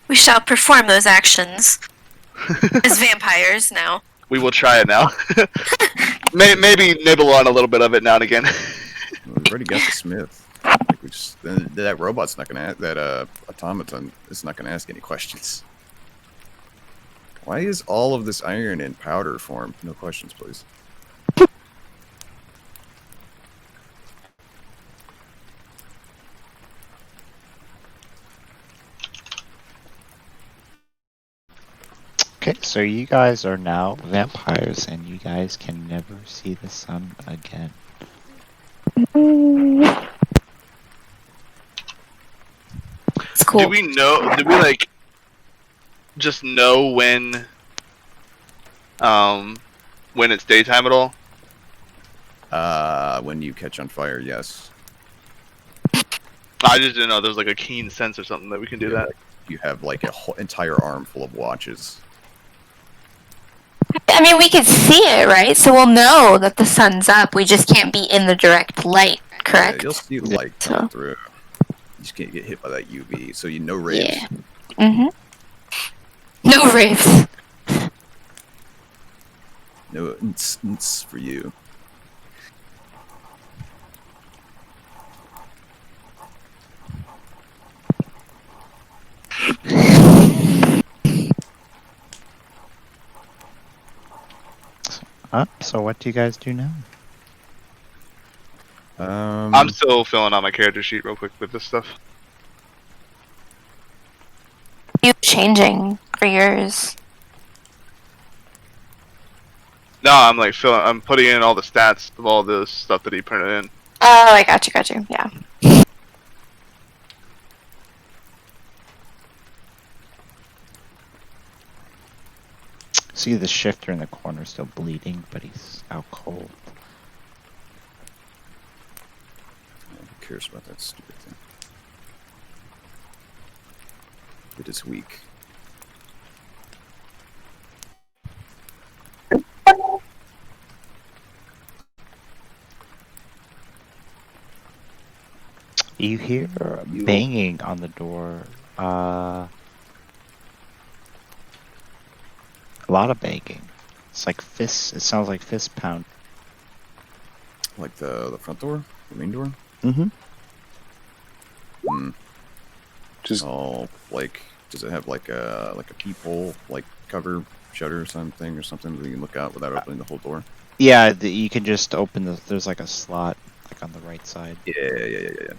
We shall perform those actions as vampires now. We will try it now. Maybe nibble on a little bit of it now and again. We've already got the smith. Like that robot's not gonna that automaton is not gonna ask any questions. Why is all of this iron in powder form? No questions, please. Okay, so you guys are now vampires, and you guys can never see the sun again. It's cool. Do we like just know when it's daytime at all? When you catch on fire, yes. I just didn't know there was like a keen sense or something that we can do that. You have like a whole entire arm full of watches. I mean, we could see it, right? So we'll know that the sun's up. We just can't be in the direct light, correct? Yeah, you'll see the light come through. You just can't get hit by that UV, so you know raves. Yeah. Mm-hmm. No raves. No instance for you. So what do you guys do now? I'm still filling out my character sheet real quick with this stuff. You changing for yours? No, I'm putting in all the stats of all the stuff that he printed in. Oh, I got you. Yeah. See the shifter in the corner still bleeding, but he's out cold. Who cares about that stupid thing? It is weak. You hear banging on the door. A lot of banging. It's like fists. It sounds like fist pound. Like the front door, the main door. Mm-hmm. Just Like, does it have like a peephole, like cover shutter or something that you can look out without opening the whole door? Yeah, you can just open the. There's like a slot, like on the right side. Yeah.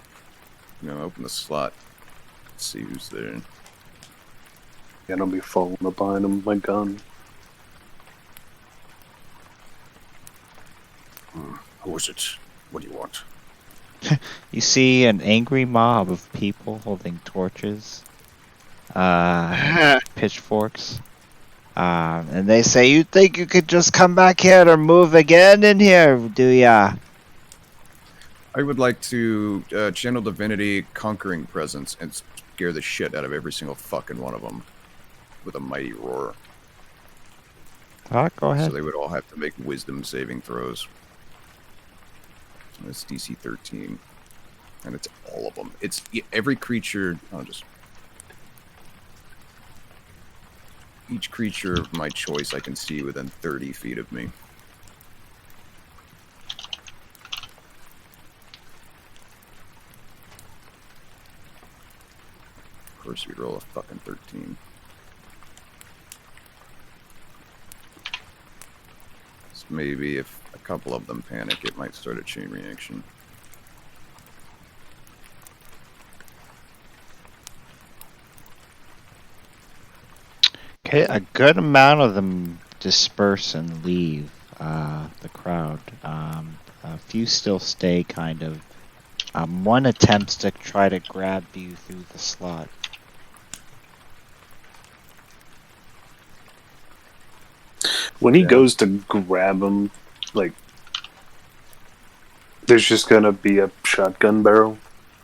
Open the slot. Let's see who's there. yeah, don't be falling behind him. My gun. Who is it? What do you want? You see an angry mob of people holding torches, and pitchforks. And they say, "You think you could just come back here or move again in here, do ya?" I would like to channel divinity, conquering presence, and scare the shit out of every single fucking one of them with a mighty roar. Go ahead. So they would all have to make wisdom saving throws. It's DC 13. And it's all of them. It's every creature. Each creature of my choice I can see within 30 feet of me. Of course, we'd roll a fucking 13. So maybe if a couple of them panic, it might start a chain reaction. Okay, a good amount of them disperse and leave the crowd. A few still stay, kind of. One attempts to try to grab you through the slot. When he Yeah. goes to grab him, like, there's just gonna be a shotgun barrel.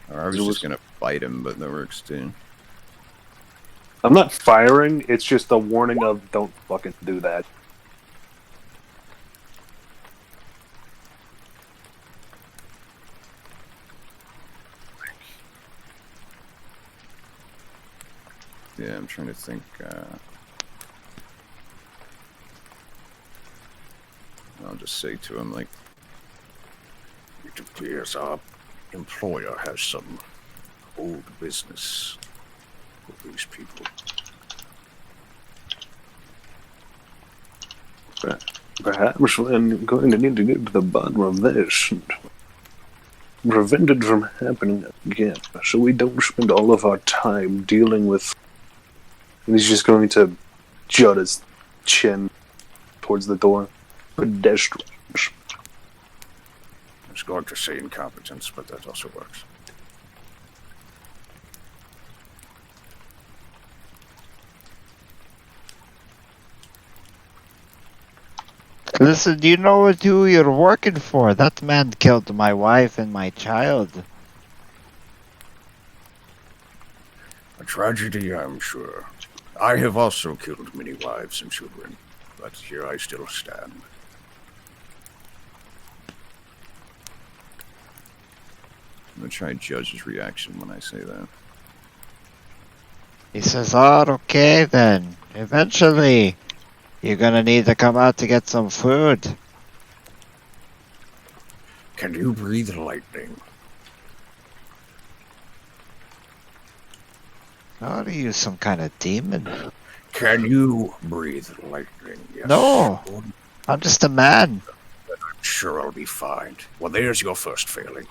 Or I was just gonna fight him, but that works too. I'm not firing, it's just a warning of don't fucking do that. Yeah, I'm trying to think. I'll just say to him, like, it appears our employer has some old business with these people. Perhaps we're going to need to get to the bottom of this and prevent it from happening again, so we don't spend all of our time dealing with... And he's just going to jut his chin towards the door. Pedestrians. I was going to say incompetence, but that also works. Listen, do you know who you're working for? That man killed my wife and my child. A tragedy, I'm sure. I have also killed many wives and children, but here I still stand. I'm gonna try and judge his reaction when I say that. He says, "Oh, okay then. Eventually, you're gonna need to come out to get some food." Can you breathe lightning? Oh, are you some kind of demon? Can you breathe lightning? Yes. No. I'm just a man. I'm sure I'll be fine. Well, there's your first failing.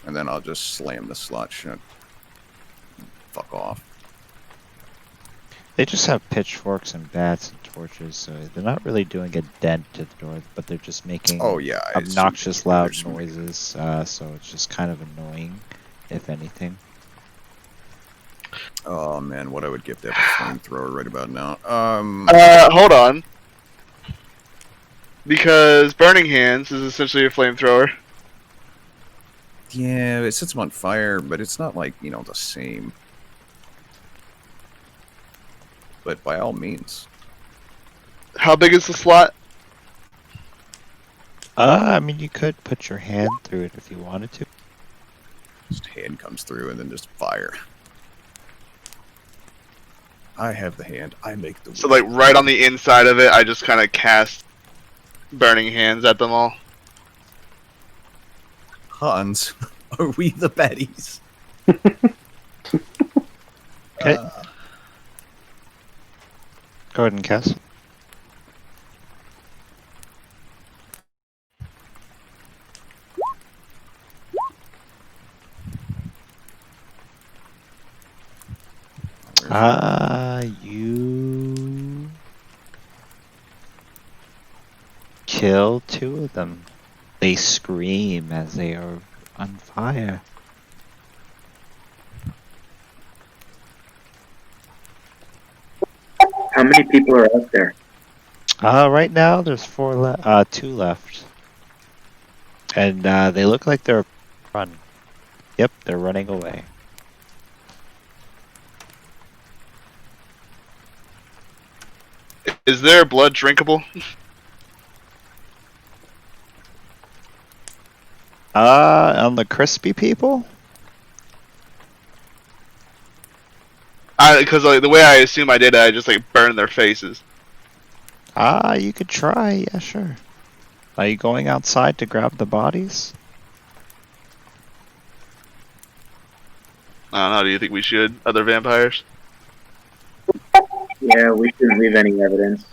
And then I'll just slam the slot shut. Fuck off. They just have pitchforks and bats and torches, so they're not really doing a dent to the door, but they're just making obnoxious loud noises, so it's just kind of annoying, if anything. Oh man, what I would give to have a flamethrower right about now. Hold on. Because Burning Hands is essentially a flamethrower. Yeah, it sets them on fire, but it's not like, the same. But by all means. How big is the slot? I mean, you could put your hand through it if you wanted to. Just hand comes through and then just fire. I have the hand. I make the. So, like, right on the inside of it, I just kind of cast Burning Hands at them all. Hans, are we the baddies? Okay. Go ahead and cast. You killed 2 of them. They scream as they are on fire. How many people are out there? Right now there's 2 left. And they look like they're run. Yep, they're running away. Is their blood drinkable? On the crispy people? Because the way I assume I did it, I just like burned their faces. You could try, yeah, sure. Are you going outside to grab the bodies? I don't know. Do you think we should? Other vampires? Yeah, we shouldn't leave any evidence.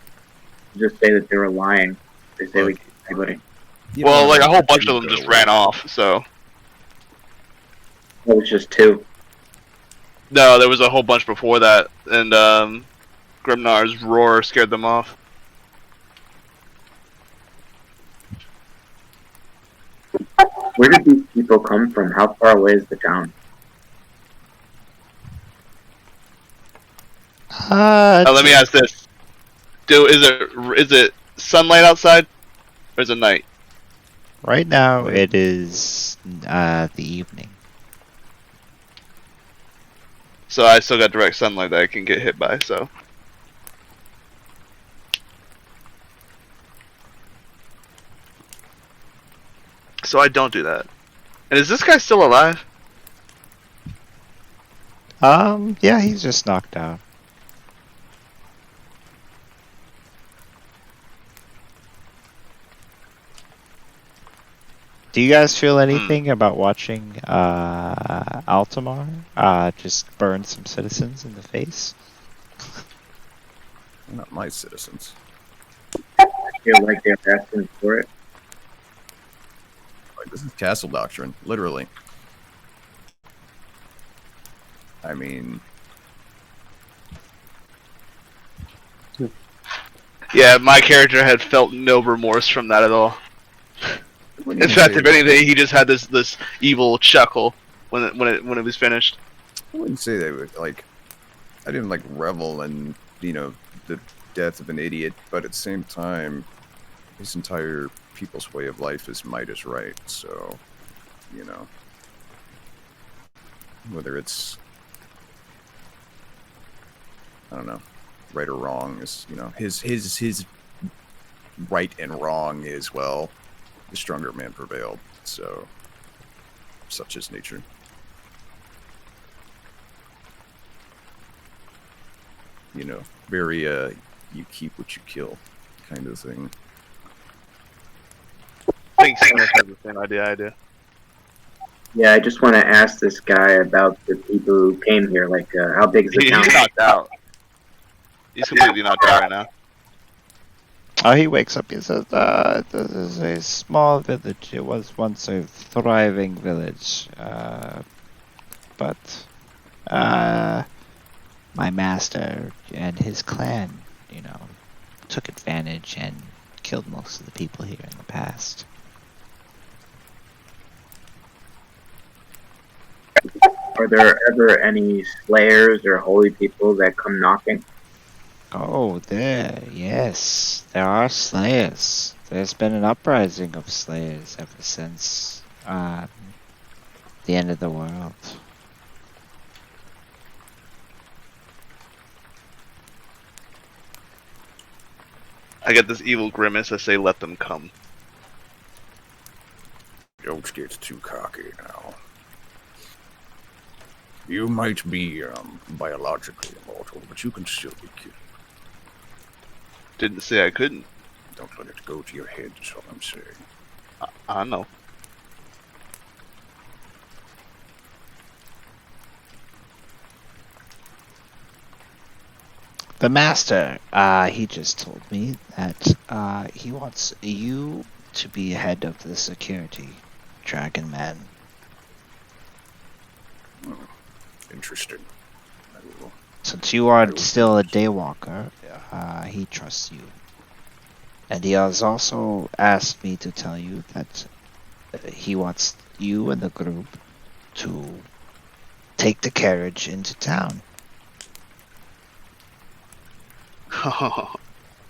Just say that they were lying. They say we killed anybody. Well, like a whole bunch of them just ran off. So It was just 2. no, there was a whole bunch before that, and Grimnar's roar scared them off. Where did these people come from? How far away is the town? Let me ask this: is it sunlight outside, or is it night? Right now it is the evening. So I still got direct sunlight that I can get hit by. So I don't do that. And is this guy still alive? Yeah, he's just knocked out. Do you guys feel anything about watching Altamar just burn some citizens in the face? Not my citizens. I feel like they're asking for it. Like, this is castle doctrine, literally. I mean, Yeah, my character had felt no remorse from that at all. In fact, if anything, he just had this evil chuckle when it was finished. I wouldn't say they would like. I didn't like revel in the death of an idiot, but at the same time, his entire people's way of life is might is right. So, whether it's I don't know, right or wrong is his right and wrong is well, the stronger man prevailed. So, such is nature. Very you keep what you kill kind of thing. I think Smith has the same idea I do. Yeah, I just want to ask this guy about the people who came here. Like, how big is the town? He's knocked out. He's completely knocked out right now. Oh, he wakes up. He says, "This is a small village. It was once a thriving village, but my master and his clan, took advantage and killed most of the people here in the past." Are there ever any slayers or holy people that come knocking? Oh, yes, there are slayers. There's been an uprising of slayers ever since the end of the world. I get this evil grimace. I say, "Let them come." Don't get too cocky now. You might be biologically immortal, but you can still be killed. Didn't say I couldn't. Don't let it go to your head, is all I'm saying. I know. The master, he just told me that he wants you to be head of the security, Dragon Man. Interesting. I will. Since you are still a daywalker, he trusts you. And he has also asked me to tell you that he wants you and the group to take the carriage into town.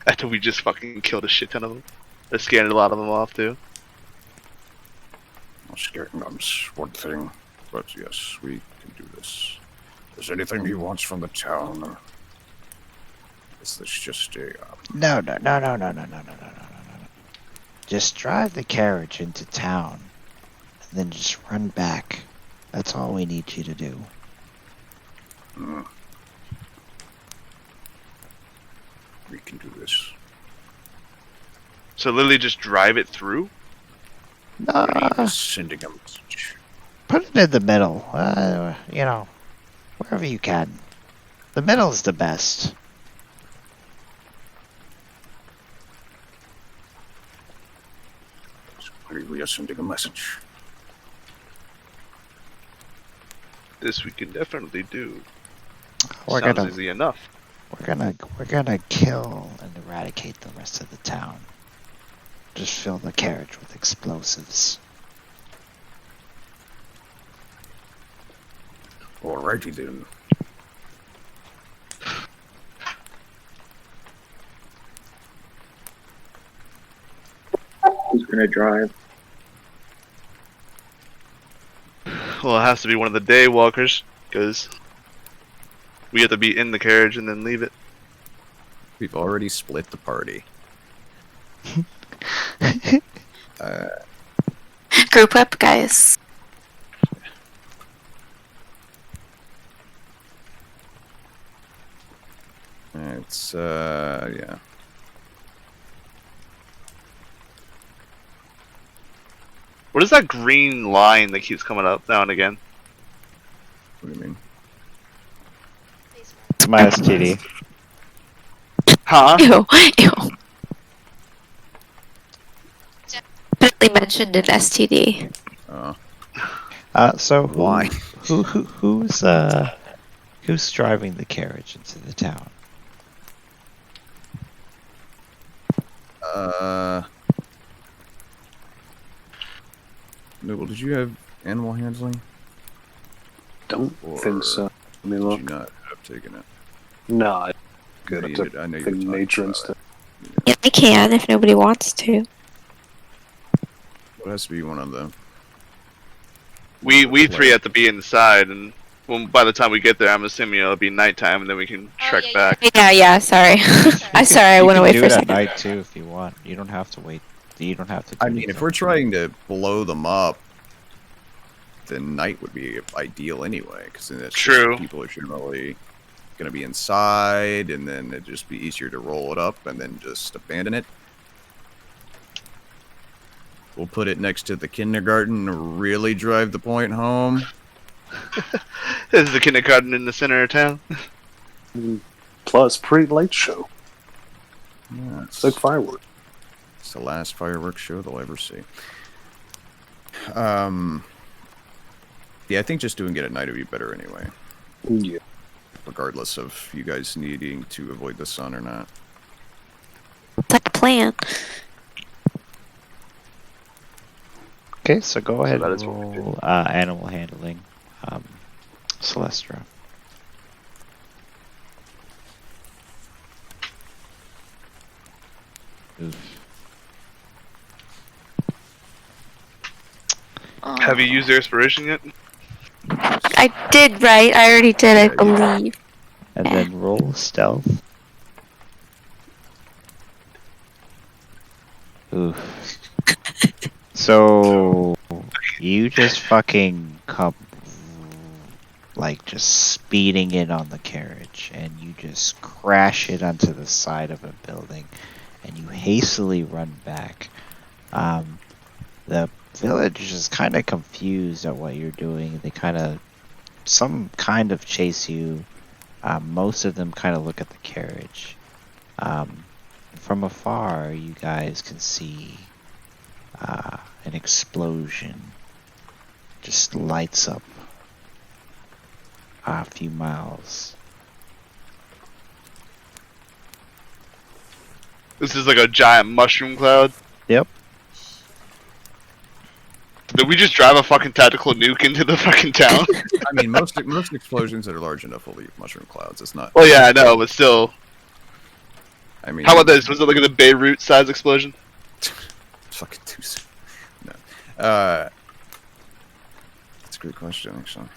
After we just fucking killed a shit ton of them. Or scanned a lot of them off, too. Well, scaring them's one thing, but yes, we can do this. Is there anything he wants from the town, or is this just a... No. Just drive the carriage into town, and then just run back. That's all we need you to do. We can do this. So literally just drive it through? Sending a message. Put it in the middle. Wherever you can. The middle's the best. We are sending a message. This we can definitely do. We're Sounds gonna easy enough. We're gonna kill and eradicate the rest of the town. Just fill the carriage with explosives. Alrighty then. Who's gonna drive? Well, it has to be one of the day walkers, because we have to be in the carriage and then leave it. We've already split the party. Group up, guys. It's, yeah. What is that green line that keeps coming up now and again? What do you mean? It's my STD. Huh? Ew. Definitely mentioned an STD. So Why? Who's driving the carriage into the town? Noble, did you have animal handling? Don't Or think so. Let me Did look. you not end up taking it? No, I good. I I know took you were the talking nature and about stuff. Yeah, I can if nobody wants to. It has to be one of them. We three have to be inside, and by the time we get there, I'm assuming it'll be nighttime, and then we can trek back. Yeah, sorry. I'm sorry, I went away You for can a do it at second. night too if you want. You don't have to wait. You don't have to do I mean, if anything. we're trying to blow them up, then night would be ideal anyway, because then it's True. Just people are generally going to be inside, and then it'd just be easier to roll it up and then just abandon it. We'll put it next to the kindergarten and really drive the point home. There's the kindergarten in the center of town. Plus, pretty light show. Yeah, It's like fireworks. It's the last fireworks show they'll ever see. Yeah, I think just doing it at night would be better anyway, Yeah. regardless of you guys needing to avoid the sun or not. It's like a plan. Okay, so go ahead that and is what we roll animal handling, Celestra. Oof. Have you used your inspiration yet? I did, right? I already did, I believe. And then roll stealth. Oof. So you just fucking come like just speeding in on the carriage, and you just crash it onto the side of a building, and you hastily run back. The village is kind of confused at what you're doing. They some kind of chase you. Most of them kind of look at the carriage. From afar, you guys can see an explosion just lights up a few miles. This is like a giant mushroom cloud. Yep. Did we just drive a fucking tactical nuke into the fucking town? I mean, most explosions that are large enough will leave mushroom clouds. It's not. Well, yeah, I know, but still. I mean, How about this? Was it like a Beirut size explosion? Fucking too soon. No. That's a great question, actually.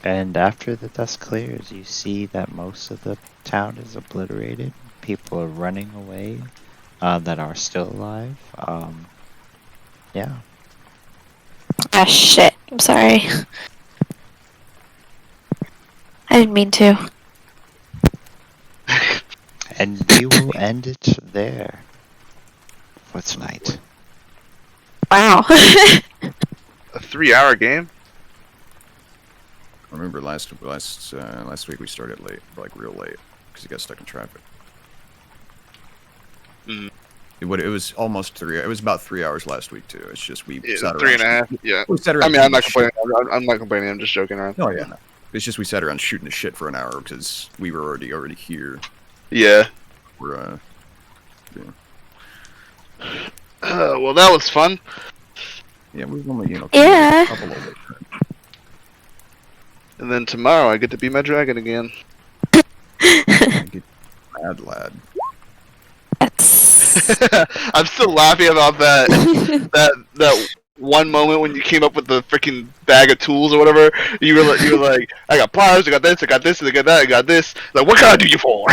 And after the dust clears, you see that most of the town is obliterated. People are running away that are still alive. Yeah. Ah, shit. I'm sorry. I didn't mean to. And we will end it there for tonight. Wow. A 3-hour game? I remember last week we started late, like real late, because you got stuck in traffic. Mm. It was almost 3. It was about 3 hours last week too. It's just we Yeah, sat around 3.5. Yeah. We sat around I mean, I'm not shooting complaining. I'm not complaining. I'm just joking around. the shit. Oh yeah, no. It's just we sat around shooting the shit for an hour because we were already here. Yeah. We're Well, that was fun. yeah, we've only Yeah. a couple of late trips. And then tomorrow I get to be my dragon again. Get mad lad. That's... I'm still laughing about that one moment when you came up with the freaking bag of tools or whatever. You were like, I got pliers, I got this, I got this, I got that, I got this. Like, what can I do you for?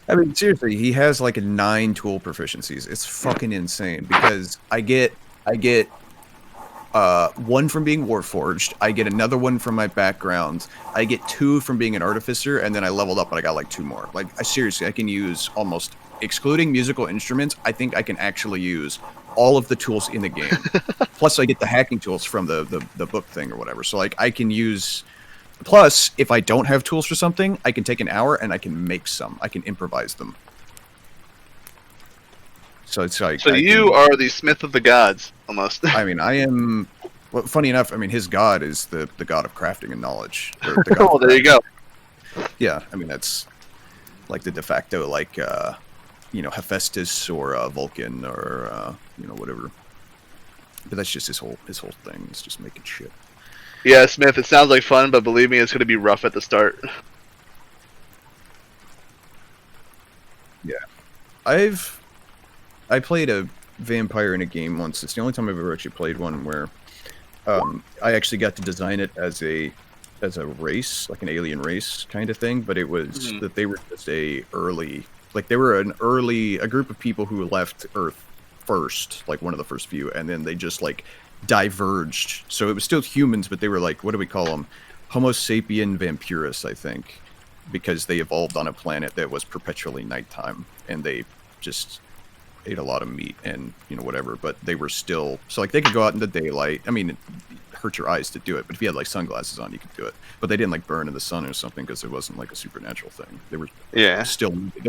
I mean, seriously, he has like 9 tool proficiencies. It's fucking insane because I get 1 from being Warforged, I get another 1 from my background, I get 2 from being an artificer, and then I leveled up and I got like 2 more. Like, I can use almost, excluding musical instruments, I think I can actually use all of the tools in the game. Plus, I get the hacking tools from the book thing or whatever. So, like, I can use... Plus, if I don't have tools for something, I can take an hour and I can make some. I can improvise them. So it's like... So you are the Smith of the Gods, almost. I mean, I am... Well, funny enough, I mean, his god is the god of crafting and knowledge. Or the god Oh, of there you go. Yeah, I mean, that's like the de facto, like, Hephaestus or Vulcan or, whatever. But that's just his whole thing. It's just making shit. Yeah, Smith, it sounds like fun, but believe me, it's going to be rough at the start. Yeah. I played a vampire in a game once. It's the only time I've ever actually played one where I actually got to design it as a race, like an alien race kind of thing, but it was that they were just a group of people who left Earth first, like one of the first few, and then they just like diverged. So it was still humans, but they were like, what do we call them? Homo sapien vampirus, I think, because they evolved on a planet that was perpetually nighttime, and they just ate a lot of meat and whatever. But they were still like they could go out in the daylight. I mean, it hurt your eyes to do it, but if you had like sunglasses on, you could do it. But they didn't like burn in the sun or something because it wasn't like a supernatural thing. They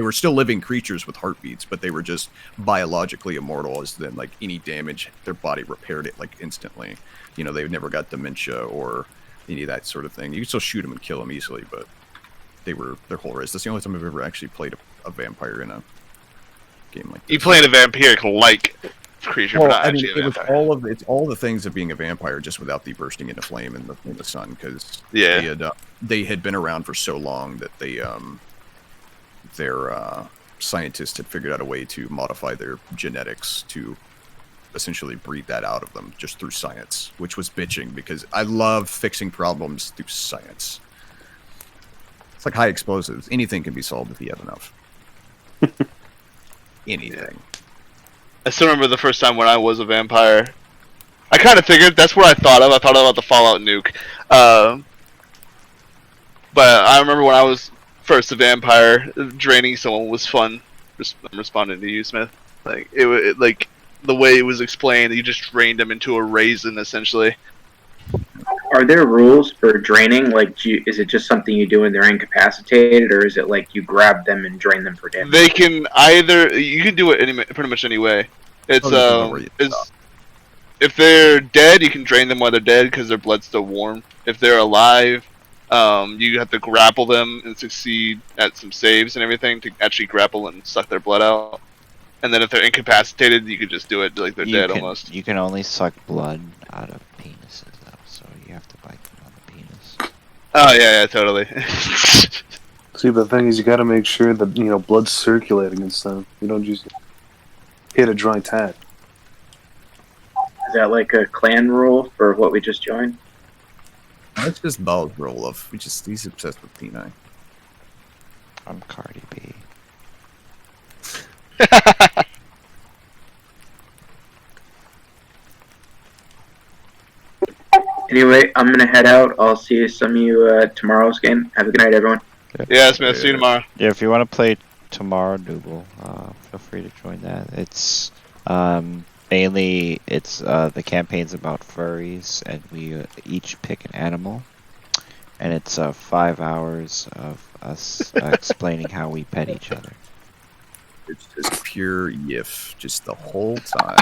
were still living creatures with heartbeats, but they were just biologically immortal. As then like any damage, their body repaired it like instantly. They never got dementia or any of that sort of thing. You could still shoot them and kill them easily, but their whole race. That's the only time I've ever actually played a vampire in a game like this. You played a vampiric-like creature, but not actually a vampire. It's all the things of being a vampire, just without the bursting into flame in the sun, because yeah, they had been around for so long that their scientists had figured out a way to modify their genetics to essentially breed that out of them just through science, which was bitching because I love fixing problems through science. It's like high explosives. Anything can be solved if you have enough. Anything. I still remember the first time when I was a vampire. I kind of figured that's what I thought of. I thought about the Fallout nuke. But I remember when I was first a vampire, draining someone was fun. I'm responding to you, Smith. Like like the way it was explained, you just drained them into a raisin, essentially. Are there rules for draining? Like, is it just something you do when they're incapacitated, or is it like you grab them and drain them for damage? They can you can do it pretty much any way. It's if they're dead, you can drain them while they're dead because their blood's still warm. If they're alive, you have to grapple them and succeed at some saves and everything to actually grapple and suck their blood out. And then if they're incapacitated, you could just do it like they're dead almost. You can only suck blood out of penises, though, so you have to bite them on the penis. Oh yeah, totally. See, the thing is, you got to make sure that blood's circulating and stuff. You don't just hit a dry tat. Is that like a clan rule for what we just joined? That's just Ball's roll of. He's obsessed with peni. I'm Cardi B. Anyway, I'm gonna head out. I'll see some of you tomorrow's game. Have a good night, everyone. Yes, man. See you tomorrow. Yeah, if you want to play tomorrow, Nooble, feel free to join that. It's mainly the campaign's about furries, and we each pick an animal, and it's 5 hours of us explaining how we pet each other. It's just pure yiff, just the whole time.